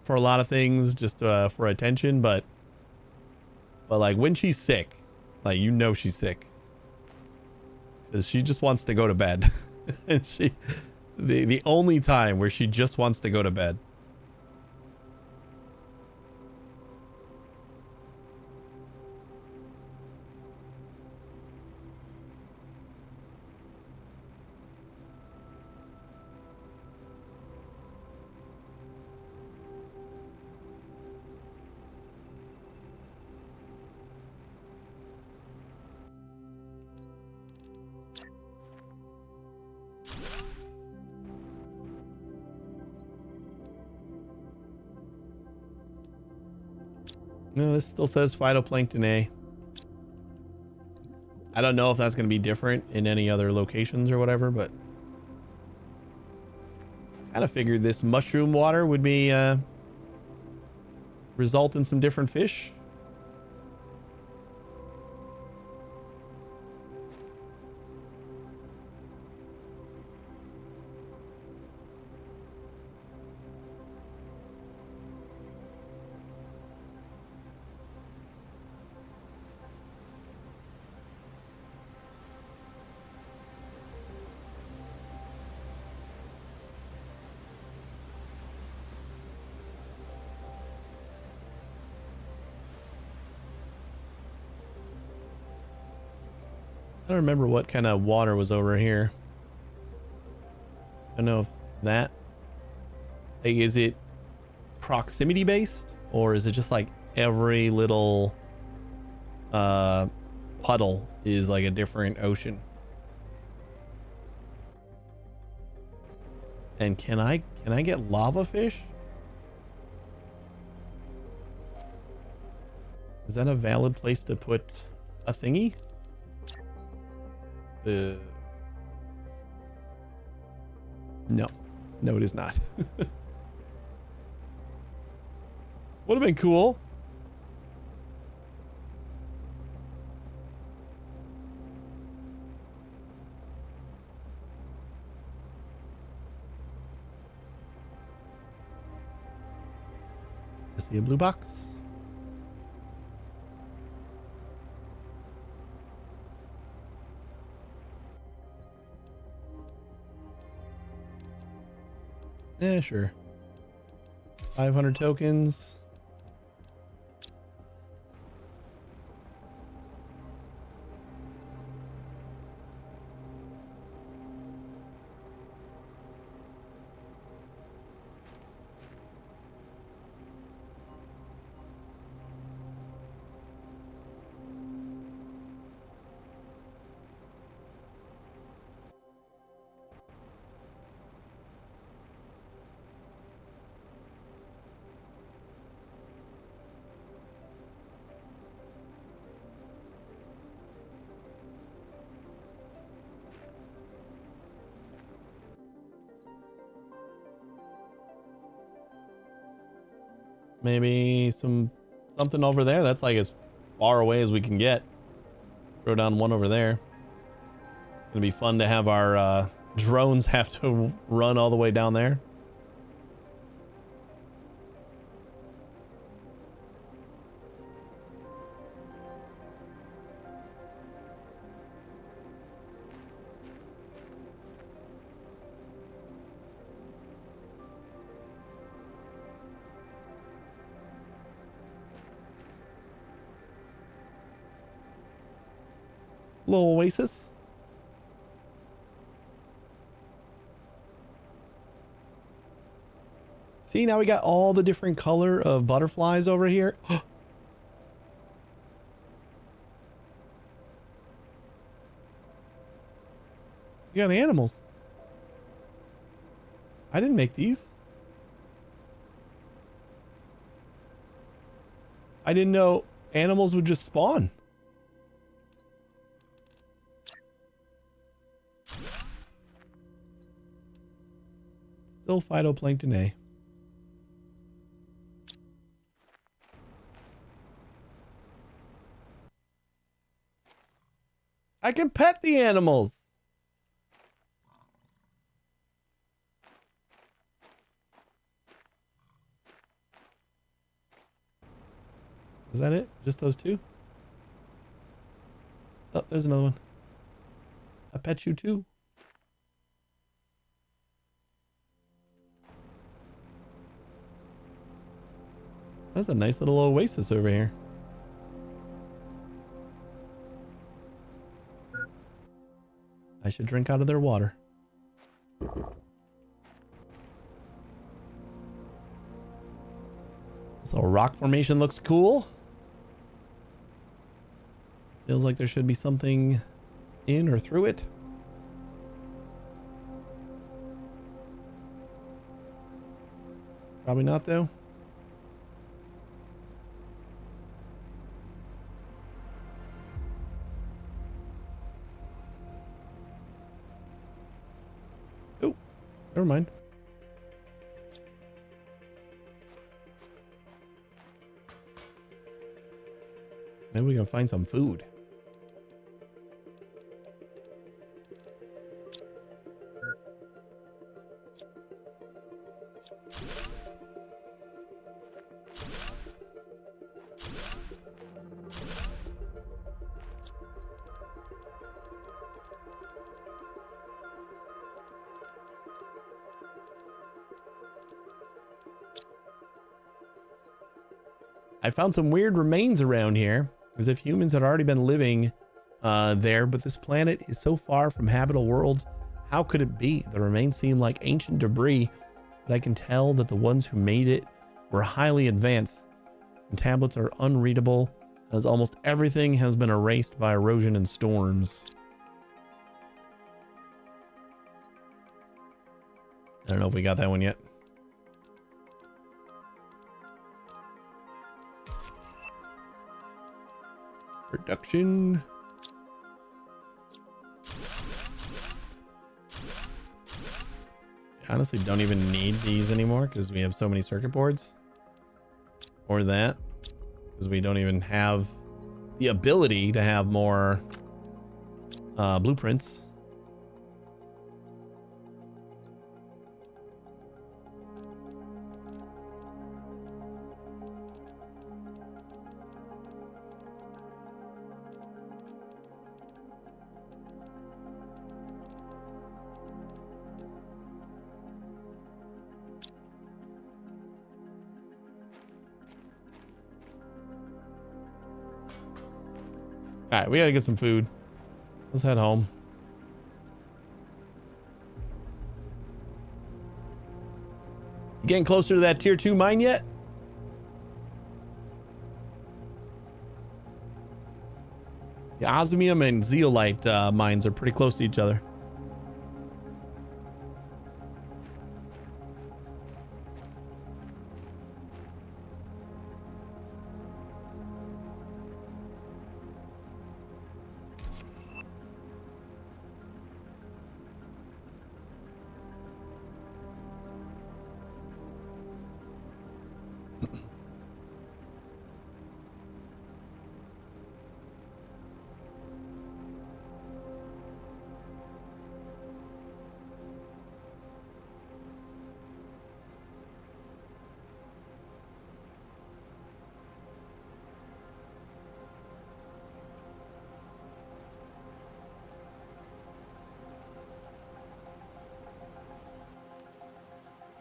for a lot of things just for attention, but like when she's sick, like you know she's sick because she just wants to go to bed. And the only time where she just wants to go to bed. No, this still says phytoplankton A. I don't know if that's going to be different in any other locations or whatever, but kind of figured this mushroom water would be result in some different fish. I don't remember what kind of water was over here. I don't know if that, like, is it proximity based or is it just like every little puddle is like a different ocean? And can I get lava fish? Is that a valid place to put a thingy? No, it is not. Would have been cool. I see a blue box. Yeah, sure. 500 tokens. Maybe something over there. That's like as far away as we can get. Throw down one over there. It's gonna be fun to have our drones have to run all the way down there. Little oasis. See, now we got all the different color of butterflies over here. You got animals. I didn't make these. I didn't know animals would just spawn. Still phytoplankton A. I can pet the animals. Is that it? Just those two? Oh, there's another one. I pet you too. That's a nice little oasis over here. I should drink out of their water. This little rock formation looks cool. Feels like there should be something in or through it. Probably not though. Oh, never mind. Maybe we can find some food. I found some weird remains around here, as if humans had already been living there, but this planet is so far from habitable worlds. How could it be? The remains seem like ancient debris, but I can tell that the ones who made it were highly advanced. And tablets are unreadable, as almost everything has been erased by erosion and storms. I don't know if we got that one yet. Production. Honestly, don't even need these anymore because we have so many circuit boards. Or that. Because we don't even have the ability to have more blueprints. All right, we gotta get some food. Let's head home. You getting closer to that tier 2 mine yet? The osmium and zeolite mines are pretty close to each other.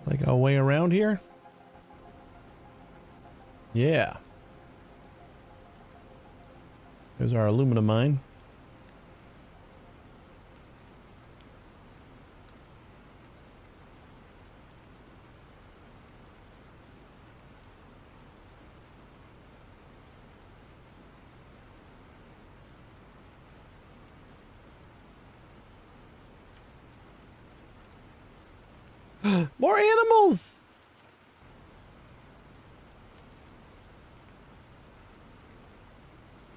Like a way around here? Yeah. There's our aluminum mine. More animals!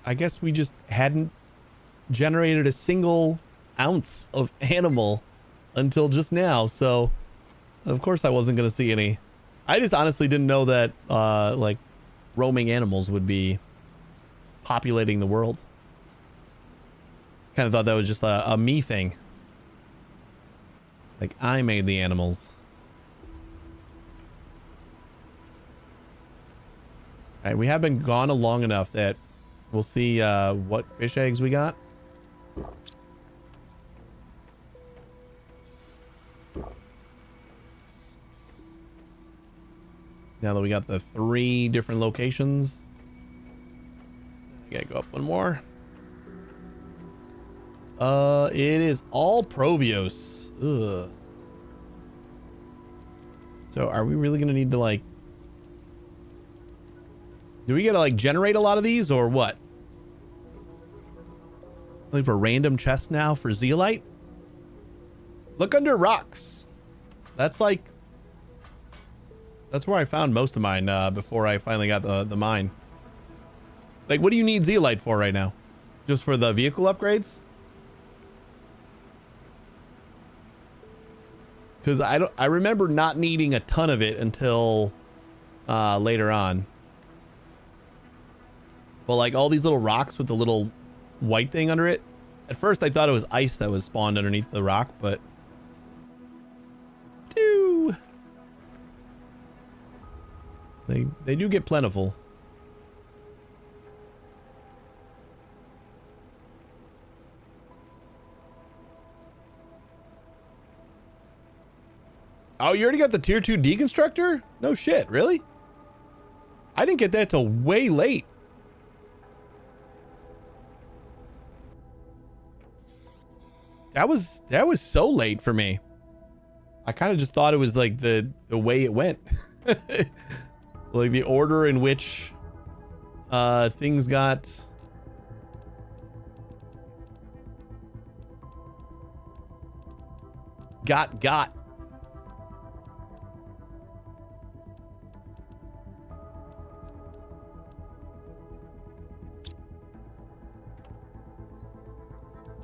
I guess we just hadn't generated a single ounce of animal until just now, so of course I wasn't going to see any. I just honestly didn't know that like roaming animals would be populating the world. Kind of thought that was just a me thing. Like I made the animals. All right, we have been gone long enough that we'll see what fish eggs we got. Now that we got the 3 different locations. Gotta go up one more. It is all Provios. Ugh. So are we really gonna need to like... Do we gotta like generate a lot of these or what? Leave a random chest now for zeolite? Look under rocks. That's like... That's where I found most of mine before I finally got the mine. Like, what do you need zeolite for right now? Just for the vehicle upgrades? Because I remember not needing a ton of it until later on. Well, like all these little rocks with the little white thing under it. At first, I thought it was ice that was spawned underneath the rock, but... They do get plentiful. Oh, you already got the tier 2 deconstructor? No shit, really? I didn't get that till way late. That was so late for me. I kind of just thought it was like the way it went. Like the order in which things got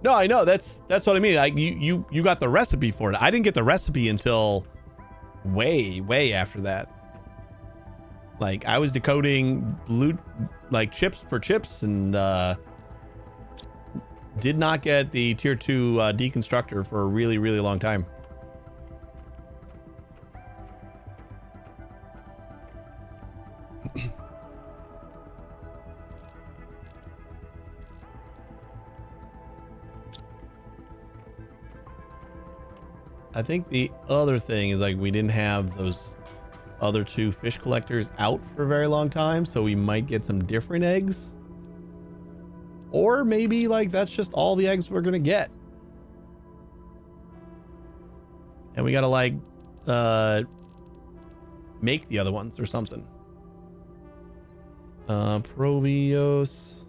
No, I know. That's what I mean. Like you got the recipe for it. I didn't get the recipe until way after that. Like I was decoding blue like chips for chips and did not get the tier 2 deconstructor for a really long time. I think the other thing is like we didn't have those other 2 fish collectors out for a very long time, so we might get some different eggs. Or maybe like that's just all the eggs we're gonna get. And we gotta like make the other ones or something. Provios.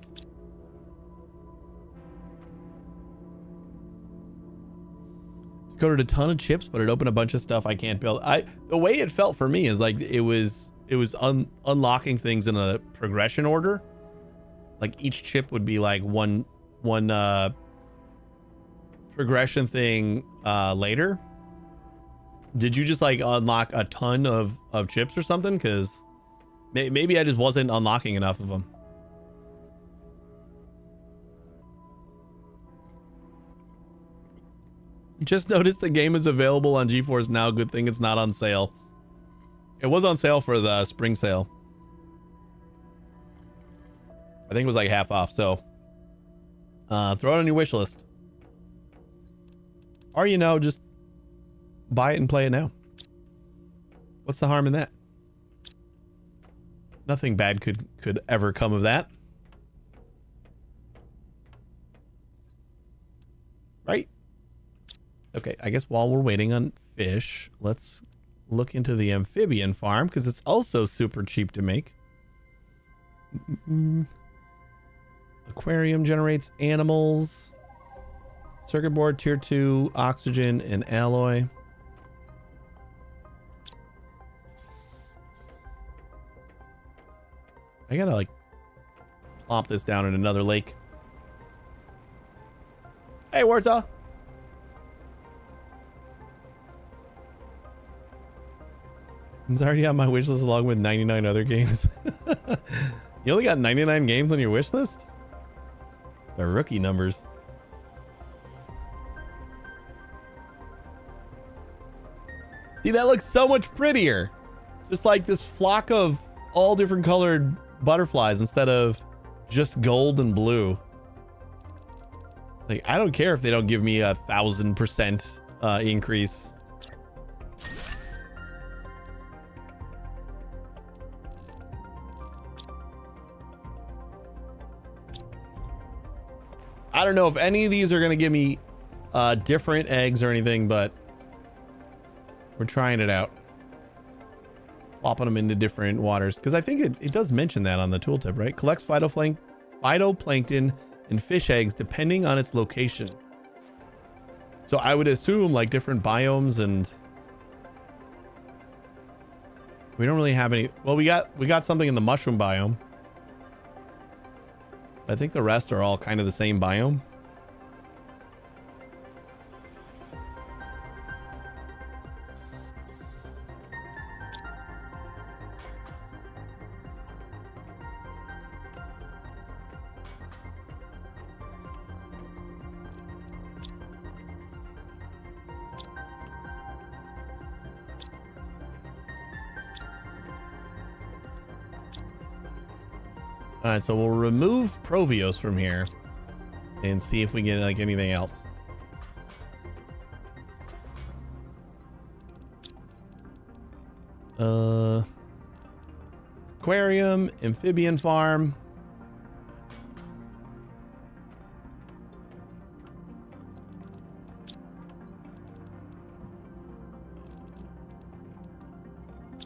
Decoded a ton of chips, but it opened a bunch of stuff I can't build. The way it felt for me is like it was unlocking things in a progression order. Like each chip would be like one progression thing later. Did you just like unlock a ton of chips or something? Because maybe I just wasn't unlocking enough of them. Just noticed the game is available on GeForce now. Good thing it's not on sale. It was on sale for the spring sale. I think it was like half off. So throw it on your wish list. Or, you know, just buy it and play it now. What's the harm in that? Nothing bad could ever come of that. Right? Okay, I guess while we're waiting on fish, let's look into the amphibian farm because it's also super cheap to make. Aquarium generates animals. Circuit board tier 2, oxygen and alloy. I gotta like plop this down in another lake. Hey, Warta. It's already on my wish list along with 99 other games. You only got 99 games on your wish list? They're rookie numbers. See, that looks so much prettier. Just like this flock of all different colored butterflies instead of just gold and blue. Like, I don't care if they don't give me 1,000% increase. I don't know if any of these are going to give me different eggs or anything, but we're trying it out. Plopping them into different waters. Because I think it does mention that on the tooltip, right? Collects phytoplankton and fish eggs depending on its location. So I would assume like different biomes, and we don't really have any. Well, we got something in the mushroom biome. I think the rest are all kind of the same biome. All right, so we'll remove Provios from here and see if we get like anything else. Aquarium, amphibian farm.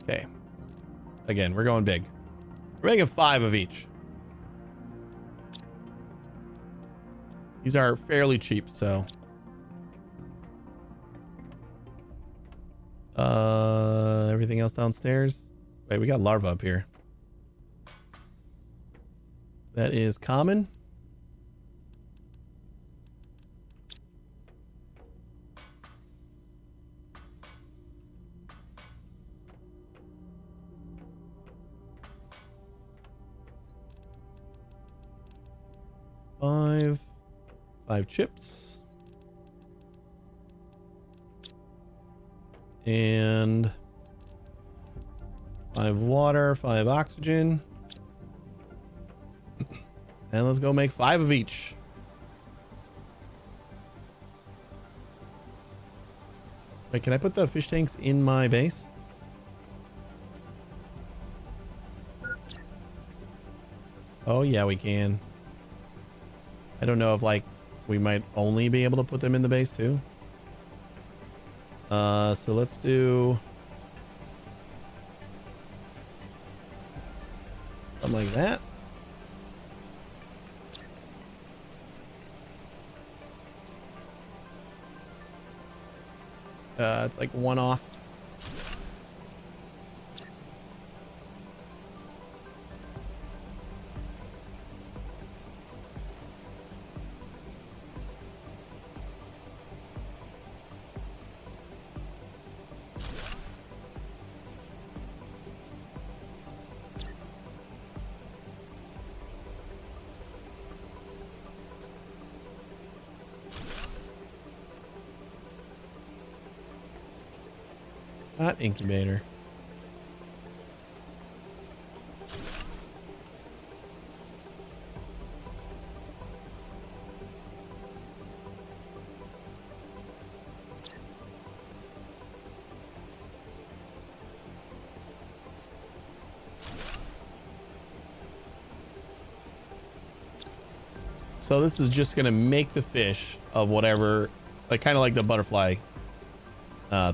Okay. Again, we're going big. We're making 5 of each. These are fairly cheap, so. Everything else downstairs. Wait, we got larva up here. That is common. Five chips. And 5 water, 5 oxygen. And let's go make 5 of each. Wait, can I put the fish tanks in my base? Oh yeah, we can. I don't know if like we might only be able to put them in the base too. So let's do something like that. It's like one off. Not incubator. So this is just gonna make the fish of whatever, like kind of like the butterfly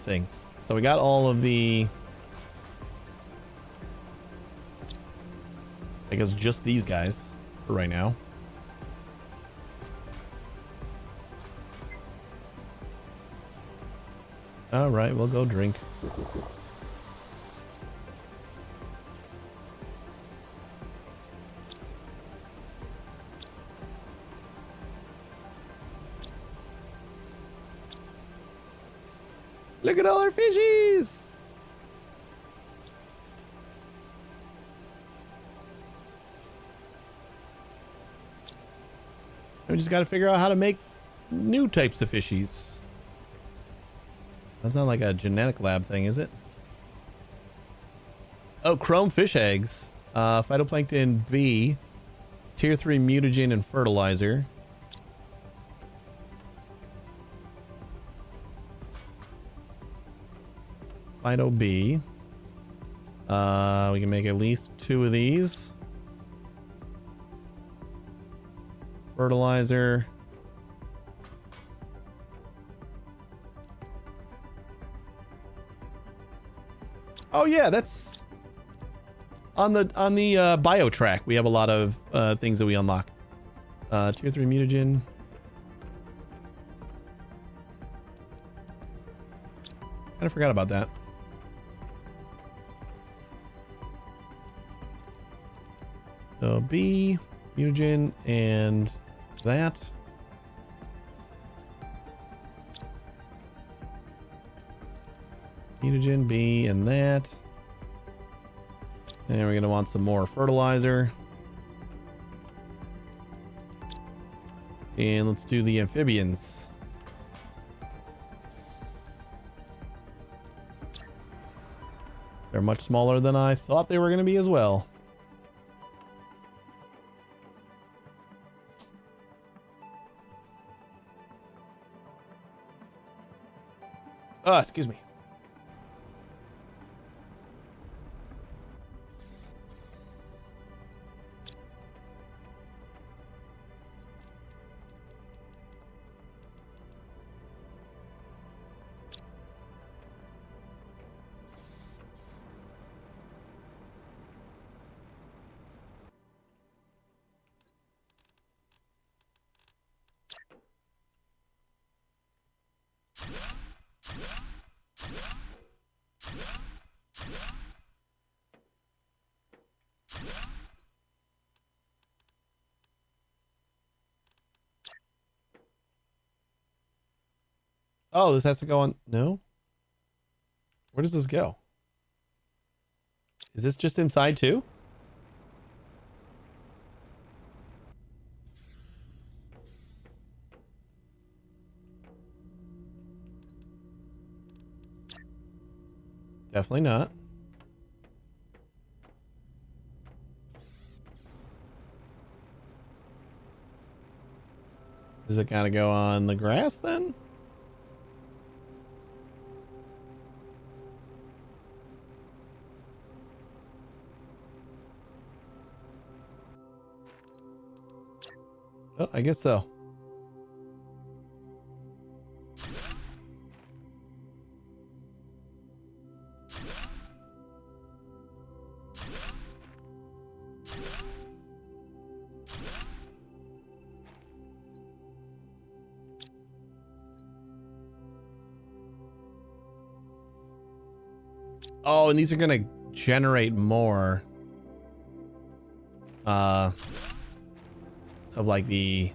things. So we got all of the, I guess just these guys for right now. All right, we'll go drink. Look at all our fishies! We just got to figure out how to make new types of fishies. That's not like a genetic lab thing, is it? Oh, chrome fish eggs. Phytoplankton B. Tier 3 mutagen and fertilizer. Phyto B. We can make at least 2 of these. Fertilizer. Oh yeah, that's on the bio track. We have a lot of things that we unlock. Tier 3 mutagen. Kind of forgot about that. So B, mutagen, and that. Mutagen, B, and that. And we're going to want some more fertilizer. And let's do the amphibians. They're much smaller than I thought they were going to be as well. Oh, excuse me. Oh, this has to go on. No. Where does this go? Is this just inside too? Definitely not. Does it gotta go on the grass then? Well, I guess so. Oh, and these are gonna generate more of like the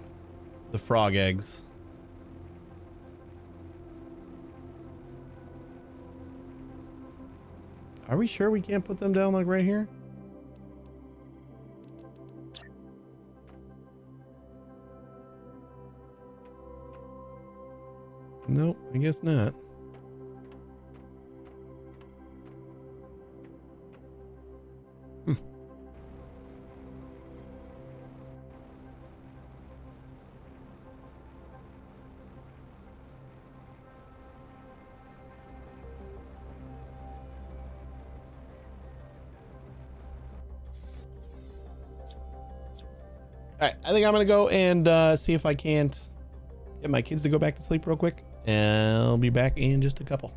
frog eggs. Are we sure we can't put them down like right here? Nope, I guess not. All right, I think I'm gonna go and see if I can't get my kids to go back to sleep real quick, and I'll be back in just a couple.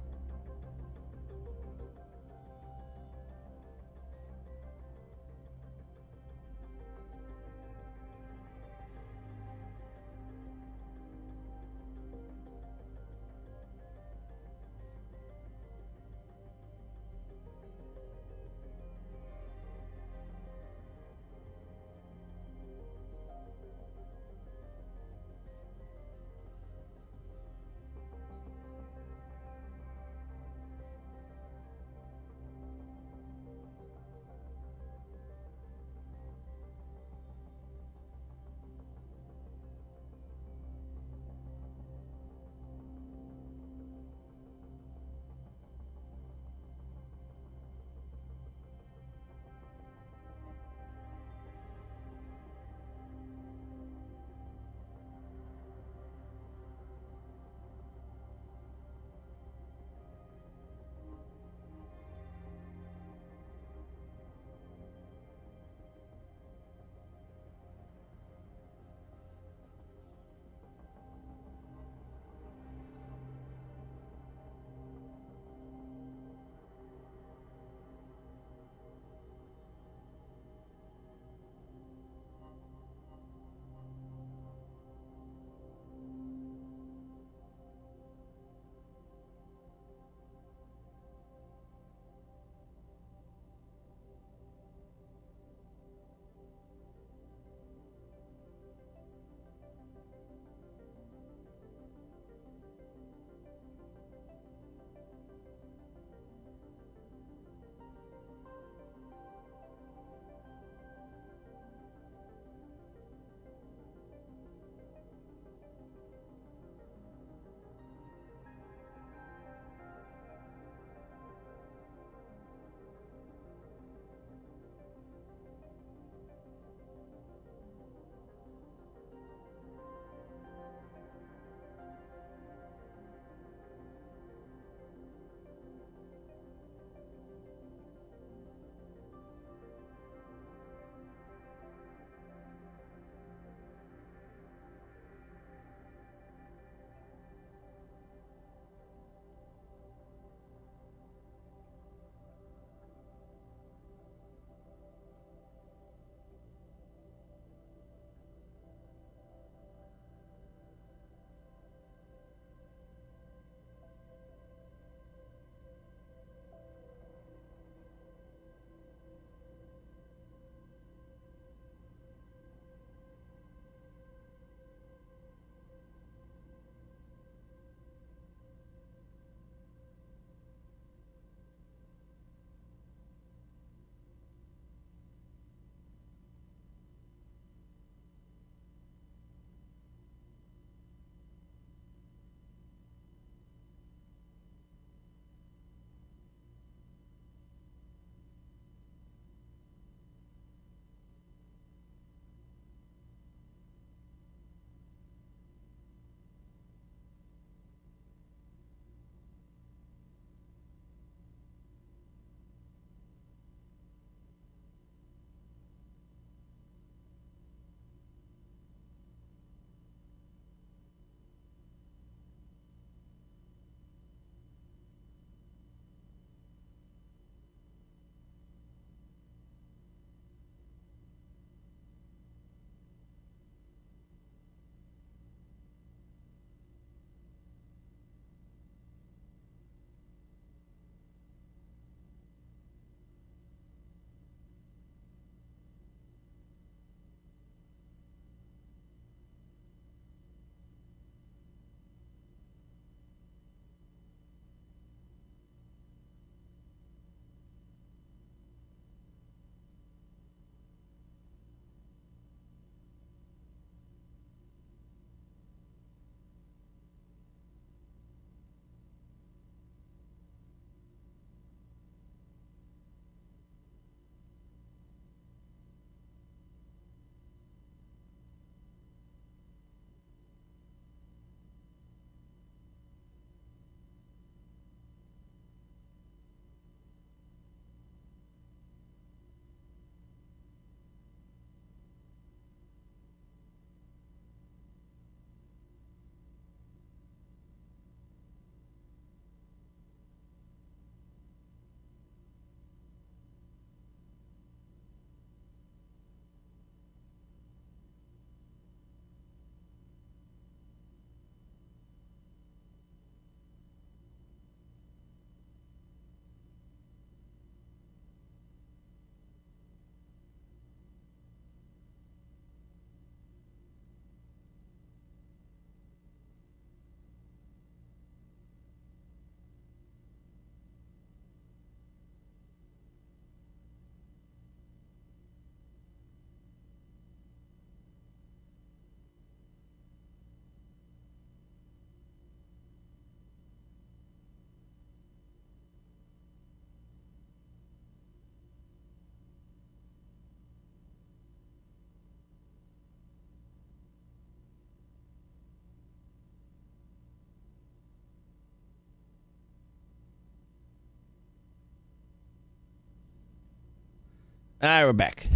Alright, we're back.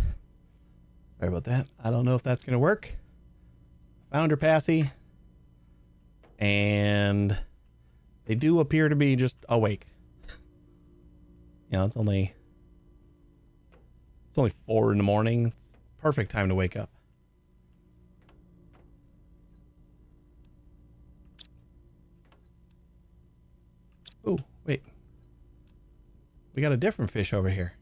Sorry about that. I don't know if that's gonna work. Found her passy. And they do appear to be just awake. You know, it's only 4 in the morning. It's perfect time to wake up. Oh, wait. We got a different fish over here.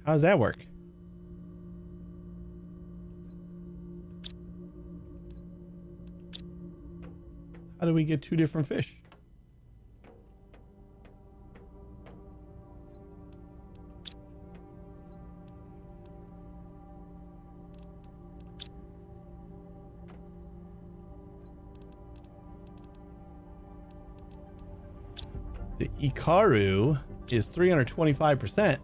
How does that work? How do we get 2 different fish? The Ikaru is 325%.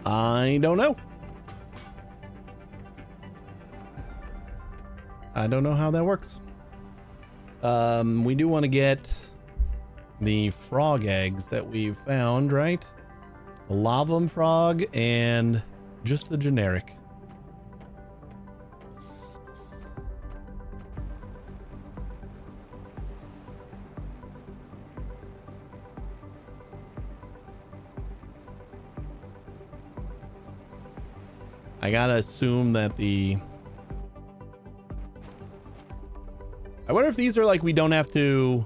I don't know. I don't know how that works. We do want to get the frog eggs that we've found, right? The lava frog and just the generic. I gotta assume that I wonder if these are like we don't have to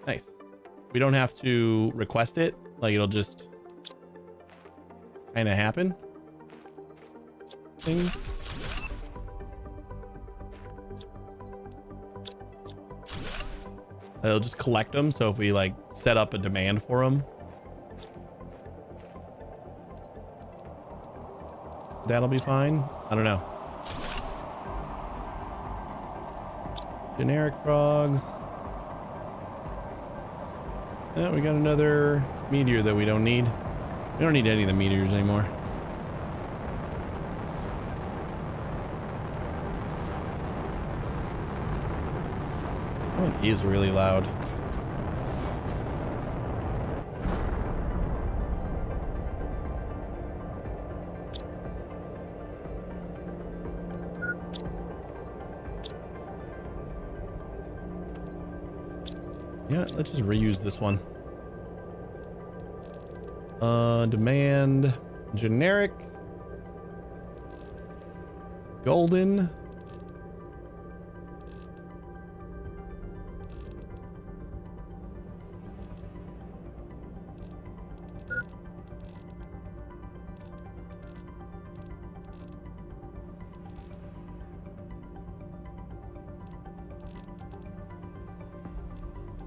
nice. We don't have to request it. Like it'll just kind of happen. Things. It'll just collect them. So if we like set up a demand for them, that'll be fine. I don't know. Generic frogs. Yeah, we got another meteor that we don't need. We don't need any of the meteors anymore. That one is really loud. Yeah, let's just reuse this one. Demand generic golden.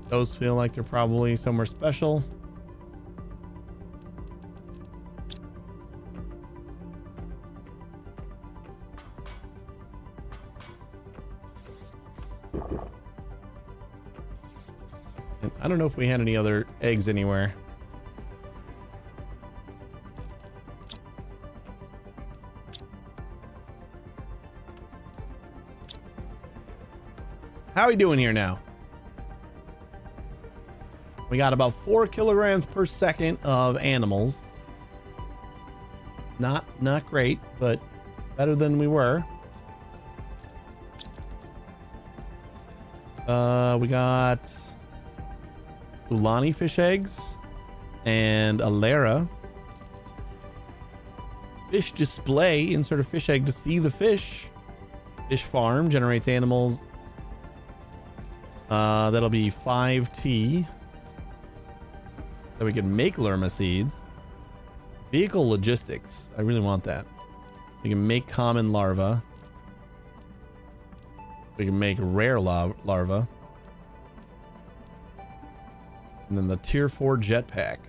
Those feel like they're probably somewhere special. And I don't know if we had any other eggs anywhere. How are we doing here now? We got about 4 kilograms per second of animals. Not great, but better than we were. We got Ulani fish eggs and Alera. Fish display. Insert a fish egg to see the fish. Fish farm generates animals. That'll be 5T. That we can make Lerma seeds. Vehicle logistics. I really want that. We can make common larva. We can make rare larva. And then the tier 4 jetpack.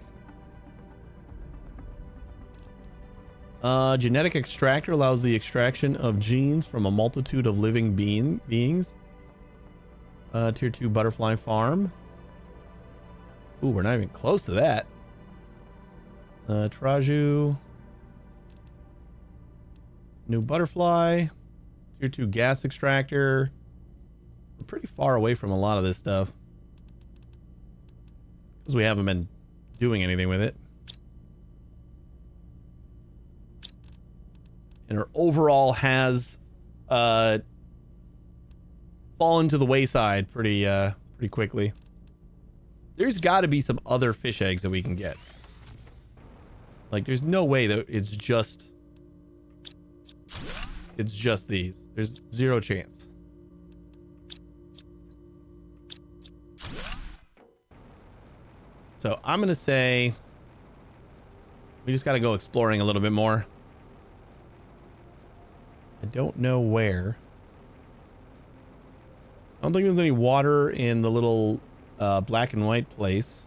Genetic extractor allows the extraction of genes from a multitude of living beings. Tier 2 butterfly farm. Ooh, we're not even close to that. Traju. New butterfly. Tier 2 gas extractor. We're pretty far away from a lot of this stuff. Because we haven't been doing anything with it. And our overall has fallen to the wayside pretty quickly. There's got to be some other fish eggs that we can get. Like, there's no way that it's just these. There's zero chance. So I'm gonna say we just got to go exploring a little bit more. I don't know where. I don't think there's any water in the little black and white place.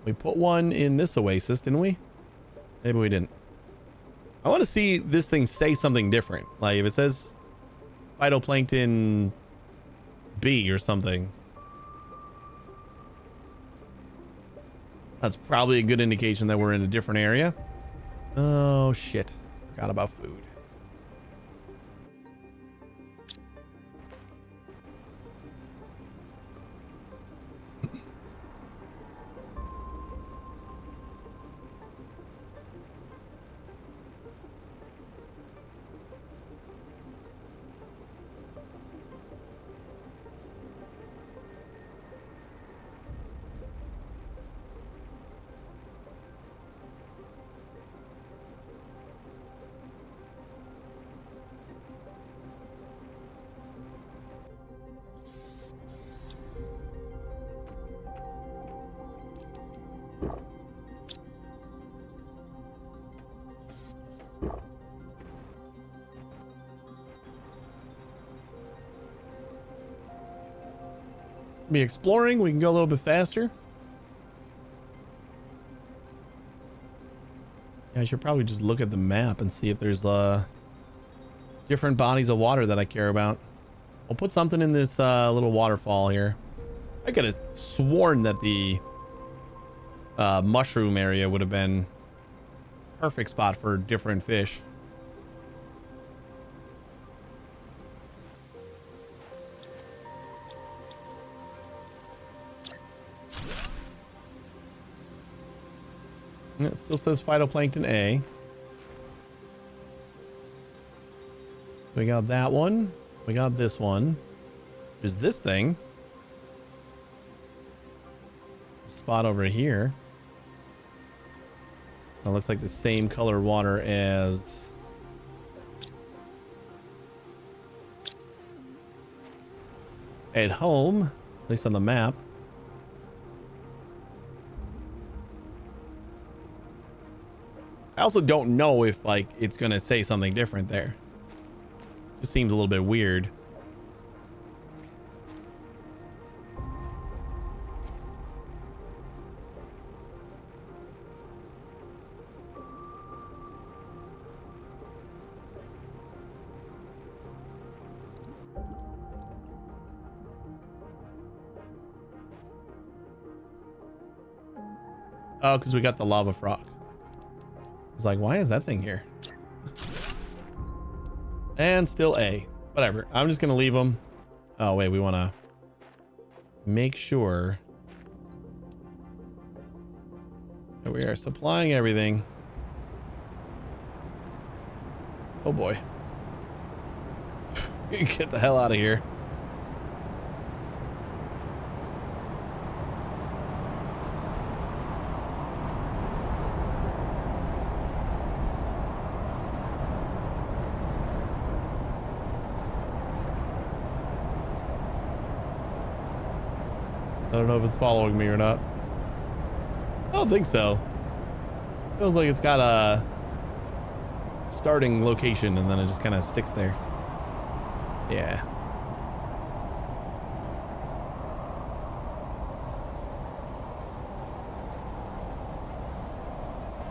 We put one in this oasis, didn't we? Maybe we didn't. I want to see this thing say something different. Like if it says phytoplankton B or something. That's probably a good indication that we're in a different area. Oh shit. Forgot about food. Be exploring. We can go a little bit faster. Yeah, I should probably just look at the map and see if there's different bodies of water that I care about. We'll put something in this little waterfall here. I could have sworn that the mushroom area would have been perfect spot for different fish. It still says phytoplankton A. We got that one. We got this one. There's this thing. Spot over here. That looks like the same color water as at home, at least on the map. I also don't know if like it's gonna say something different there. Just seems a little bit weird. Oh, because we got the lava frog. It's like, why is that thing here? And still A. Whatever. I'm just going to leave them. Oh, wait. We want to make sure that we are supplying everything. Oh, boy. Get the hell out of here. I don't know if it's following me or not. I don't think so. Feels like it's got a starting location and then it just kind of sticks there. Yeah.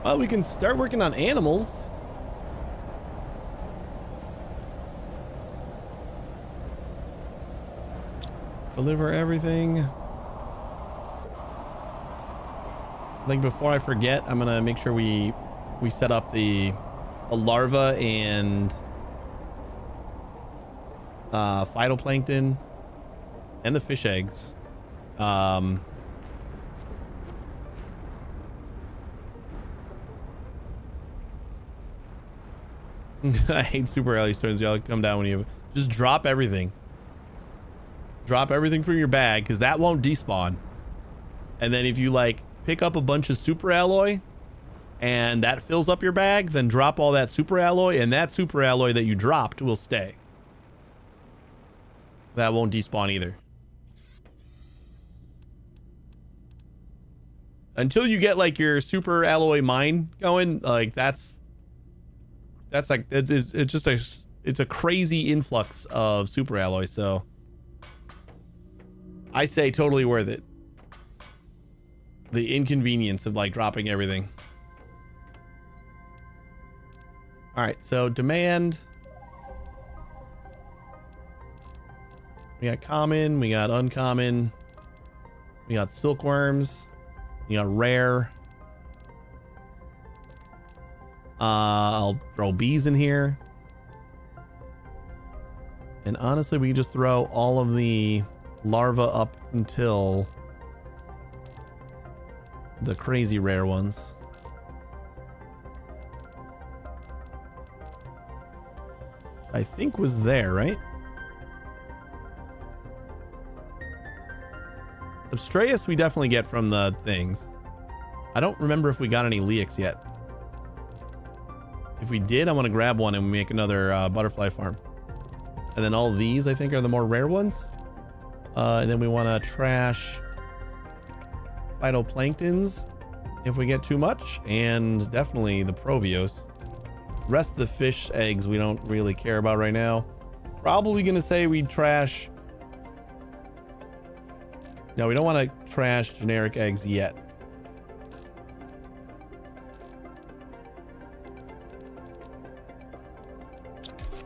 Well, we can start working on animals. Deliver everything. I think before I forget, I'm gonna make sure we set up the larva and phytoplankton and the fish eggs. I hate super early stories. Y'all come down when you just drop everything. Drop everything from your bag because that won't despawn. And then if you like pick up a bunch of super alloy and that fills up your bag, then drop all that super alloy, and that super alloy that you dropped will stay. That won't despawn either. Until you get like your super alloy mine going, like it's just it's a crazy influx of super alloy. So I say totally worth it. The inconvenience of like dropping everything. All right, so demand. We got common, we got uncommon, we got silkworms, we got rare. I'll throw bees in here. And honestly, we just throw all of the larvae up until the crazy rare ones. I think was there, right? Abstraeus we definitely get from the things. I don't remember if we got any Leix yet. If we did, I want to grab one and make another butterfly farm. And then all these I think are the more rare ones. And then we want to trash phytoplanktons if we get too much, and definitely the Provios. Rest of the fish eggs we don't really care about right now. Probably gonna say we trash. No, we don't want to trash generic eggs yet.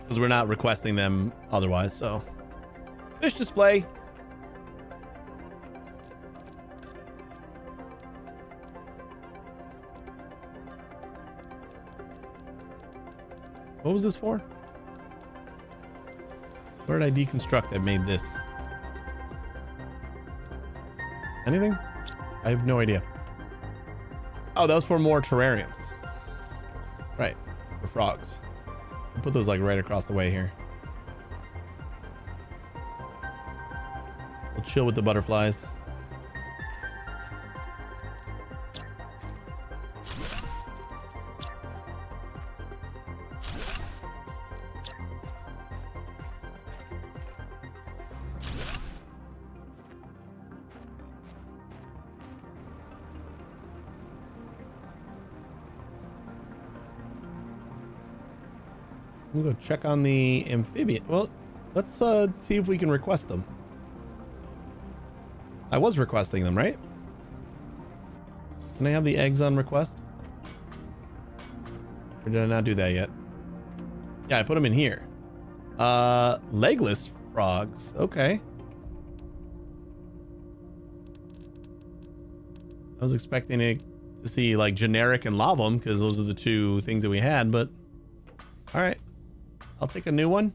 Because we're not requesting them otherwise, so. Fish display. What was this for? Where did I deconstruct that made this? Anything? I have no idea. Oh, that was for more terrariums. Right, for frogs. I'll put those like right across the way here. We'll chill with the butterflies. I'm gonna go check on the amphibian. Well, let's see if we can request them. I was requesting them, right? Can I have the eggs on request? Or did I not do that yet? Yeah, I put them in here. Legless frogs. Okay. I was expecting it to see like generic and lavum because those are the two things that we had, but all right. I'll take a new one.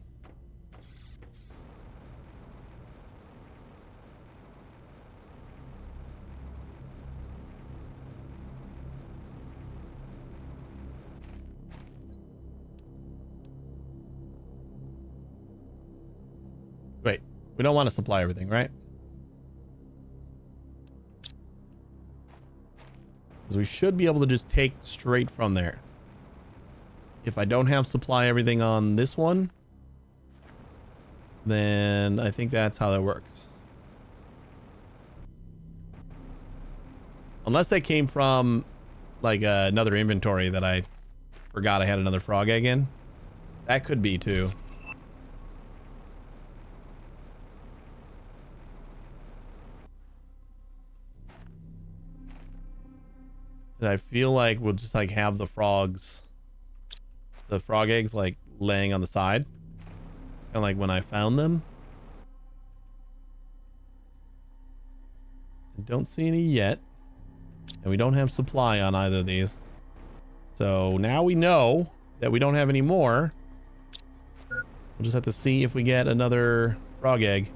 Wait, we don't want to supply everything, right? Because we should be able to just take straight from there. If I don't have supply everything on this one, then I think that's how that works. Unless they came from like another inventory that I forgot I had another frog egg in. That could be too. I feel like we'll just like have the frog eggs like laying on the side. Kind of like when I found them. I don't see any yet. And we don't have supply on either of these. So now we know that we don't have any more. We'll just have to see if we get another frog egg.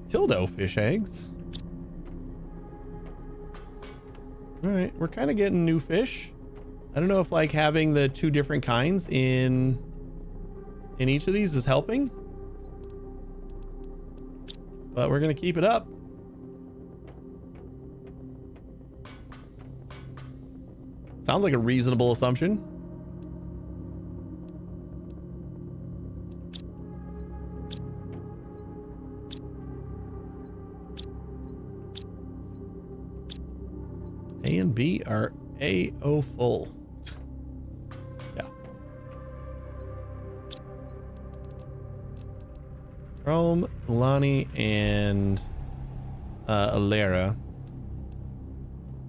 Tildo fish eggs. All right, we're kind of getting new fish. I don't know if like having the two different kinds in each of these is helping, but we're gonna keep it up. Sounds like a reasonable assumption. A and B are A-O full. Yeah. Chrome, Ulani, and Alera.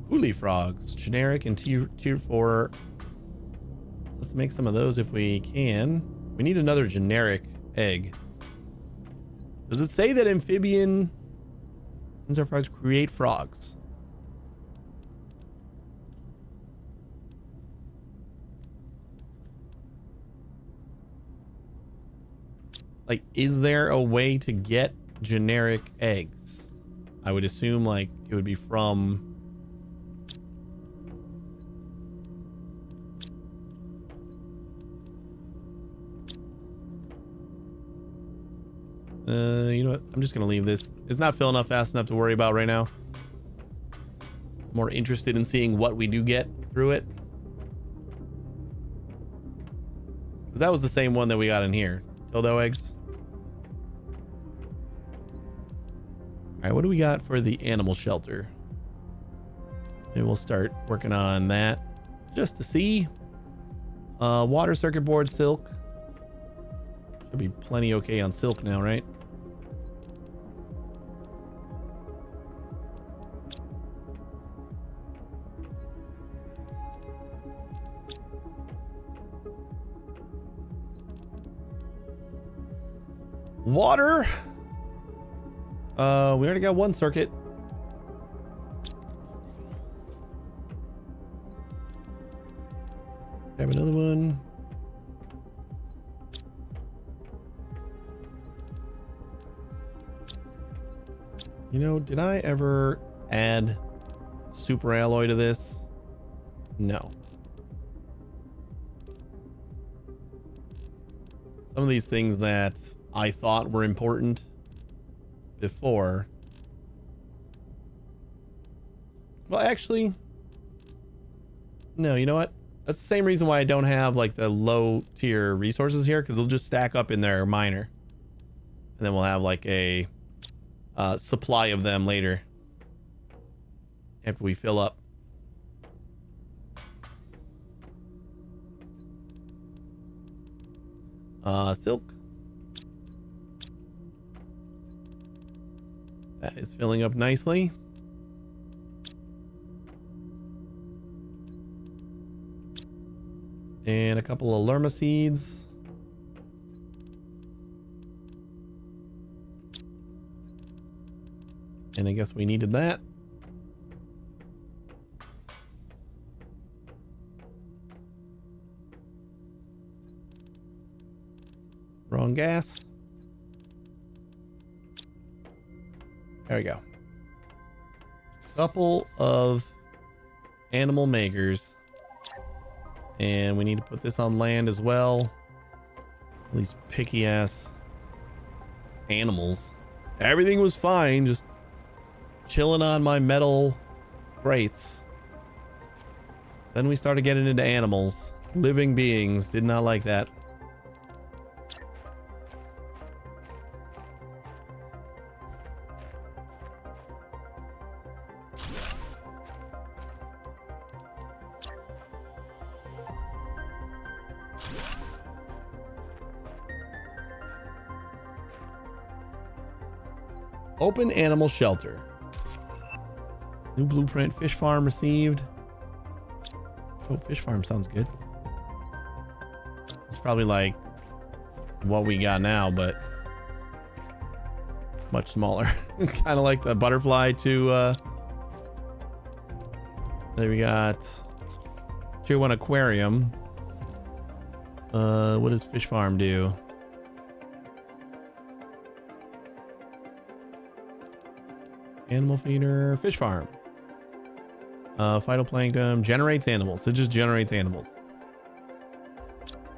Uli frogs, generic and tier 4. Let's make some of those if we can. We need another generic egg. Does it say that amphibian frogs create frogs? Like, is there a way to get generic eggs? I would assume like it would be from you know what? I'm just gonna leave this. It's not filling up fast enough to worry about right now. More interested in seeing what we do get through it. Because that was the same one that we got in here. Tildo eggs. All right, what do we got for the animal shelter? Maybe we'll start working on that just to see. Water circuit board, silk. Should be plenty okay on silk now, right? Water. We already got one circuit. Have another one. You know, did I ever add super alloy to this? No. Some of these things that I thought were important before. Well, actually, no, you know what? That's the same reason why I don't have like the low tier resources here, because they'll just stack up in their miner. And then we'll have like a supply of them later after we fill up. Silk. That is filling up nicely. And a couple of lerma seeds. And I guess we needed that. Wrong gas. There we go. Couple of animal makers. And we need to put this on land as well. These picky ass animals. Everything was fine, just chilling on my metal grates. Then we started getting into animals. Living beings. Did not like that. Open animal shelter. New blueprint. Fish farm received. Oh, fish farm sounds good. It's probably like what we got now, but much smaller. Kind of like the butterfly to there we got tier 1 aquarium. What does fish farm do? Animal feeder, fish farm. Phytoplankton generates animals. It just generates animals.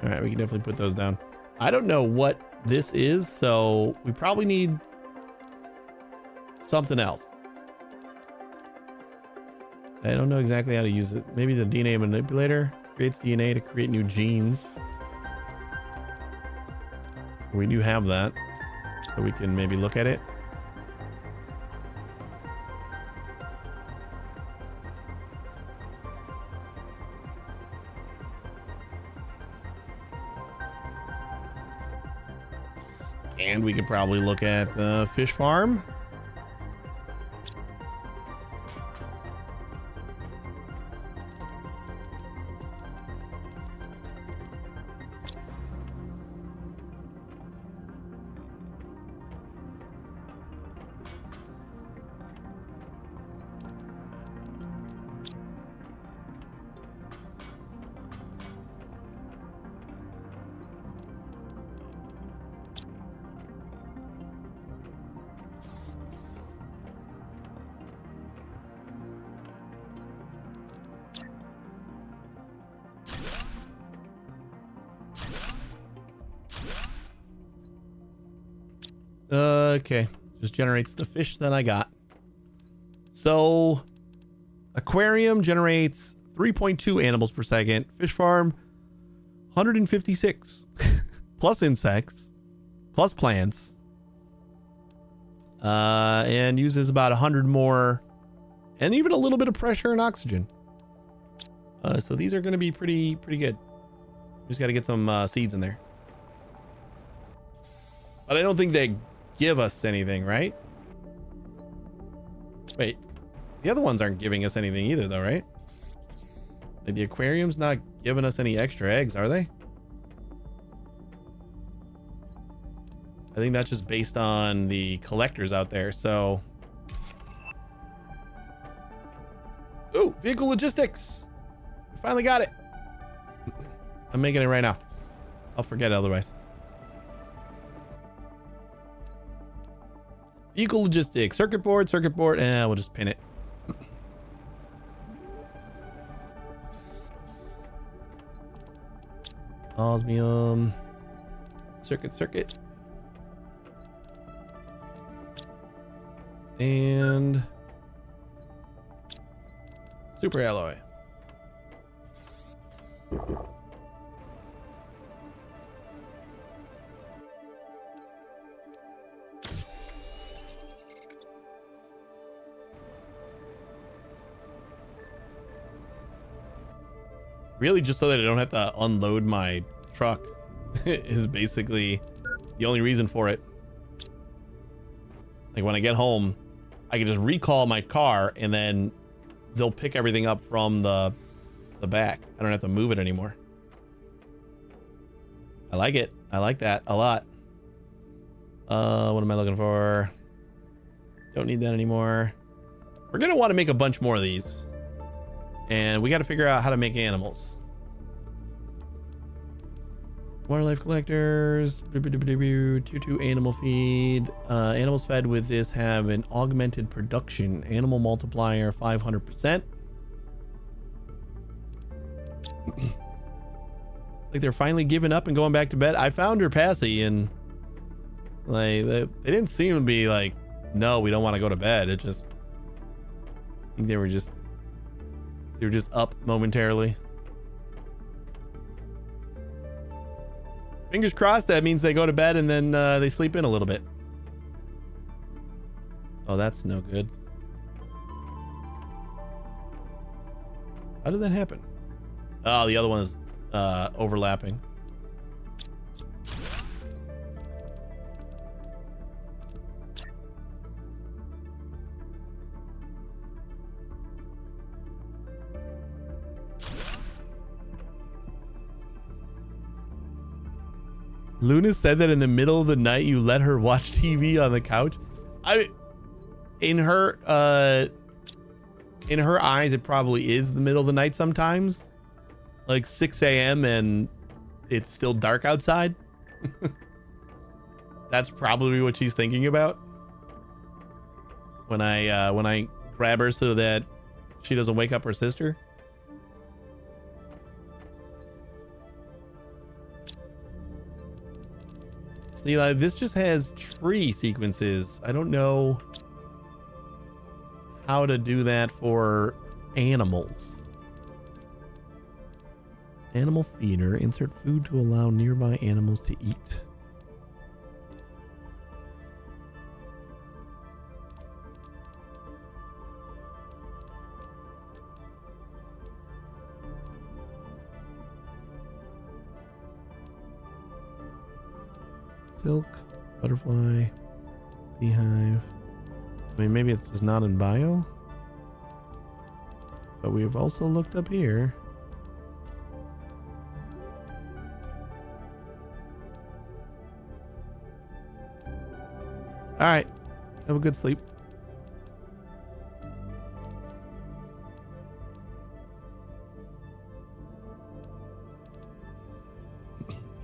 All right, we can definitely put those down. I don't know what this is, so we probably need something else. I don't know exactly how to use it. Maybe the DNA manipulator creates DNA to create new genes. We do have that, so we can maybe look at it. And we could probably look at the fish farm. Okay, just generates the fish that I got. So aquarium generates 3.2 animals per second. Fish farm 156 plus insects plus plants, and uses about 100 more, and even a little bit of pressure and oxygen. So these are going to be pretty good. Just got to get some seeds in there, but I don't think they give us anything, right? Wait, the other ones aren't giving us anything either though, right? Like the aquarium's not giving us any extra eggs, are they? I think that's just based on the collectors out there. So ooh, vehicle logistics, we finally got it. I'm making it right now. I'll forget it otherwise. Vehicle logistics, circuit board, and we'll just pin it. Osmium, circuit, and super alloy. Really just so that I don't have to unload my truck is basically the only reason for it. Like when I get home, I can just recall my car and then they'll pick everything up from the back. I don't have to move it anymore. I like it. I like that a lot. What am I looking for? Don't need that anymore. We're gonna want to make a bunch more of these. And we got to figure out how to make animals. Wildlife collectors, 2 animal feed. Animals fed with this have an augmented production. Animal multiplier 500%. Like they're finally giving up and going back to bed. I found her passy and like they didn't seem to be like, no, we don't want to go to bed. It just, I think they were just up momentarily. Fingers crossed that means they go to bed and then they sleep in a little bit. Oh, that's no good. How did that happen? Oh, the other one is overlapping. Luna said that in the middle of the night you let her watch TV on the couch. In her eyes, it probably is the middle of the night sometimes, like 6 a.m. and it's still dark outside. That's probably what she's thinking about when I grab her so that she doesn't wake up her sister. See, like, this just has tree sequences. I don't know how to do that for animals. Animal feeder. Insert food to allow nearby animals to eat. Silk, butterfly, beehive. I mean, maybe it's just not in bio. But we've also looked up here. All right. Have a good sleep.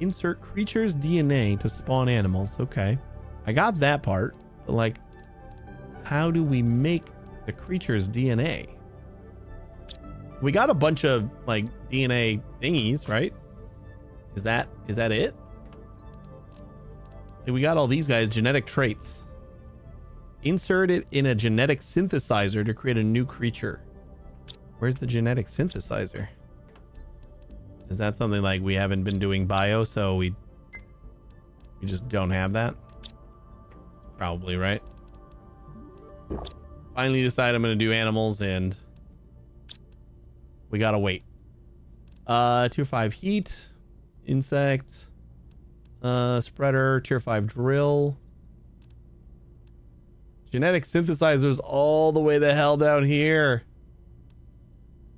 Insert creature's DNA to spawn animals. Okay. I got that part. But like, how do we make the creature's DNA? We got a bunch of like DNA thingies, right? Is that it? We got all these guys, genetic traits. Insert it in a genetic synthesizer to create a new creature. Where's the genetic synthesizer? Is that something like we haven't been doing bio, so we just don't have that? Probably, right? Finally decide I'm going to do animals, and we gotta wait. Tier 5 heat, insect, spreader, tier 5 drill. Genetic synthesizers all the way the hell down here.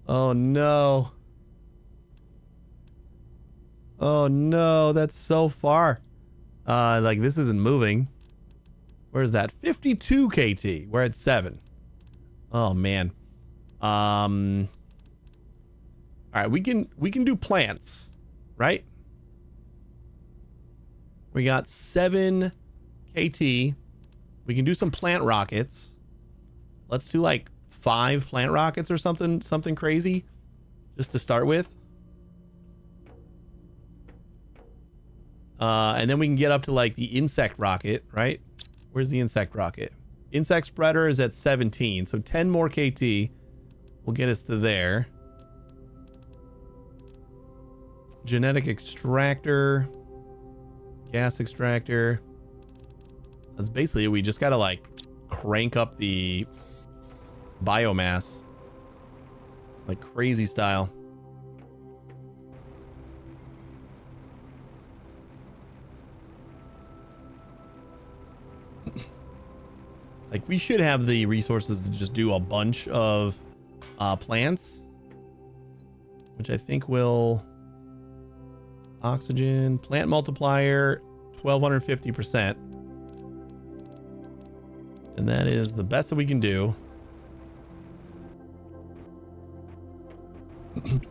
Oh no. Oh no, that's so far. Like this isn't moving. Where's that? 52 KT. We're at 7. Oh man. All right, we can do plants, right? We got 7 KT. We can do some plant rockets. Let's do like 5 plant rockets or something crazy just to start with. And then we can get up to like the insect rocket, right? Where's the insect rocket? Insect spreader is at 17, so 10 more KT will get us to there. Genetic extractor, gas extractor. That's basically, we just gotta like crank up the biomass like crazy style. Like we should have the resources to just do a bunch of plants, which I think will oxygen plant multiplier 1250%, and that is the best that we can do.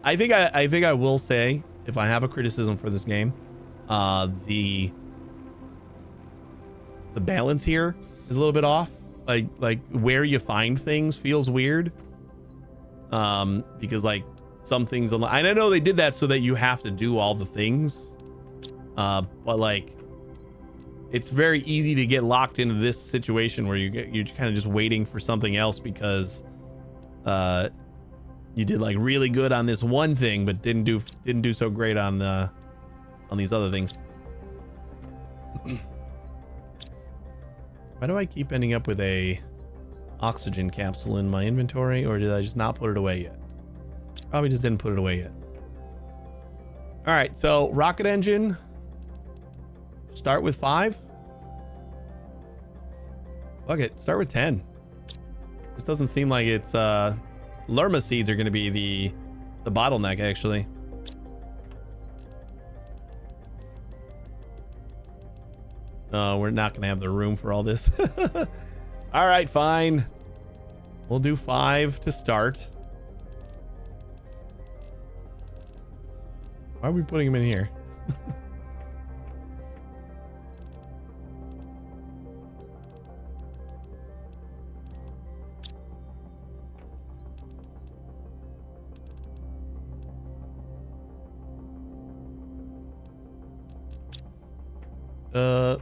I think I will say, if I have a criticism for this game, the balance here is a little bit off. Like where you find things feels weird. Because like some things, and I know they did that so that you have to do all the things. But like, it's very easy to get locked into this situation where you're kind of just waiting for something else because you did like really good on this one thing, but didn't do so great on these other things. Why do I keep ending up with a oxygen capsule in my inventory, or did I just not put it away yet? Probably just didn't put it away yet. All right, so rocket engine. Start with 5. Fuck it, start with 10. This doesn't seem like it's Lerma seeds are going to be the bottleneck, actually. We're not gonna have the room for all this. All right, fine. We'll do 5 to start. Why are we putting them in here?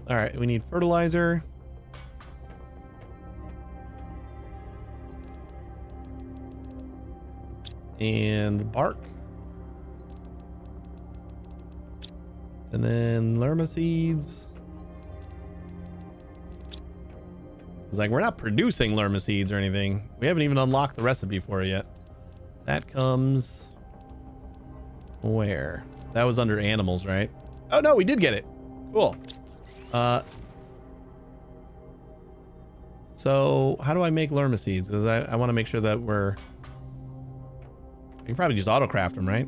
All right, we need fertilizer. And bark. And then lerma seeds. It's like we're not producing lerma seeds or anything. We haven't even unlocked the recipe for it yet. That comes where? That was under animals, right? Oh no, we did get it. Cool. So how do I make lerma seeds? Because I want to make sure that we're... You can probably just auto-craft them, right?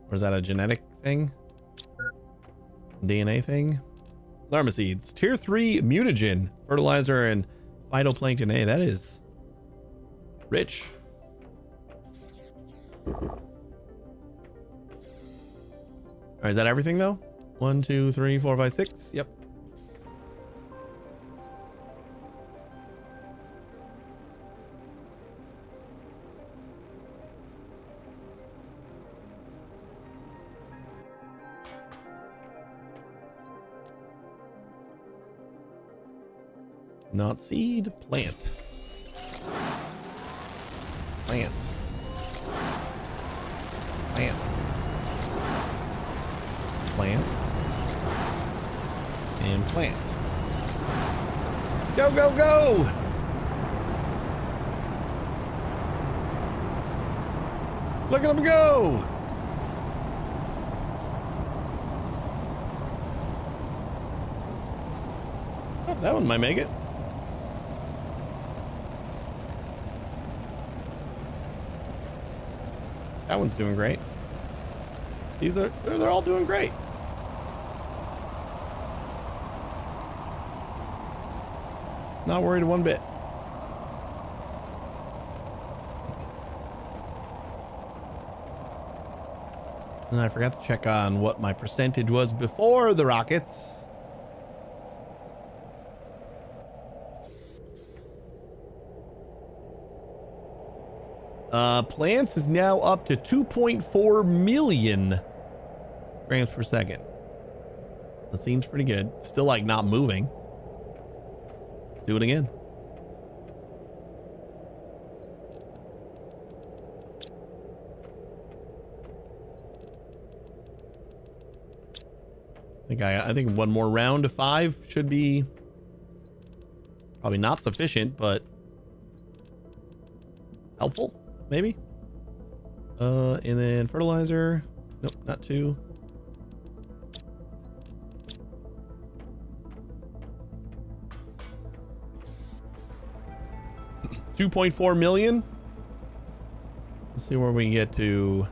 Or is that a genetic thing? DNA thing? Lerma seeds. Tier 3 mutagen. Fertilizer and phytoplankton A. That is rich. Alright, is that everything though? 1, 2, 3, 4, 5, 6. Yep. Not seed, plant. Plant. Plant. Plant. And plant. Go, go, go! Look at them go! Oh, that one might make it. That one's doing great. They're all doing great. Not worried one bit. And I forgot to check on what my percentage was before the rockets. Plants is now up to 2.4 million grams per second. That seems pretty good. Still like not moving. Let's do it again. I think one more round of 5 should be probably not sufficient, but helpful. Maybe. And then fertilizer. Nope, not 2. $2.4 million. Let's see where we can get to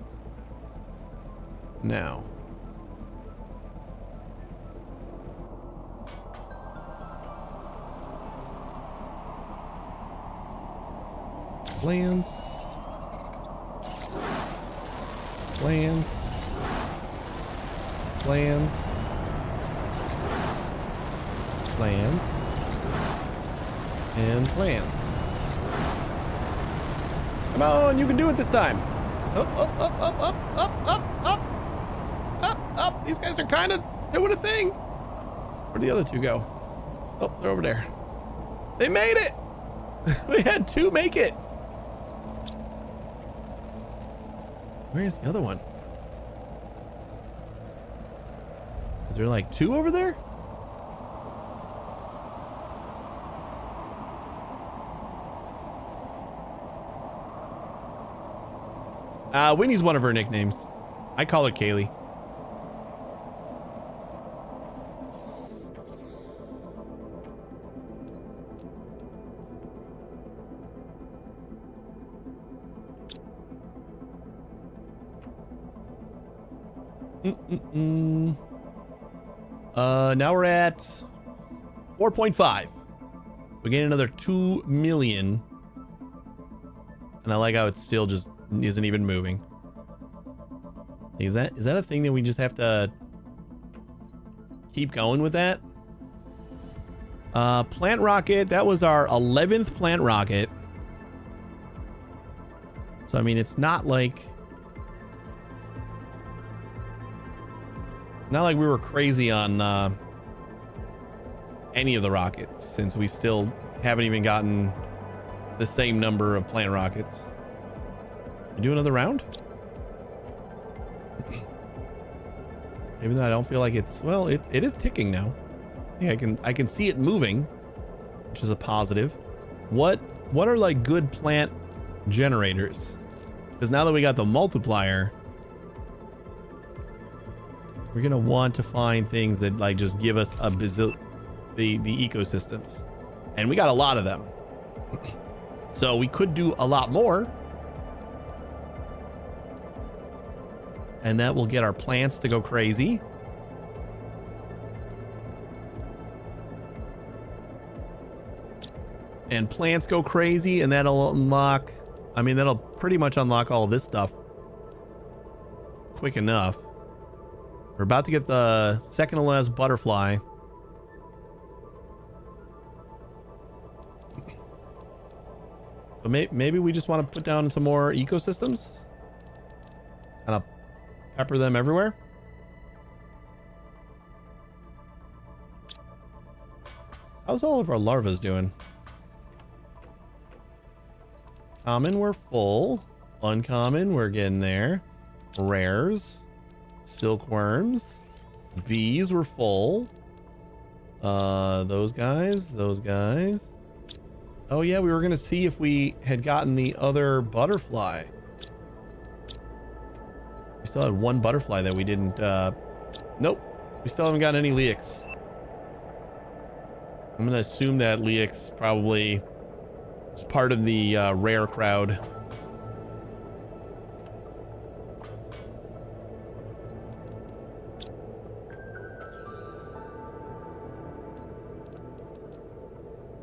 now. Plants. Plants. Plants. Plants. And plants. Come on, you can do it this time. Up, up, up, up, up, up, up, up. Up, up. These guys are kind of doing a thing. Where'd the other 2 go? Oh, they're over there. They made it. We had 2 make it. Where's the other one? Is there like 2 over there? Winnie's one of her nicknames. I call her Kaylee. Now we're at 4.5. We gain another 2 million. And I like how it still just isn't even moving. Is that a thing that we just have to keep going with that? Plant rocket, that was our 11th plant rocket. So I mean, it's not like we were crazy on any of the rockets, since we still haven't even gotten the same number of plant rockets. We do another round? Even though I don't feel like it's, well, it is ticking now. Yeah, I can see it moving, which is a positive. What are like good plant generators? Because now that we got the multiplier, we're gonna want to find things that like just give us a the ecosystems, and we got a lot of them. So we could do a lot more, and that will get our plants to go crazy. And plants go crazy, and that'll unlock, I mean, that'll pretty much unlock all this stuff quick enough. We're about to get the second to last butterfly. So maybe we just want to put down some more ecosystems. Kind of pepper them everywhere. How's all of our larvas doing? Common, we're full. Uncommon, we're getting there. Rares. Silkworms. Bees were full. Those guys. Oh yeah, we were gonna see if we had gotten the other butterfly. We still had one butterfly that we didn't, nope. We still haven't gotten any Leix. I'm gonna assume that Leix probably is part of the rare crowd.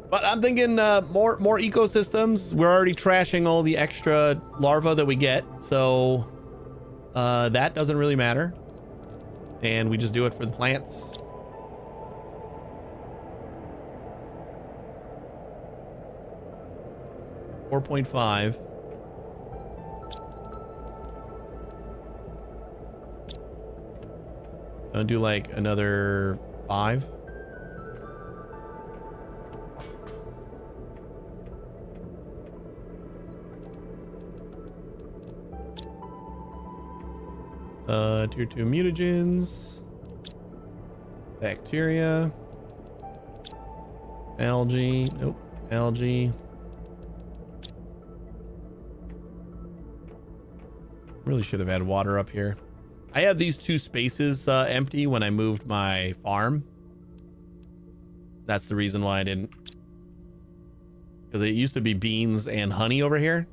But I'm thinking more ecosystems. We're already trashing all the extra larvae that we get, so that doesn't really matter. And we just do it for the plants. $4.5. I'll do like another 5. Tier 2 mutagens, bacteria, algae, nope, algae. Really should have had water up here. I have these 2 spaces empty when I moved my farm. That's the reason why I didn't, because it used to be beans and honey over here,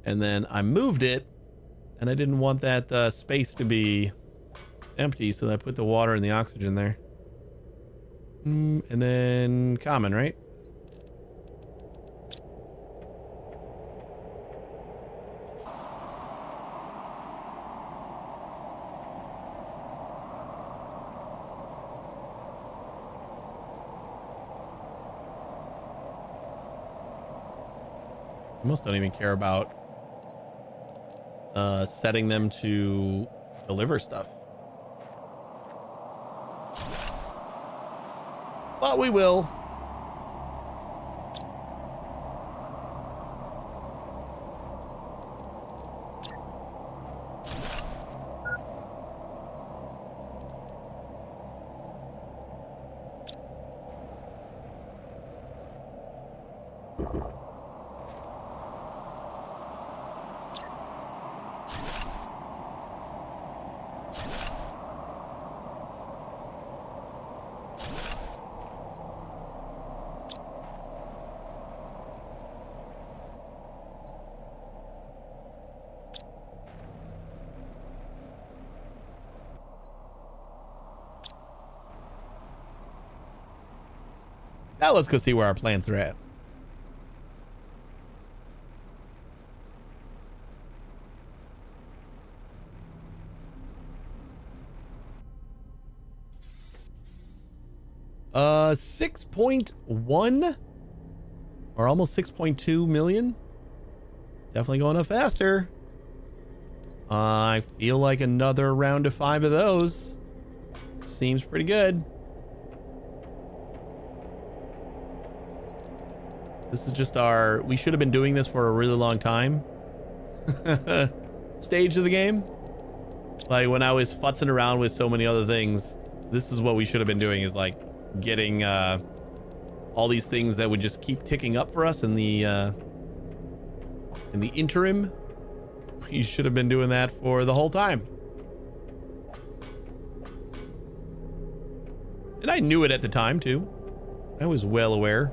and then I moved it. And I didn't want that space to be empty, so I put the water and the oxygen there. And then common, right? I most don't even care about setting them to deliver stuff. But we will. Now let's go see where our plants are at. Uh, 6.1 or almost 6.2 million. Definitely going up faster. I feel like another round of 5 of those seems pretty good. This is just our, we should have been doing this for a really long time stage of the game. Like when I was futzing around with so many other things, this is what we should have been doing, is like getting all these things that would just keep ticking up for us in the interim. You should have been doing that for the whole time. And I knew it at the time too. I was well aware.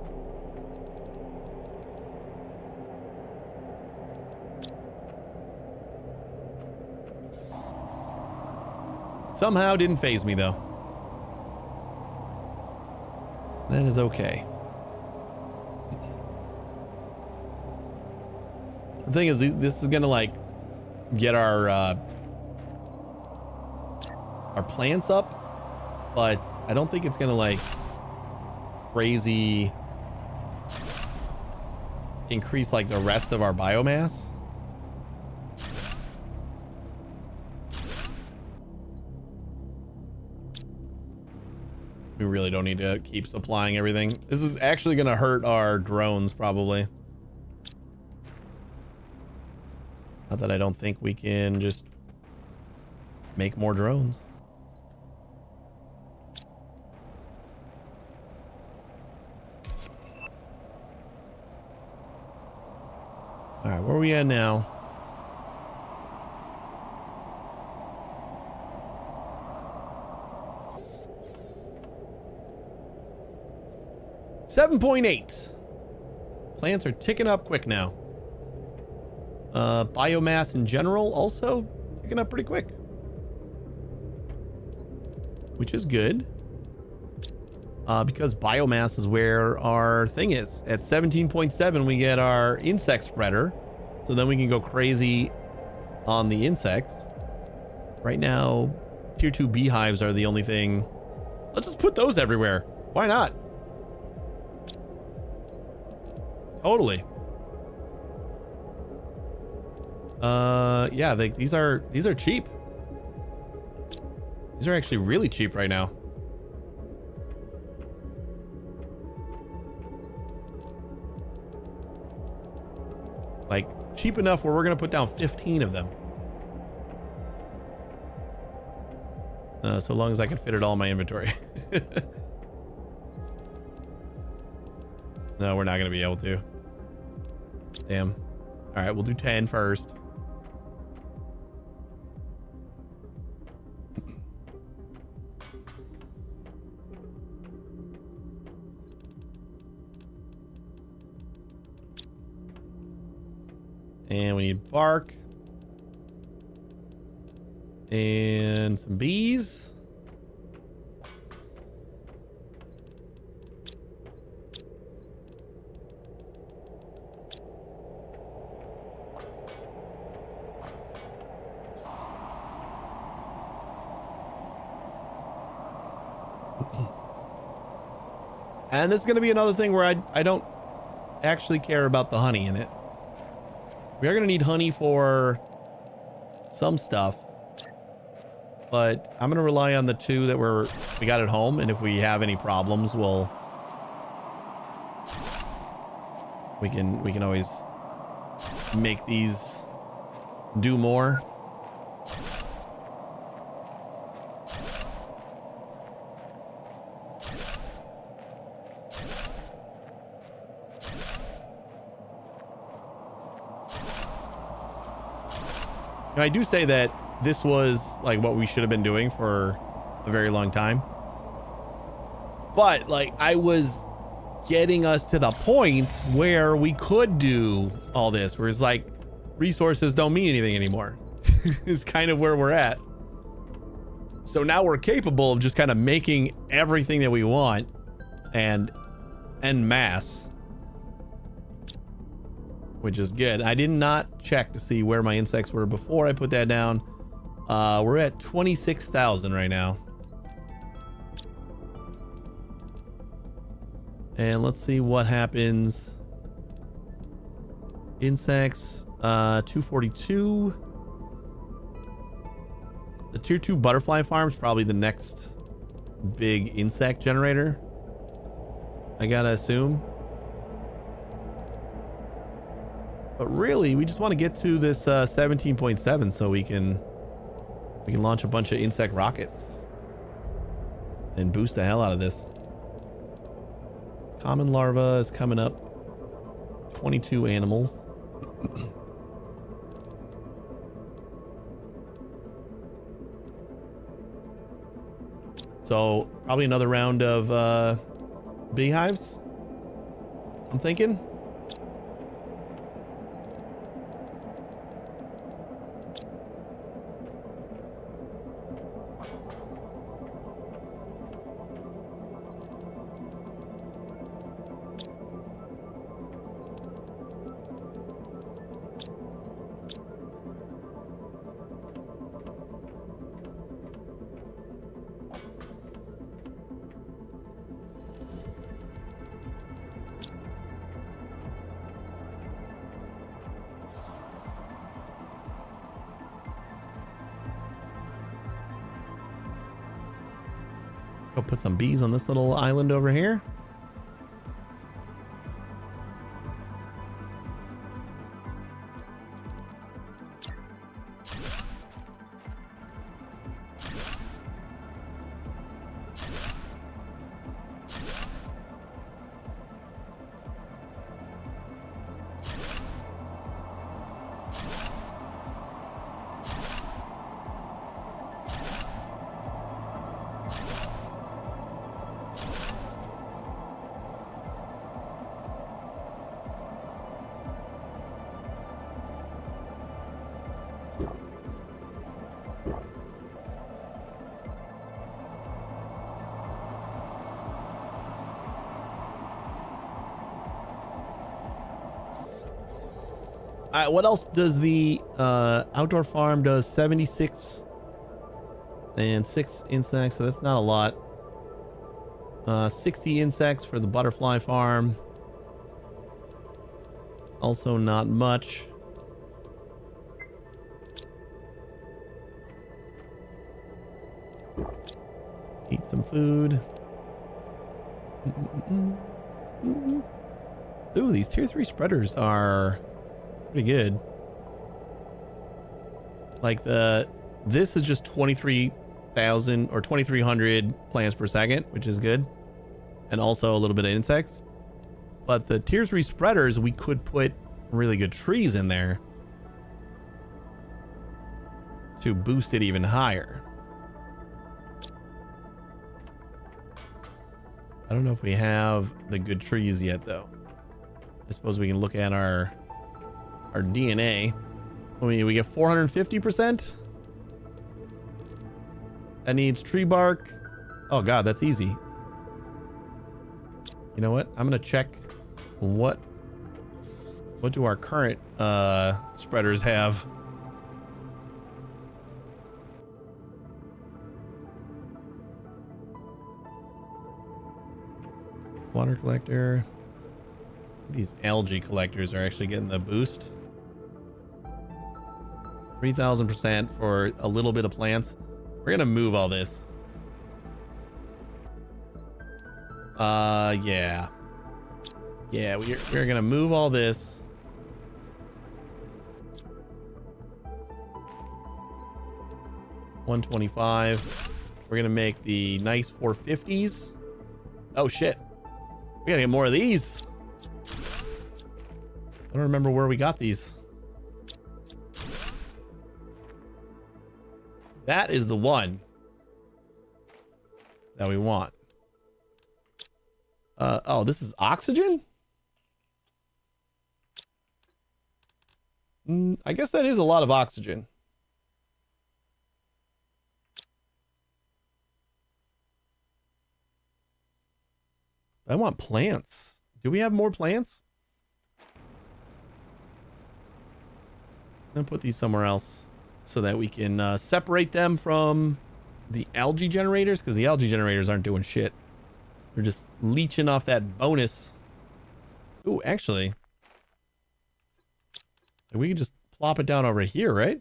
Somehow didn't faze me though. That is okay. The thing is, this is gonna like get our plants up, but I don't think it's gonna like crazy increase like the rest of our biomass. We really don't need to keep supplying everything. This is actually gonna hurt our drones probably. Not that I don't think we can just make more drones. All right, where are we at now? $7.8. Plants are ticking up quick now. Biomass in general also ticking up pretty quick, which is good. Because biomass is where our thing is. At 17.7, we get our insect spreader. So then we can go crazy on the insects. Right now, tier 2 beehives are the only thing. Let's just put those everywhere. Why not? Totally. Yeah, these are cheap. These are actually really cheap right now. Like cheap enough where we're gonna put down 15 of them. So long as I can fit it all in my inventory. No, we're not gonna be able to. Damn. All right, we'll do 10 first. And we need bark. And some bees. And this is going to be another thing where I don't actually care about the honey in it. We are going to need honey for some stuff, but I'm going to rely on the 2 that we got at home. And if we have any problems, we can always make these do more. Now, I do say that this was like what we should have been doing for a very long time. But like I was getting us to the point where we could do all this, where it's like resources don't mean anything anymore. It's kind of where we're at. So now we're capable of just kind of making everything that we want and en masse, which is good. I did not check to see where my insects were before I put that down. We're at 26,000 right now. And let's see what happens. Insects, 242. The tier 2 butterfly farm is probably the next big insect generator, I gotta assume. But really, we just want to get to this 17.7 so we can launch a bunch of insect rockets and boost the hell out of this. Common larva is coming up. 22 animals. So probably another round of beehives, I'm thinking. Go put some bees on this little island over here. What else does the outdoor farm? Does 76 and 6 insects, so that's not a lot. 60 insects for the butterfly farm. Also not much. Eat some food. Ooh, these tier 3 spreaders are pretty good. Like this is just 23,000 or 2,300 plants per second, which is good. And also a little bit of insects. But the tier 3 spreaders, we could put really good trees in there to boost it even higher. I don't know if we have the good trees yet though. I suppose we can look at our DNA. We get 450%. That needs tree bark. Oh god, that's easy. You know what? I'm gonna check what do our current spreaders have. Water collector. These algae collectors are actually getting the boost. 3,000% for a little bit of plants. We're gonna move all this. Yeah, we're gonna move all this. $125. We're gonna make the nice 450s. Oh shit, we gotta get more of these. I don't remember where we got these. That is the one that we want. Oh, this is oxygen? I guess that is a lot of oxygen. I want plants. Do we have more plants? I'm gonna put these somewhere else so that we can separate them from the algae generators, because the algae generators aren't doing shit. They're just leeching off that bonus. Ooh, actually, we can just plop it down over here, right?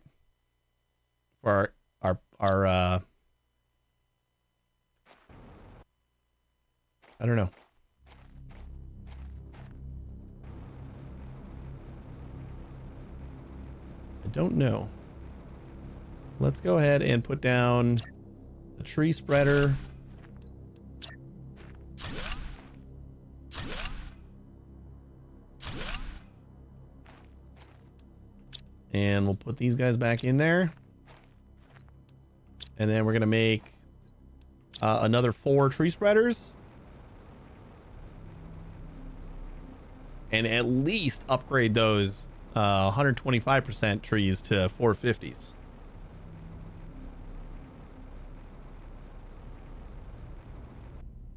For our I don't know. I don't know. Let's go ahead and put down the tree spreader. And we'll put these guys back in there. And then we're going to make another 4 tree spreaders. And at least upgrade those 125% trees to 450s.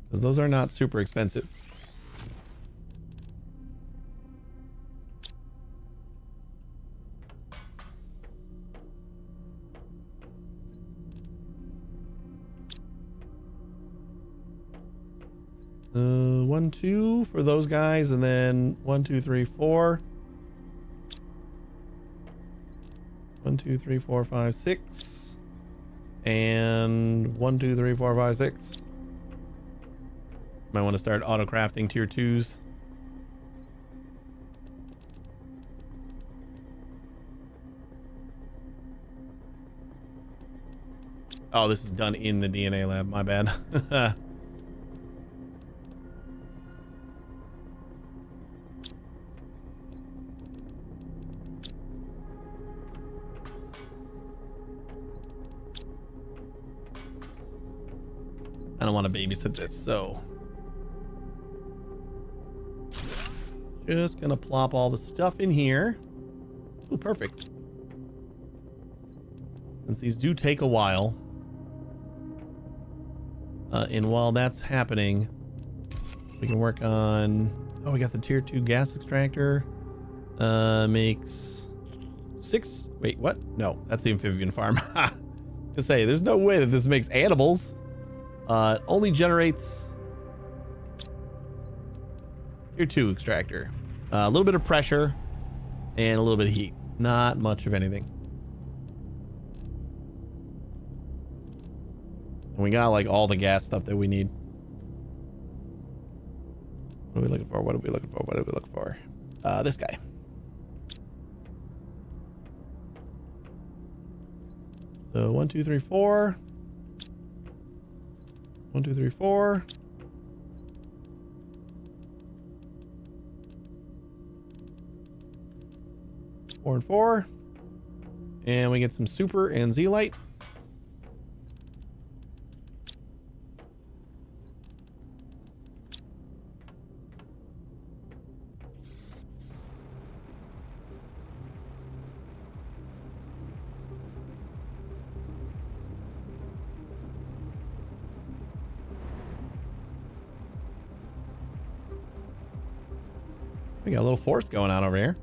Because those are not super expensive. One, 2 for those guys, and then 1, 2, 3, 4. 1, 2, 3, 4, 5, 6. And 1, 2, 3, 4, 5, 6. Might want to start auto crafting tier 2s. Oh, this is done in the DNA lab. My bad. I don't want to babysit this, so just gonna plop all the stuff in here. Oh, perfect. Since these do take a while, and while that's happening, we can work on. Oh, we got the tier 2 gas extractor. Makes 6. Wait, what? No, that's the amphibian farm. To say, there's no way that this makes animals. It only generates tier 2 extractor. A little bit of pressure and a little bit of heat. Not much of anything. And we got like all the gas stuff that we need. What are we looking for? What are we looking for? What are we looking for? This guy. So 1, 2, 3, 4. 1, 2, 3, 4. Four and 4. And we get some super and Z-light. We got a little forest going on over here.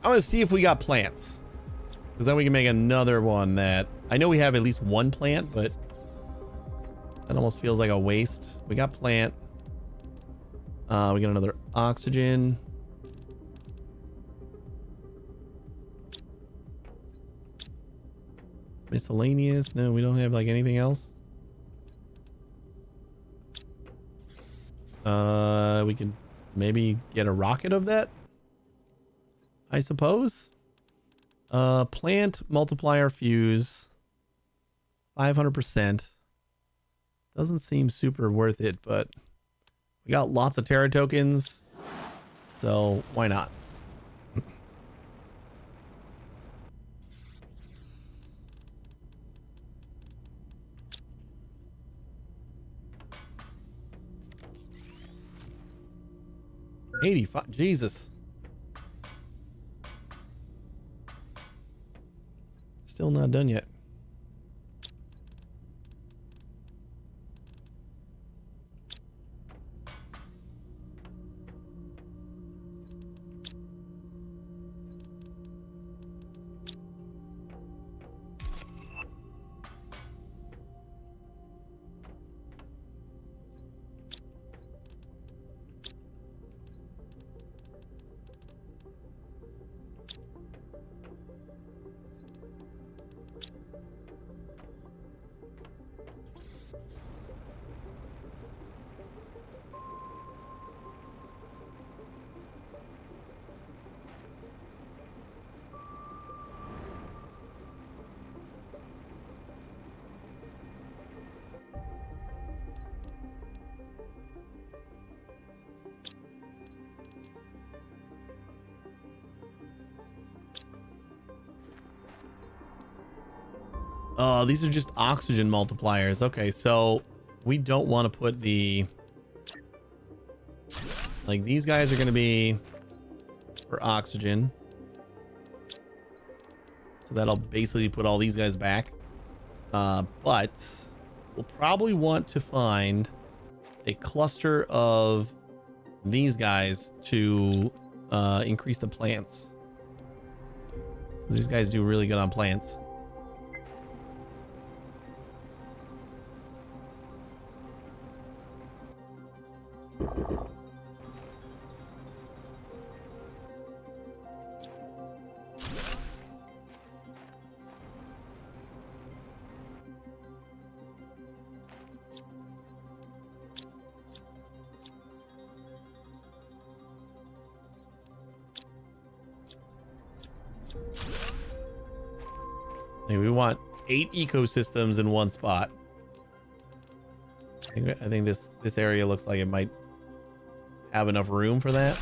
I want to see if we got plants, because then we can make another one that I know we have at least one plant, but that almost feels like a waste. We got plant. We got another oxygen. Miscellaneous. No, we don't have like anything else. We could maybe get a rocket of that, I suppose. Plant multiplier fuse 500%. Doesn't seem super worth it, but we got lots of Terra tokens, so why not? $85, Jesus. Still not done yet. Oh, these are just oxygen multipliers. Okay, so we don't want to put the... Like, these guys are going to be for oxygen. So that'll basically put all these guys back. But we'll probably want to find a cluster of these guys to increase the plants. These guys do really good on plants. We want 8 ecosystems in one spot. I think this area looks like it might have enough room for that.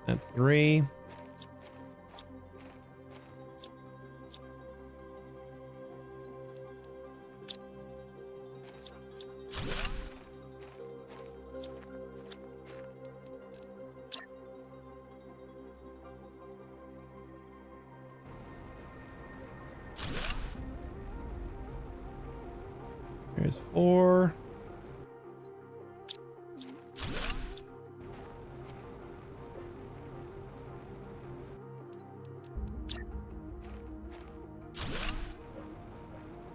That's 3. There's 4.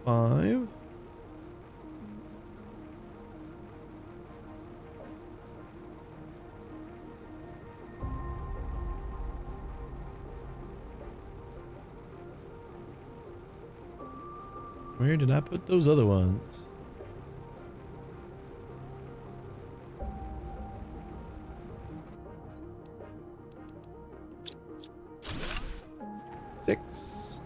Five. Where did I put those other ones? Six.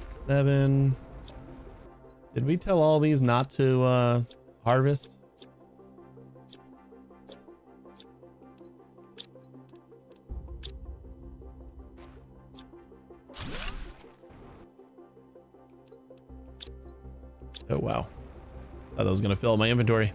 Seven. Did we tell all these not to harvest? Oh wow. Thought that was gonna fill up my inventory.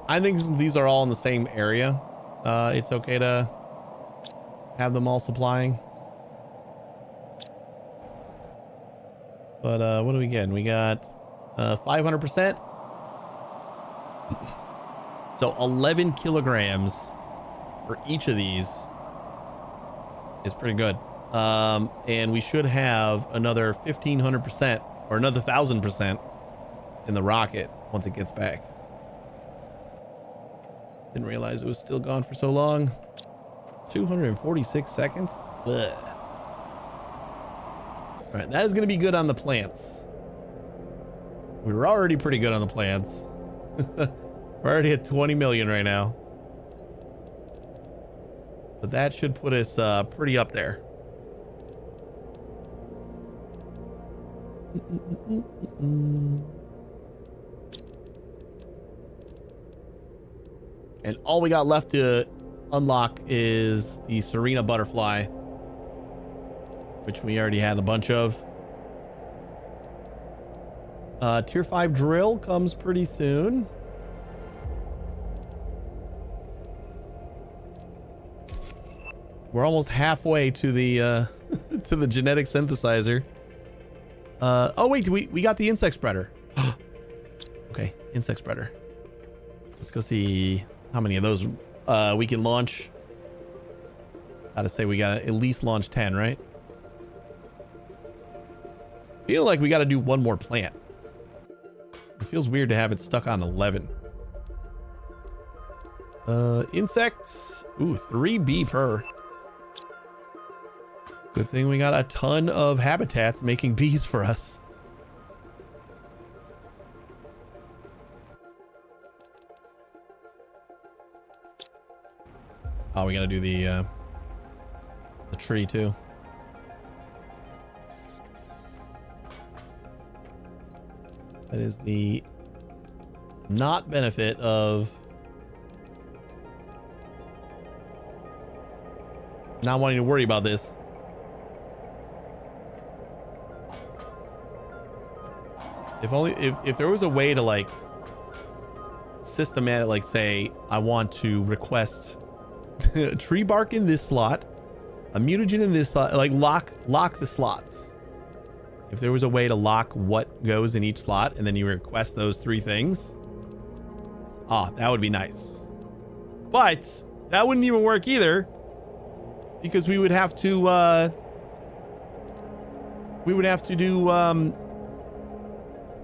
I think since these are all in the same area, it's okay to have them all supplying. But what do we get? We got 500%. So 11 kilograms for each of these is pretty good. And we should have another 1,500% or another 1,000% in the rocket once it gets back. Didn't realize it was still gone for so long. 246 seconds. Ugh. All right, that is going to be good on the plants. We were already pretty good on the plants. We're already at 20 million right now. But that should put us pretty up there. And all we got left to unlock is the Serena butterfly, which we already had a bunch of. Tier 5 drill comes pretty soon. We're almost halfway to the to the genetic synthesizer. Oh wait, we got the insect spreader. Okay, insect spreader. Let's go see how many of those we can launch. Gotta say we gotta at least launch 10, right? Feel like we gotta do one more plant. It feels weird to have it stuck on 11. Insects. Ooh, 3B per. Good thing we got a ton of habitats making bees for us. Oh, we gotta do the tree too. That is the not benefit of not wanting to worry about this. If only if there was a way to like systematic, like say I want to request tree bark in this slot, a mutagen in this slot, like lock the slots. If there was a way to lock what goes in each slot and then you request those 3 things, that would be nice. But that wouldn't even work either, because we would have to do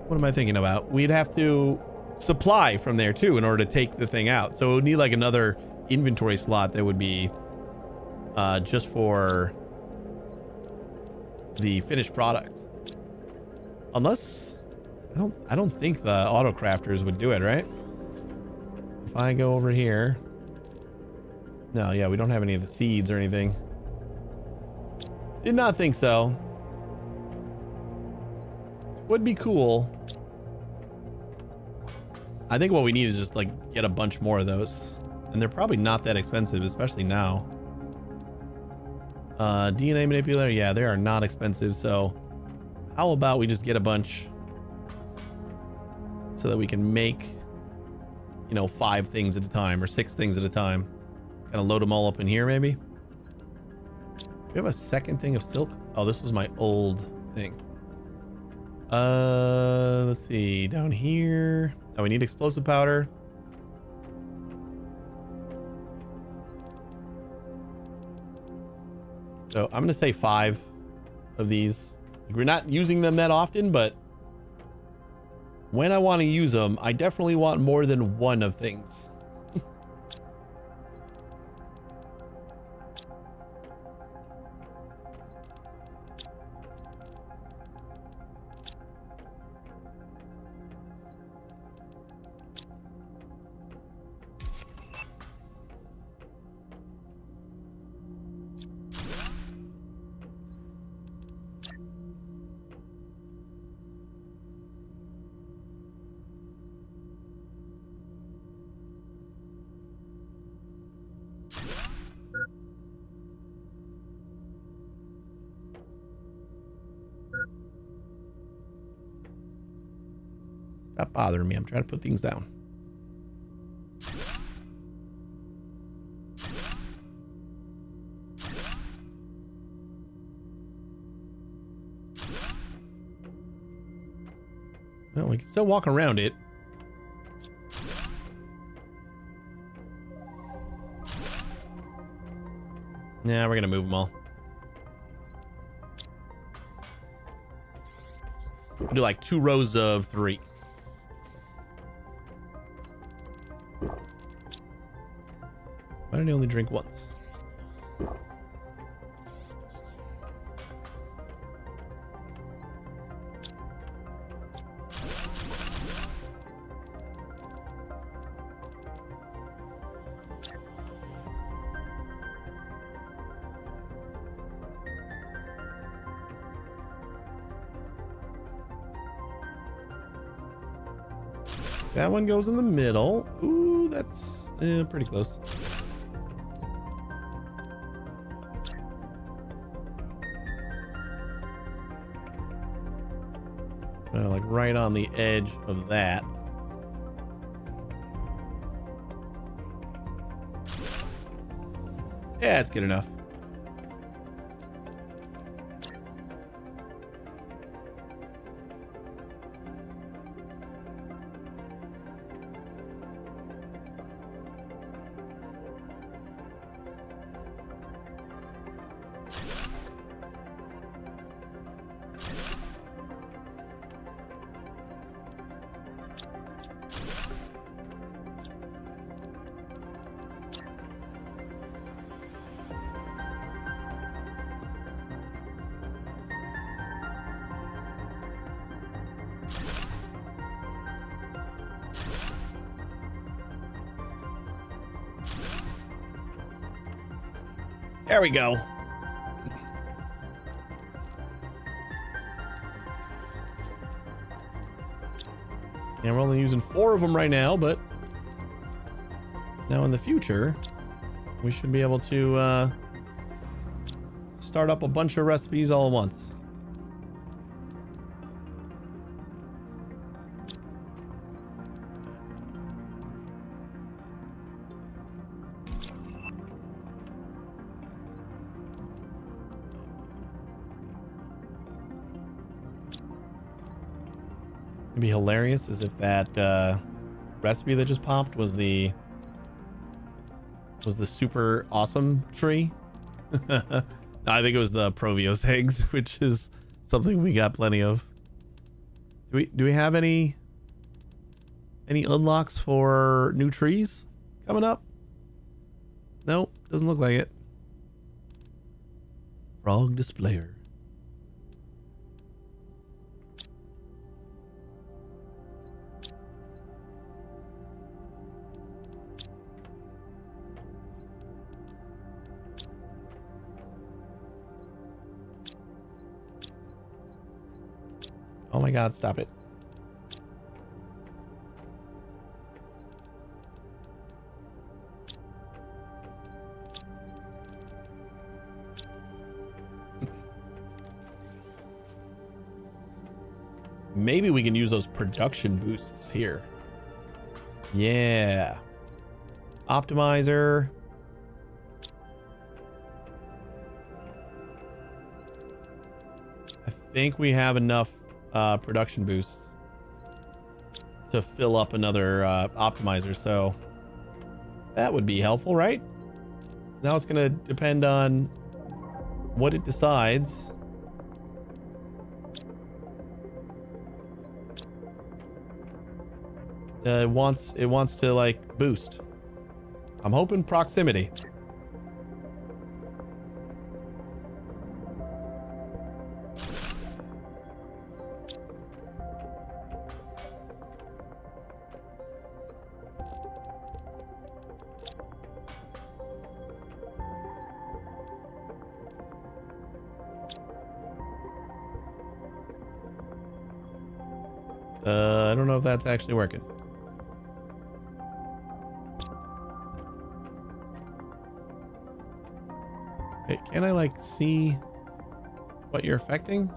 what am I thinking about? We'd have to supply from there too in order to take the thing out. So it would need like another inventory slot that would be just for the finished product. Unless I don't think the auto crafters would do it, right? If I go over here. No, yeah, we don't have any of the seeds or anything. Did not think so. Would be cool. I think what we need is just like get a bunch more of those. And they're probably not that expensive, especially now. DNA manipulator, yeah, they are not expensive. So how about we just get a bunch so that we can make, 5 things at a time or 6 things at a time. Kind of load them all up in here, maybe. We have a second thing of silk. Oh, this was my old thing. Let's see, down here. Oh, we need explosive powder. So I'm gonna say 5 of these. We're not using them that often, but when I want to use them, I definitely want more than one of things. Stop bothering me. I'm trying to put things down. we can still walk around it. Yeah, we're gonna move them all. We'll do like 2 rows of 3. Why don't you only drink once? That one goes in the middle. Ooh, that's pretty close. Like right on the edge of that. Yeah, it's good enough. There we go. And we're only using 4 of them right now, but now in the future, we should be able to start up a bunch of recipes all at once. It'd be hilarious as if that recipe that just popped was the super awesome tree. No, I think it was the Provios eggs, which is something we got plenty of. Do we have any unlocks for new trees coming up? Nope, doesn't look like it. Frog displayer. Oh my god, stop it. Maybe we can use those production boosts here. Yeah. Optimizer. I think we have enough production boosts to fill up another optimizer, so that would be helpful, right? Now it's gonna depend on what it decides. It wants to like boost. I'm hoping proximity. I don't know if that's actually working. Okay, can I like see what you're affecting?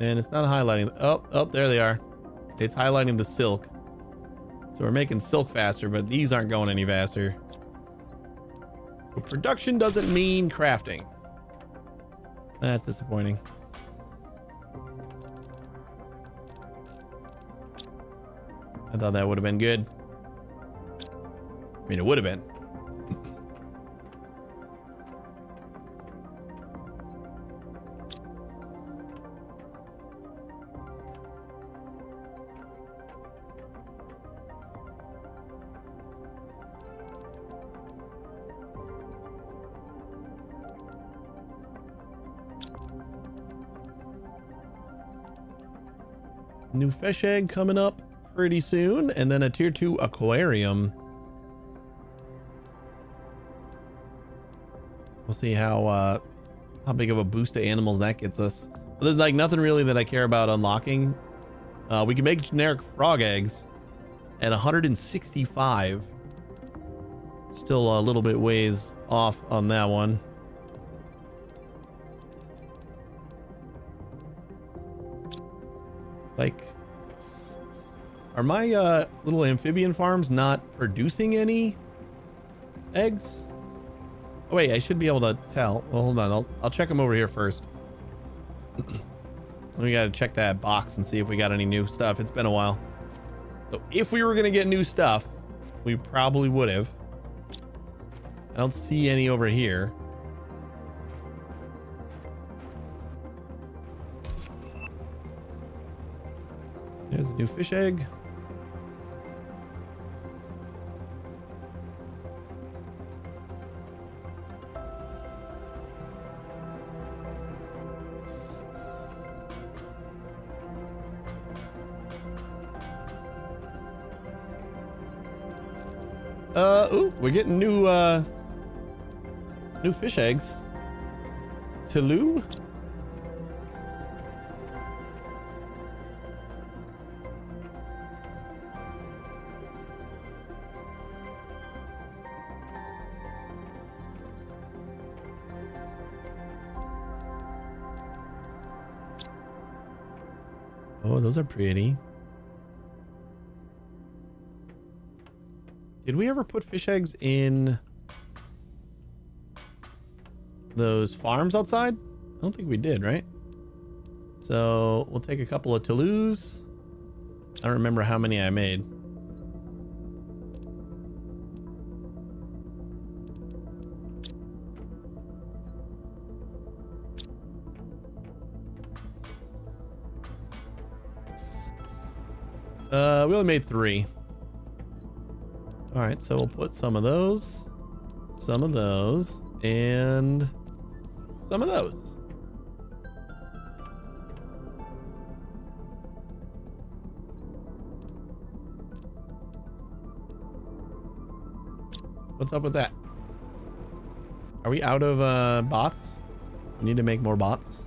And it's not highlighting. Oh, there they are. It's highlighting the silk. So we're making silk faster, but these aren't going any faster. So production doesn't mean crafting. That's disappointing. I thought that would have been good. I mean, it would have been. New fish egg coming up pretty soon, and then a tier 2 aquarium. We'll see how big of a boost to animals that gets us. But there's like nothing really that I care about unlocking. We can make generic frog eggs at 165. Still a little bit ways off on that one. Like, are my little amphibian farms not producing any eggs? Oh wait, I should be able to tell. Well, hold on, I'll check them over here first. We gotta check that box and see if we got any new stuff. It's been a while. So if we were gonna get new stuff, we probably would have. I don't see any over here. There's a new fish egg. Ooh, we're getting new fish eggs. Tulu? Oh, those are pretty. Did we ever put fish eggs in those farms outside? I don't think we did, right? So we'll take a couple of Toulouse. I don't remember how many I made. We only made 3. All right, so we'll put some of those, and some of those. What's up with that? Are we out of bots? We need to make more bots.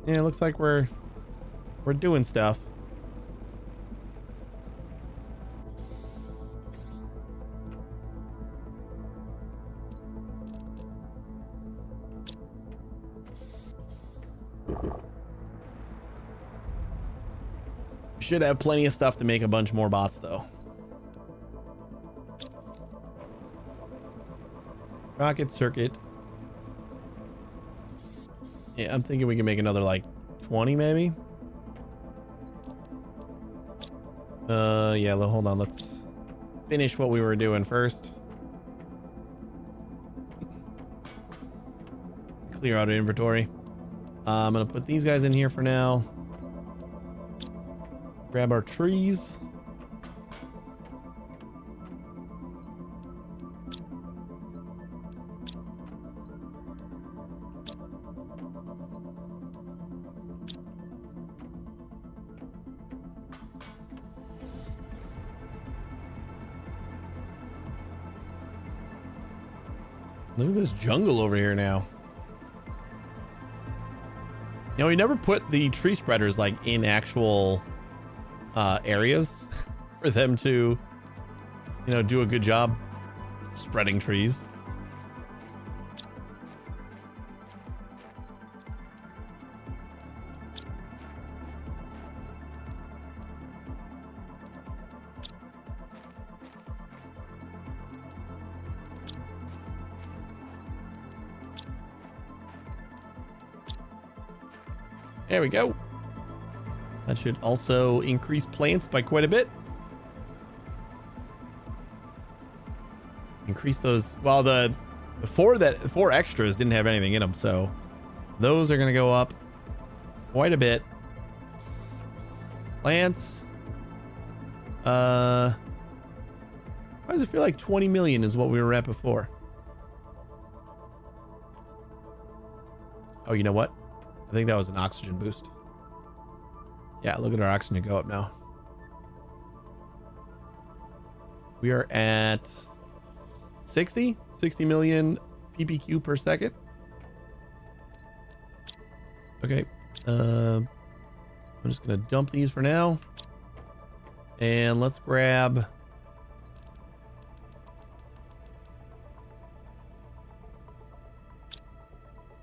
Yeah, it looks like we're doing stuff. We should have plenty of stuff to make a bunch more bots though. Rocket circuit. Yeah, I'm thinking we can make another like 20 maybe. Yeah, hold on. Let's finish what we were doing first. Clear out our inventory. I'm gonna put these guys in here for now. Grab our trees. Look at this jungle over here now. You know, we never put the tree spreaders like in actual areas for them to, you know, do a good job spreading trees. There we go. That should also increase plants by quite a bit. Increase those. Well, the four extras didn't have anything in them, so those are going to go up quite a bit. Plants. Why does it feel like 20 million is what we were at before? Oh, you know what? I think that was an oxygen boost. Yeah, look at our oxygen go up now. We are at 60 million ppq per second. Okay. I'm just going to dump these for now. And let's grab...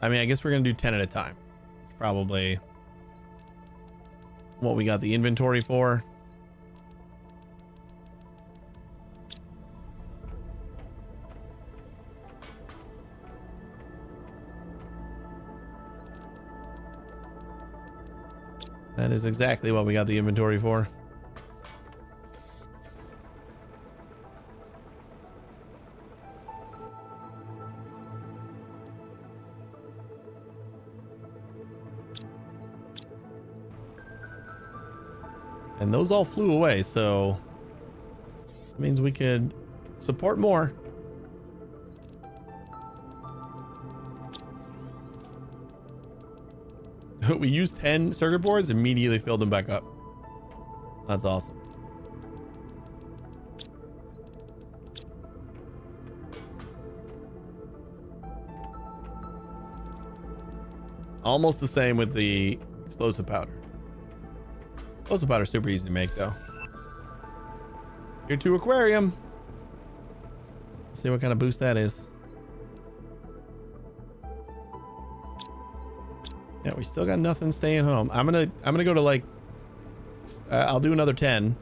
I mean, I guess we're going to do 10 at a time. It's probably what we got the inventory for. That is exactly what we got the inventory for. And those all flew away, so that means we could support more. We used 10 circuit boards, immediately filled them back up. That's awesome. Almost the same with the explosive powder. Explosive powder is super easy to make, though. Tier 2 aquarium. Let's see what kind of boost that is. Yeah, we still got nothing staying home. I'm gonna go to like I'll do another 10.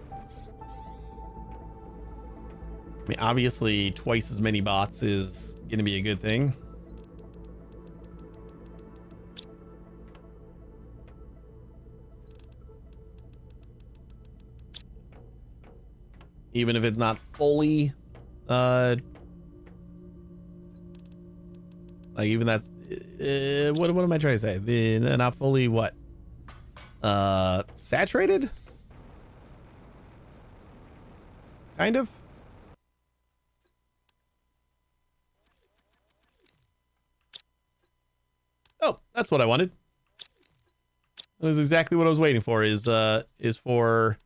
I mean, obviously twice as many bots is gonna be a good thing. Even if it's not fully like, even that's what am I trying to say? Not fully what? Saturated? Kind of. Oh, that's what I wanted. That is exactly what I was waiting for, is for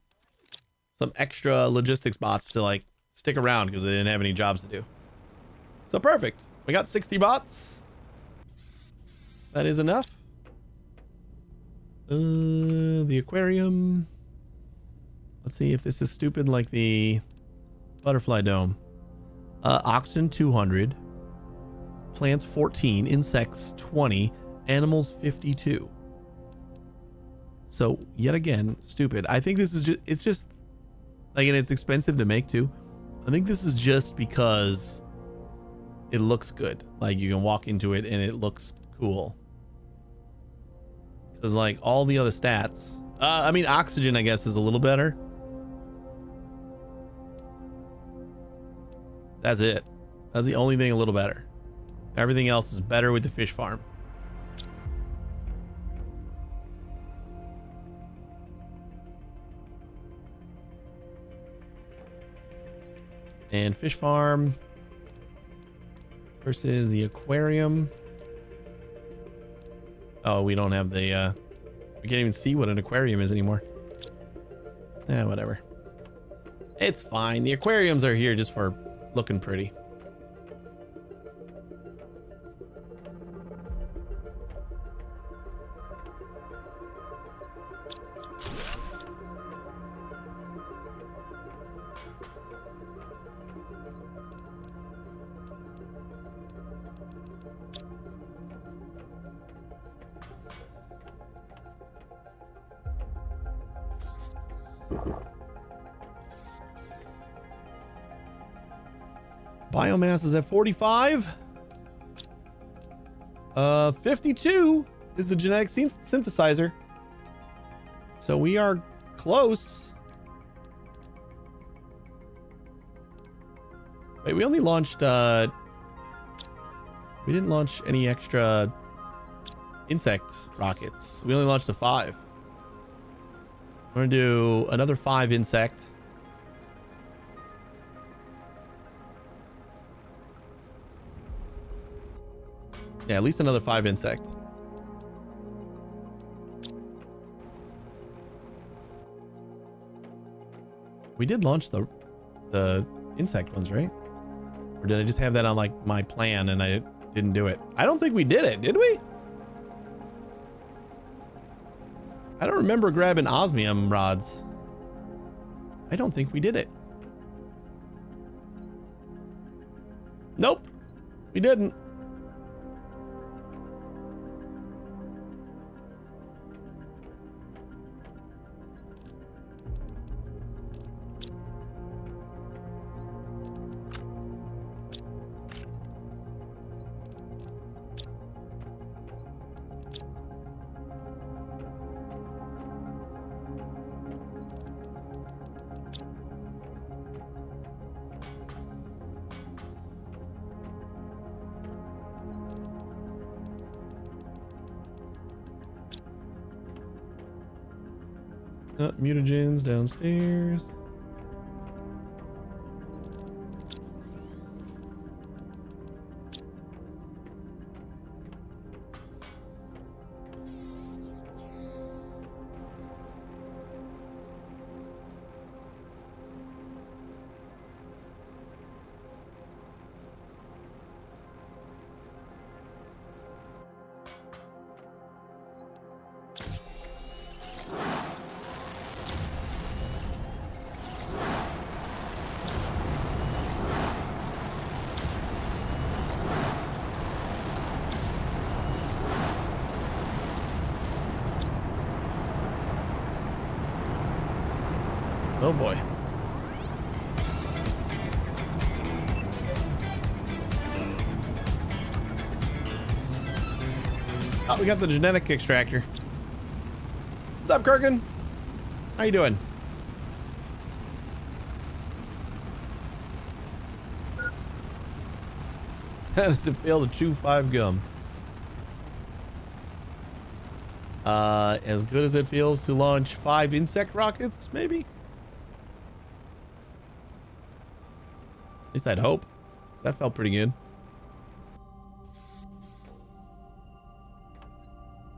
some extra logistics bots to like stick around because they didn't have any jobs to do. So perfect. We got 60 bots. That is enough. The aquarium. Let's see if this is stupid like the butterfly dome. Oxygen 200. Plants 14. Insects 20. Animals 52. So yet again, stupid. I think this is just, it's just like, and it's expensive to make too. I think this is just because it looks good. Like you can walk into it and it looks cool. Because like all the other stats, I mean, oxygen, I guess, is a little better. That's it. That's the only thing a little better. Everything else is better with the fish farm. And fish farm versus the aquarium. Oh, we don't have the, we can't even see what an aquarium is anymore. Eh, whatever. It's fine. The aquariums are here just for looking pretty. Biomass is at 45. 52 is the genetic synthesizer. So we are close. Wait, we only launched, we didn't launch any extra insect rockets. We only launched the 5. We're gonna do another 5 insect. Yeah, at least another 5 insect. We did launch the insect ones, right? Or did I just have that on like my plan and I didn't do it? I don't think we did it, did we? I don't remember grabbing osmium rods. I don't think we did it. Nope, we didn't. Mutagens downstairs. Oh boy. Oh, we got the genetic extractor. What's up, Kirkin? How you doing? How does it feel to chew 5 gum? As good as it feels to launch 5 insect rockets, maybe? At least I'd hope. That felt pretty good.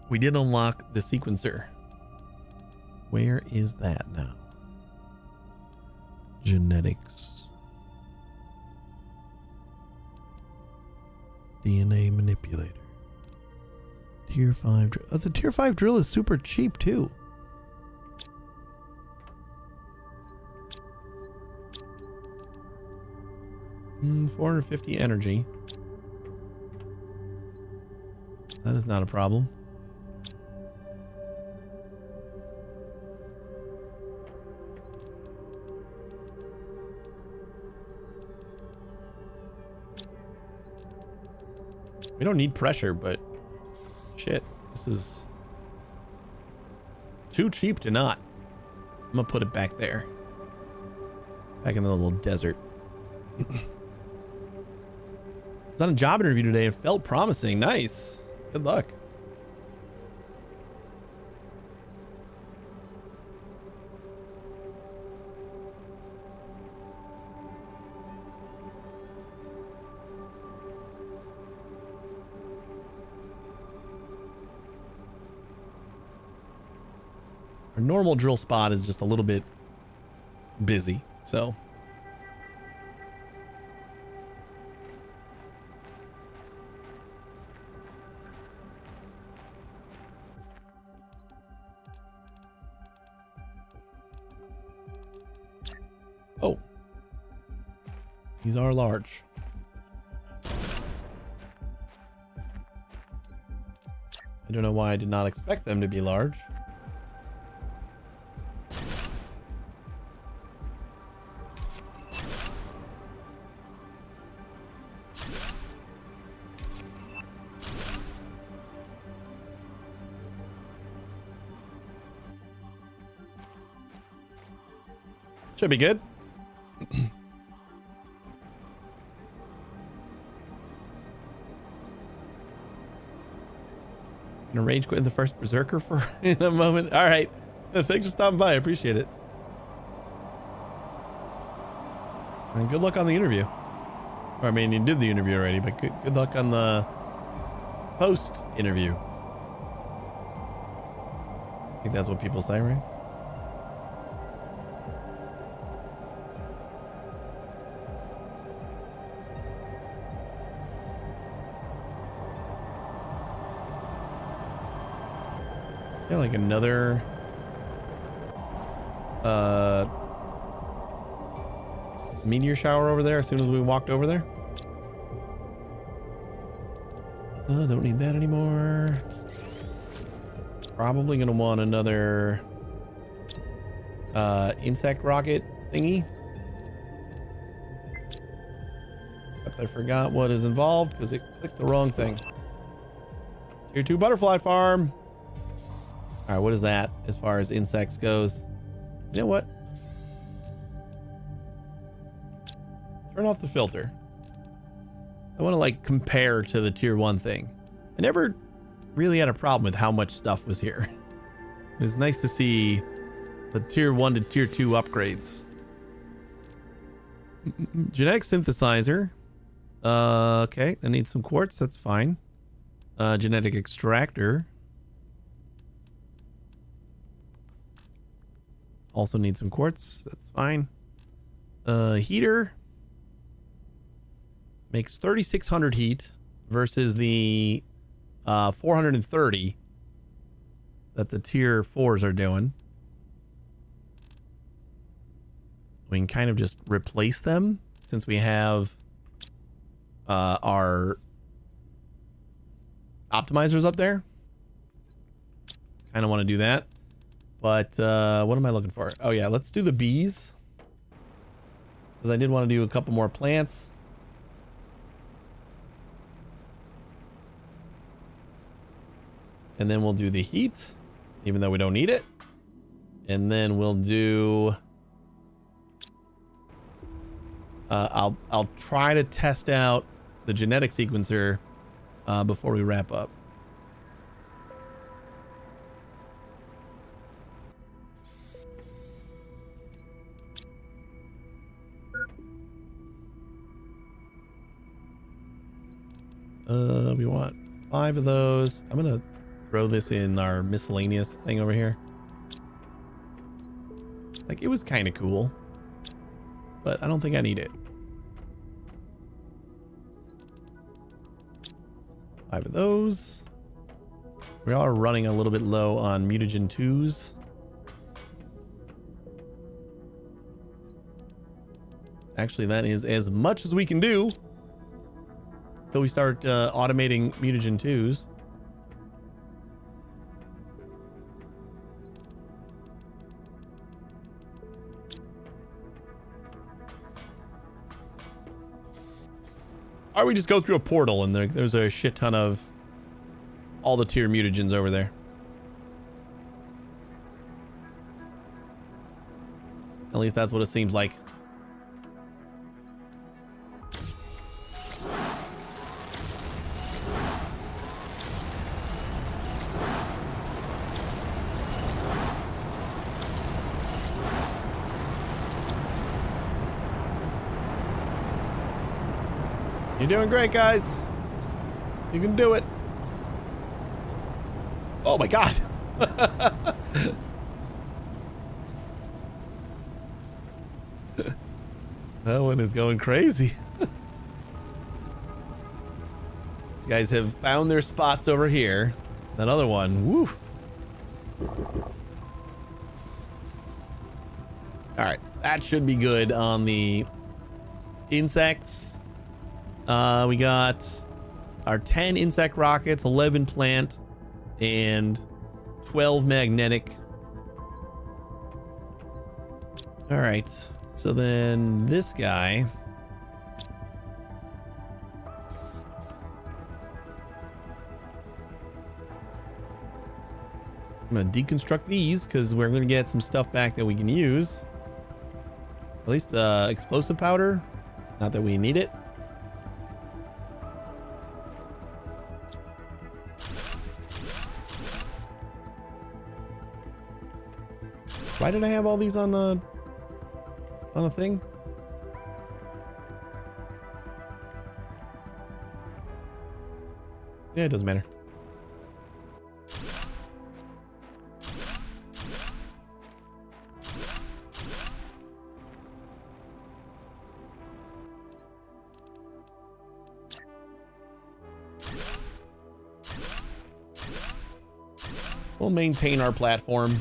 We did unlock the sequencer. Where is that now? Genetics. DNA manipulator. Tier 5 drill. Oh, the tier 5 drill is super cheap too. Mm, 450 energy. That is not a problem. We don't need pressure, but shit, this is too cheap to not. I'm gonna put it back there. Back in the little desert. I was on a job interview today and felt promising. Nice. Good luck. Our normal drill spot is just a little bit busy, so. Oh. These are large. I don't know why I did not expect them to be large. Should be good. Gonna rage quit the first berserker for in a moment. All right. Thanks for stopping by. I appreciate it. And good luck on the interview. Or, I mean, you did the interview already, but good luck on the post interview. I think that's what people say, right? Yeah, like another meteor shower over there as soon as we walked over there. Don't need that anymore. Probably gonna want another insect rocket thingy. Except I forgot what is involved because it clicked the wrong thing. Tier 2 butterfly farm. All right, what is that as far as insects goes? You know what? Turn off the filter. I want to like compare to the tier 1 thing. I never really had a problem with how much stuff was here. It was nice to see the tier 1 to tier 2 upgrades. Genetic synthesizer. Okay, I need some quartz. That's fine. Genetic extractor. Also need some quartz. That's fine. Heater makes 3,600 heat versus the 430 that the tier 4s are doing. We can kind of just replace them since we have our optimizers up there. Kind of want to do that. But what am I looking for? Oh yeah, let's do the bees. Because I did want to do a couple more plants. And then we'll do the heat, even though we don't need it. And then we'll do... I'll try to test out the genetic sequencer before we wrap up. We want 5 of those. I'm gonna throw this in our miscellaneous thing over here. Like, it was kind of cool, but I don't think I need it. 5 of those. We are running a little bit low on mutagen 2s. Actually, that is as much as we can do until we start automating mutagen 2s. Or we just go through a portal and there's a shit ton of all the tier mutagens over there. At least that's what it seems like. You're doing great, guys. You can do it. Oh my god. That one is going crazy. These guys have found their spots over here. That other one, woo. All right, that should be good on the insects. We got our 10 insect rockets, 11 plant, and 12 magnetic. All right, so then this guy. I'm gonna deconstruct these because we're gonna get some stuff back that we can use. At least the explosive powder. Not that we need it. Why did I have all these on a thing? Yeah, it doesn't matter. We'll maintain our platform.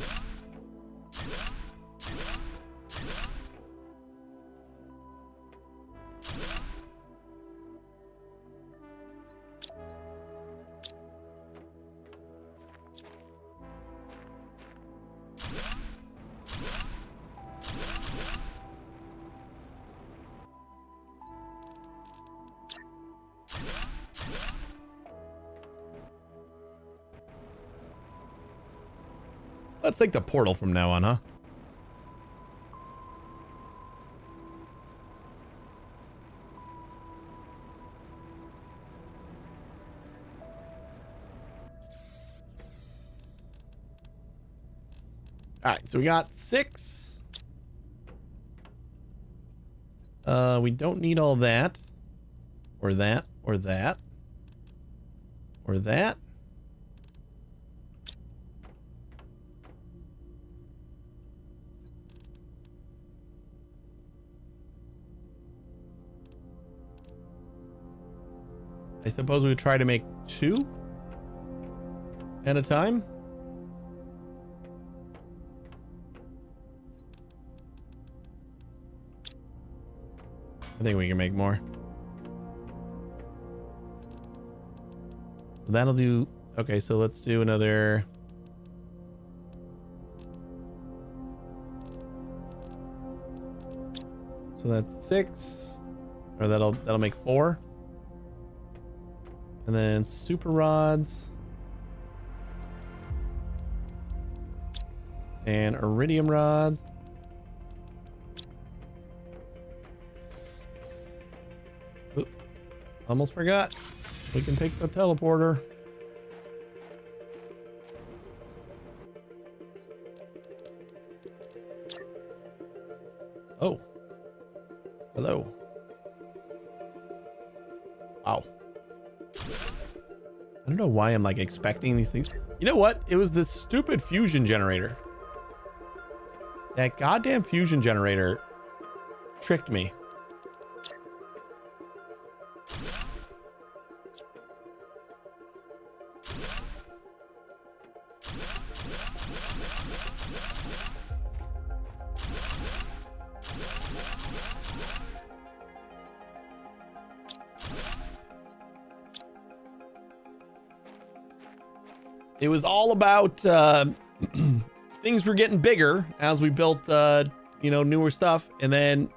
Let's take the portal from now on, huh? All right, so we got 6. We don't need all that. Or that, or that. Or that. I suppose we would try to make 2 at a time. I think we can make more. So that'll do. Okay, so let's do another. So that's 6, or that'll make 4. And then super rods and iridium rods. Oop, almost forgot. We can take the teleporter. Oh. Hello. Wow. I don't know why I'm like expecting these things. You know what? It was this stupid fusion generator. That goddamn fusion generator tricked me. It was all about things were getting bigger as we built, newer stuff. And then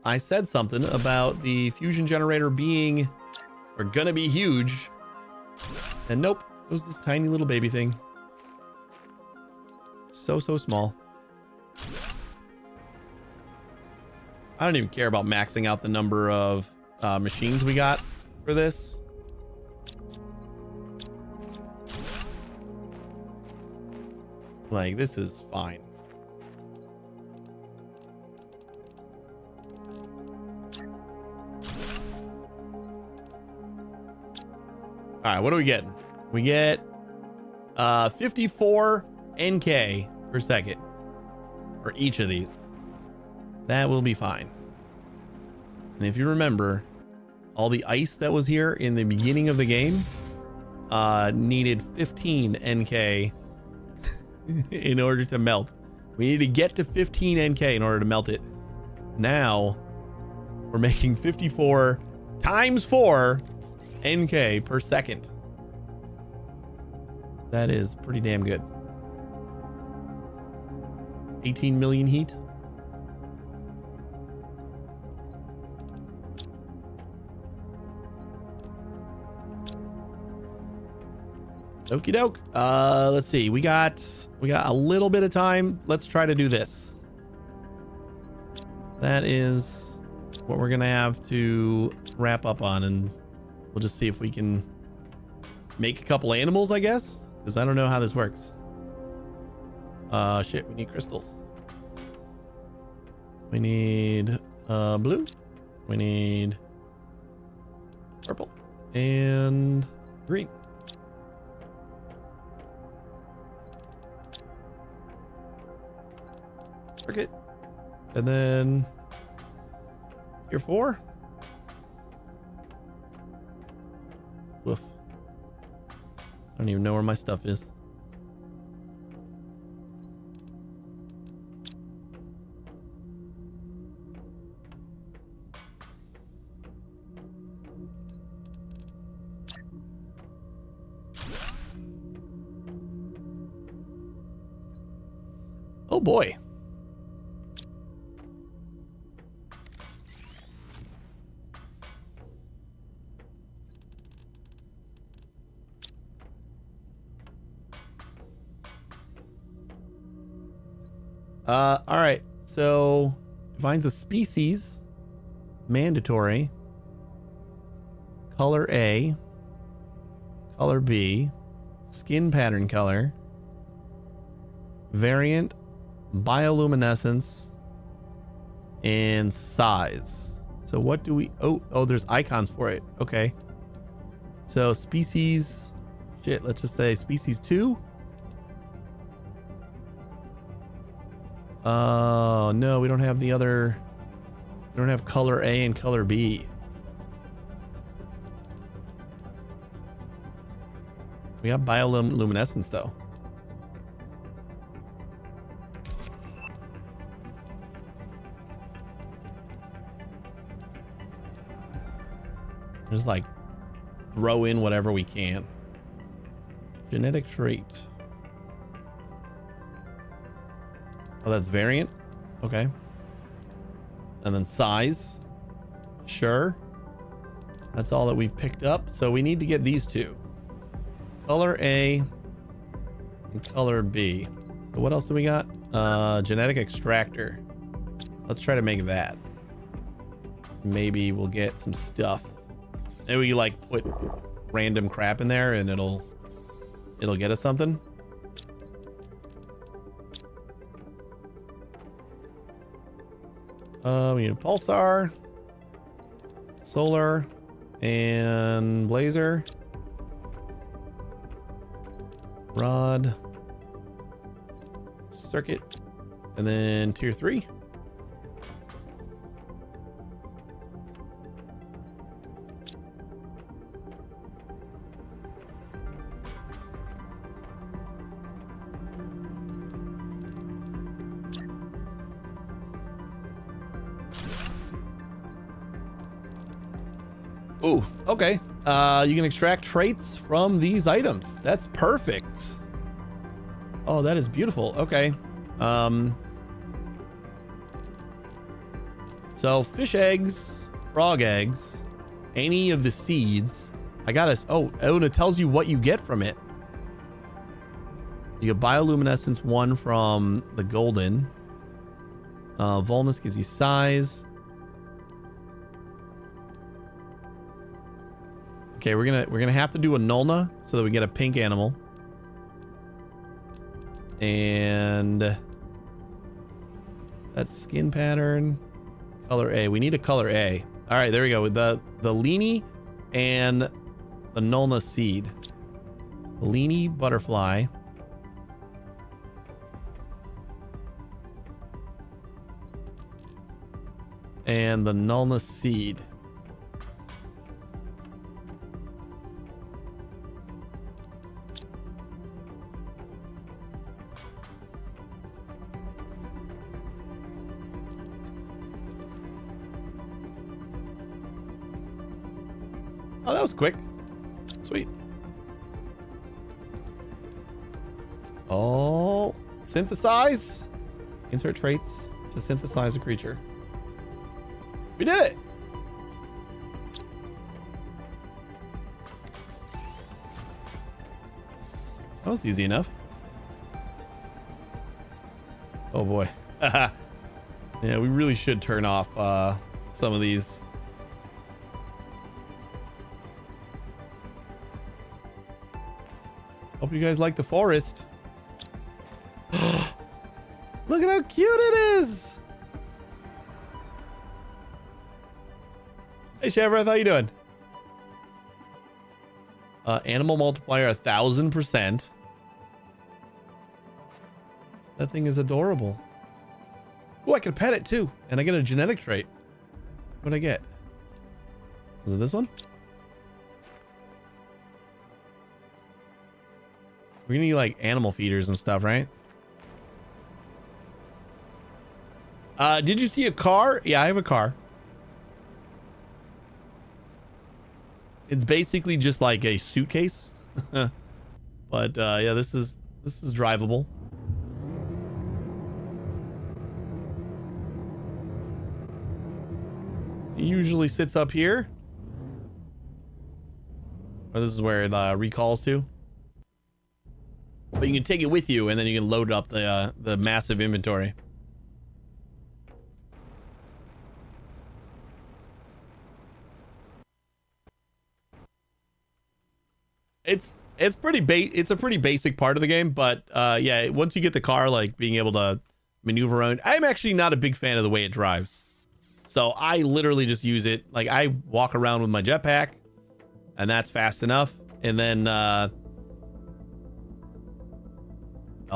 I said something about the fusion generator being or gonna be huge. And nope, it was this tiny little baby thing. So small. I don't even care about maxing out the number of machines we got for this. Like, this is fine. All right, what are we getting? We get 54 NK per second for each of these. That will be fine. And if you remember, all the ice that was here in the beginning of the game needed 15 NK in order to melt. We need to get to 15 NK in order to melt it. Now we're making 54 times 4 NK per second. That is pretty damn good. 18 million heat. Okie doke. Let's see. We got a little bit of time. Let's try to do this. that is what we're gonna have to wrap up on, and we'll just see if we can make a couple animals, I guess, because I don't know how this works. Shit, we need crystals. We need blue. We need purple and green. Cricket. And then tier 4. Woof. I don't even know where my stuff is. Oh boy. All right. So defines a species, mandatory, color A, color B, skin pattern color, variant, bioluminescence, and size. So what do we, oh, there's icons for it. Okay. So species, shit, let's just say species 2. Oh, no, we don't have the other, we don't have color A and color B. We got bioluminescence though. Just like throw in whatever we can. Genetic trait. Oh, that's variant. Okay. And then size. Sure. That's all that we've picked up. So we need to get these two. Color A and color B. So what else do we got? Genetic extractor. Let's try to make that. Maybe we'll get some stuff. Maybe we like put random crap in there and it'll get us something. We need a pulsar, solar, and laser. Rod, circuit, and then tier 3. Ooh, okay. You can extract traits from these items. That's perfect. Oh, that is beautiful. Okay. So fish eggs, frog eggs, any of the seeds. I got us. Oh, and it tells you what you get from it. You get bioluminescence 1 from the golden. Volnus gives you size. Okay, we're gonna have to do a Nulna so that we get a pink animal. And that's skin pattern. Color A. We need a color A. All right, there we go. With the Leany and the Nulna seed. The Leany butterfly. And the Nulna seed. Oh, that was quick. Sweet. Oh, synthesize. Insert traits to synthesize a creature. We did it. That was easy enough. Oh boy. Yeah, we really should turn off some of these. Hope you guys like the forest. Look at how cute it is. Hey, Chevrolet, how you doing? Animal multiplier 1,000%. That thing is adorable. Oh, I can pet it too, and I get a genetic trait. What'd I get? Was it this one? We're gonna need like animal feeders and stuff, right? Did you see a car? Yeah, I have a car. It's basically just like a suitcase. But yeah, this is drivable. It usually sits up here. Or this is where it recalls to. But you can take it with you and then you can load up the massive inventory. It's a pretty basic part of the game, but yeah, once you get the car, like being able to maneuver around. I'm actually not a big fan of the way it drives. So I literally just use it. Like I walk around with my jetpack and that's fast enough. And then, oh,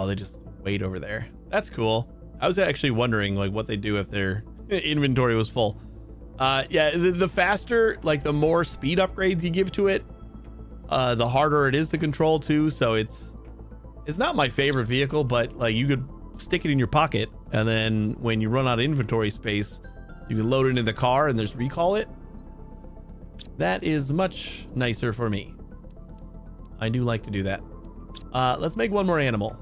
they just wait over there. That's cool. I was actually wondering like what they do if their inventory was full. Yeah, the faster, like the more speed upgrades you give to it, the harder it is to control too. So it's not my favorite vehicle, but like you could stick it in your pocket and then when you run out of inventory space, you can load it in the car and just recall it. That is much nicer for me. I do like to do that. Let's make one more animal.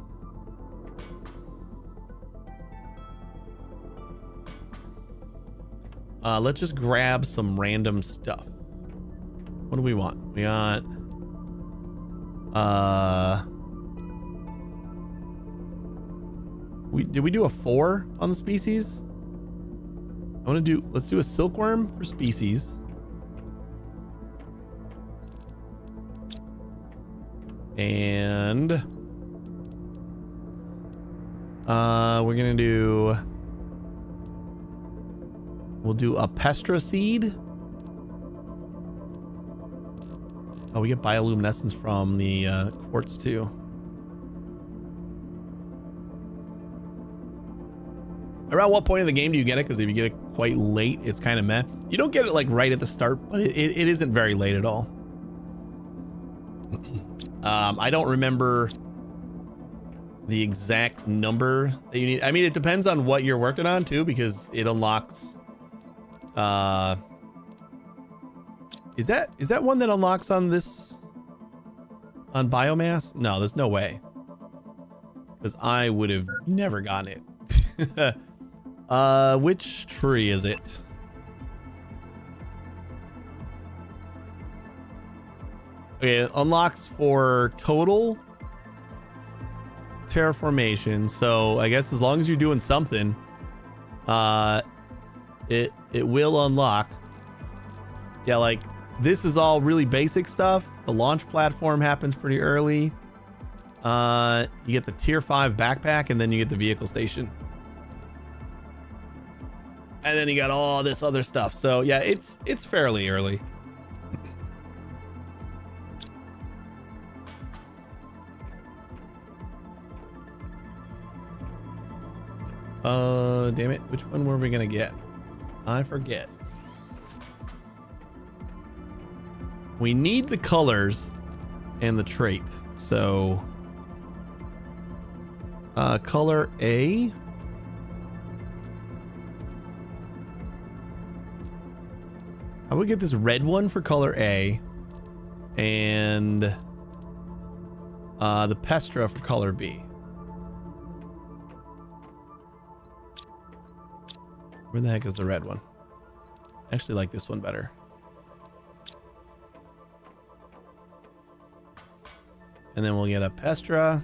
Let's just grab some random stuff. What do we want? We got did we do a 4 on the species? Let's do a silkworm for species. And we'll do a pestra seed. Oh, we get bioluminescence from the quartz too. Around what point in the game do you get it? Because if you get it quite late, it's kind of meh. You don't get it like right at the start, but it isn't very late at all. I don't remember the exact number that you need. I mean, it depends on what you're working on too, because it unlocks. Is that one that unlocks on this? On biomass? No, there's no way. Because I would have never gotten it. Which tree is it? Okay, it unlocks for total terraformation. So I guess as long as you're doing something, it will unlock. Yeah, like this is all really basic stuff. The launch platform happens pretty early. You get the tier 5 backpack and then you get the vehicle station. And then you got all this other stuff. So yeah, it's fairly early. Damn it. Which one were we gonna get? I forget. We need the colors and the trait. So color A. I would get this red one for color A and the pestra for color B. Where the heck is the red one? I actually like this one better. And then we'll get a pestra.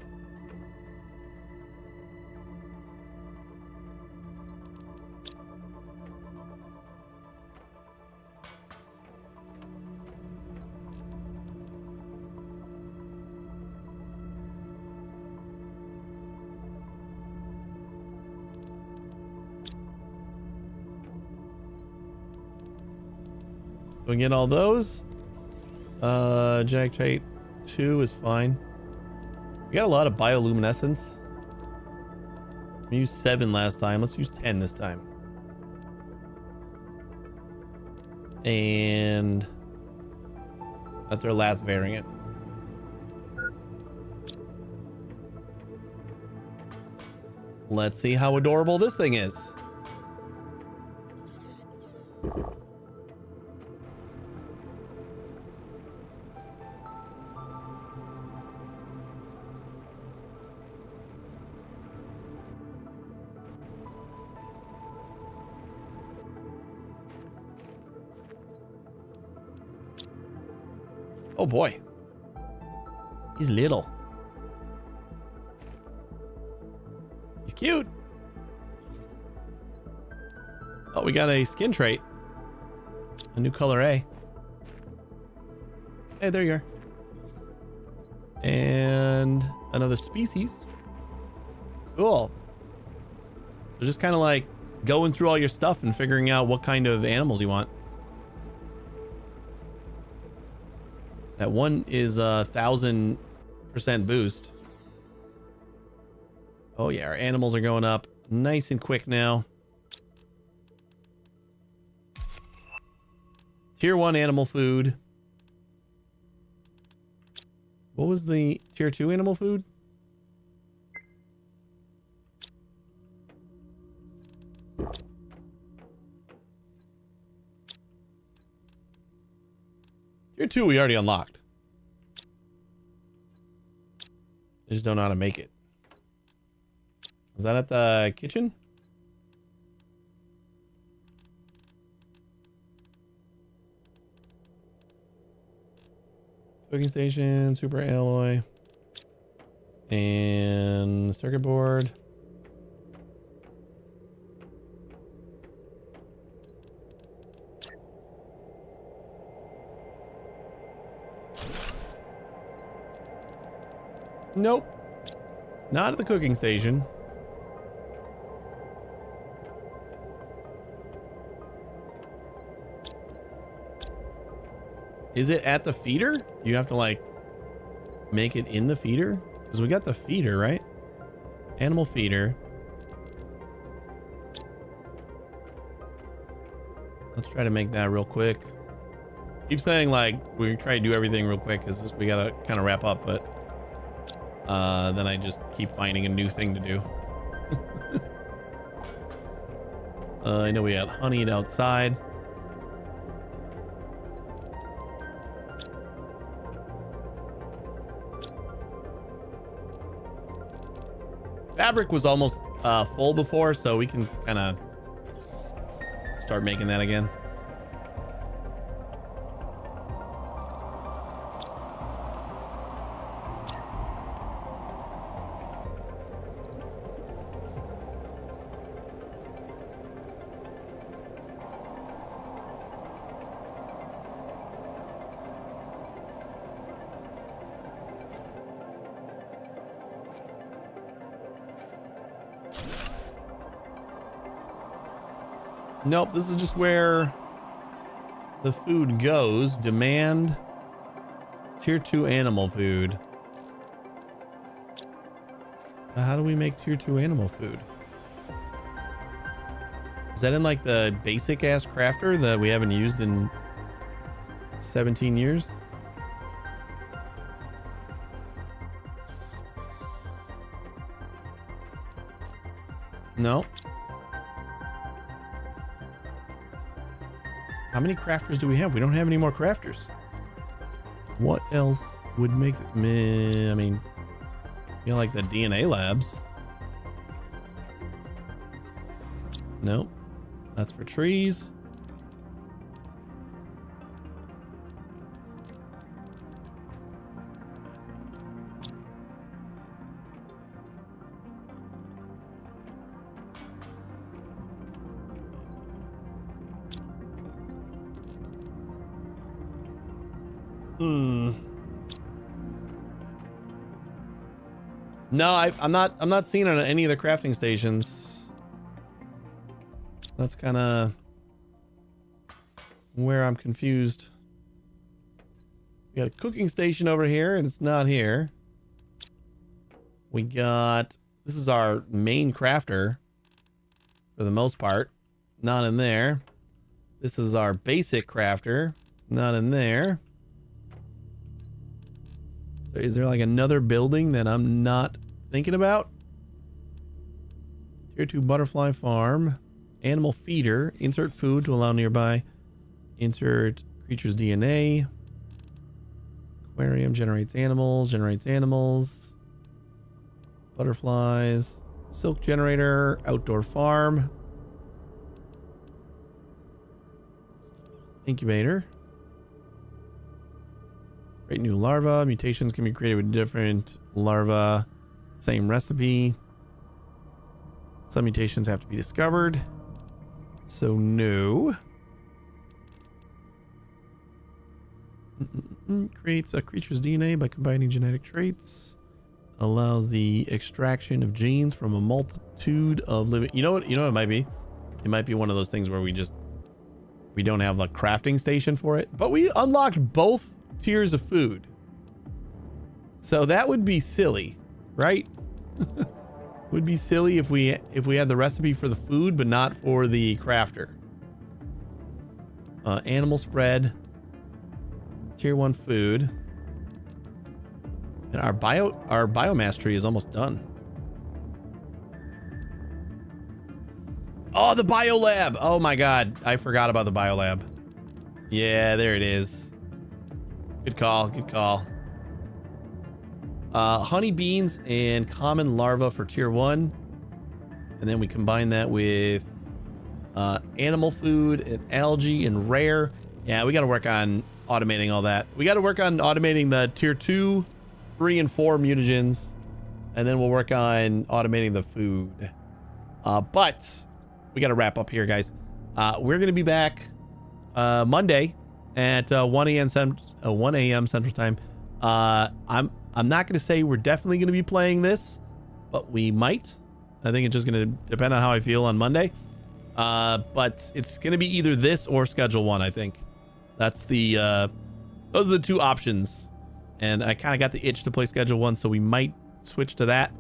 we get all those. Genetic trait 2 is fine. We got a lot of bioluminescence. We used 7 last time. Let's use 10 this time. And that's our last variant. Let's see how adorable this thing is. Oh boy. He's little. He's cute. Oh, we got a skin trait. A new color A. Hey, there you are. And another species. Cool. So just kind of like going through all your stuff and figuring out what kind of animals you want. That one is 1,000% boost. Oh yeah, our animals are going up nice and quick now. Tier 1 animal food. What was the tier 2 animal food? Tier 2 we already unlocked. I just don't know how to make it. Is that at the kitchen? Cooking station, super alloy, and circuit board. Nope. Not at the cooking station. Is it at the feeder? You have to like make it in the feeder? Because we got the feeder, right? Animal feeder. Let's try to make that real quick. Keep saying like we try to do everything real quick because we gotta kind of wrap up, but then I just keep finding a new thing to do. I know we had honeyed outside. Fabric was almost full before, so we can kind of start making that again. Nope, this is just where the food goes. Demand tier 2 animal food. How do we make tier 2 animal food? Is that in like the basic ass crafter that we haven't used in 17 years? No. How many crafters do we have? We don't have any more crafters. What else would make it? I mean, you know, like the DNA labs. Nope. That's for trees. No, I'm not seeing it on any of the crafting stations. That's kind of where I'm confused. We got a cooking station over here, and it's not here. We got... This is our main crafter, for the most part. Not in there. This is our basic crafter. Not in there. So is there like another building that I'm not thinking about? Tier 2 butterfly farm. Animal feeder. Insert food to allow nearby. Insert creature's DNA. Aquarium generates animals. Generates animals. Butterflies. Silk generator. Outdoor farm. Incubator. Create new larva. Mutations can be created with different larva. Same recipe. Some mutations have to be discovered. So no. Creates a creature's DNA by combining genetic traits. Allows the extraction of genes from a multitude of living... You know what it might be? It might be one of those things where we don't have a crafting station for it. But we unlocked both tiers of food. So that would be silly, right? Would be silly if we had the recipe for the food but not for the crafter. Animal spread. Tier 1 food. And our biomass tree is almost done. Oh, the biolab. Oh my god, I forgot about the biolab. Yeah, there it is. Good call, good call. Honey beans and common larva for tier 1. And then we combine that with animal food and algae and rare. Yeah, we got to work on automating all that. We got to work on automating the tier 2, 3, and 4 mutagens. And then we'll work on automating the food. But we got to wrap up here, guys. We're going to be back Monday at 1 a.m. Central Time. I'm not going to say we're definitely going to be playing this, but we might. I think it's just going to depend on how I feel on Monday. But it's going to be either this or Schedule 1, I think. That's the those are the two options. And I kind of got the itch to play Schedule 1, so we might switch to that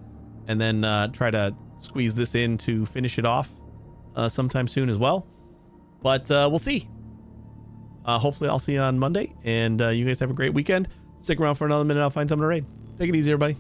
and then try to squeeze this in to finish it off sometime soon as well. But we'll see. Hopefully I'll see you on Monday, and you guys have a great weekend. Stick around for another minute. I'll find something to raid. Take it easy, everybody.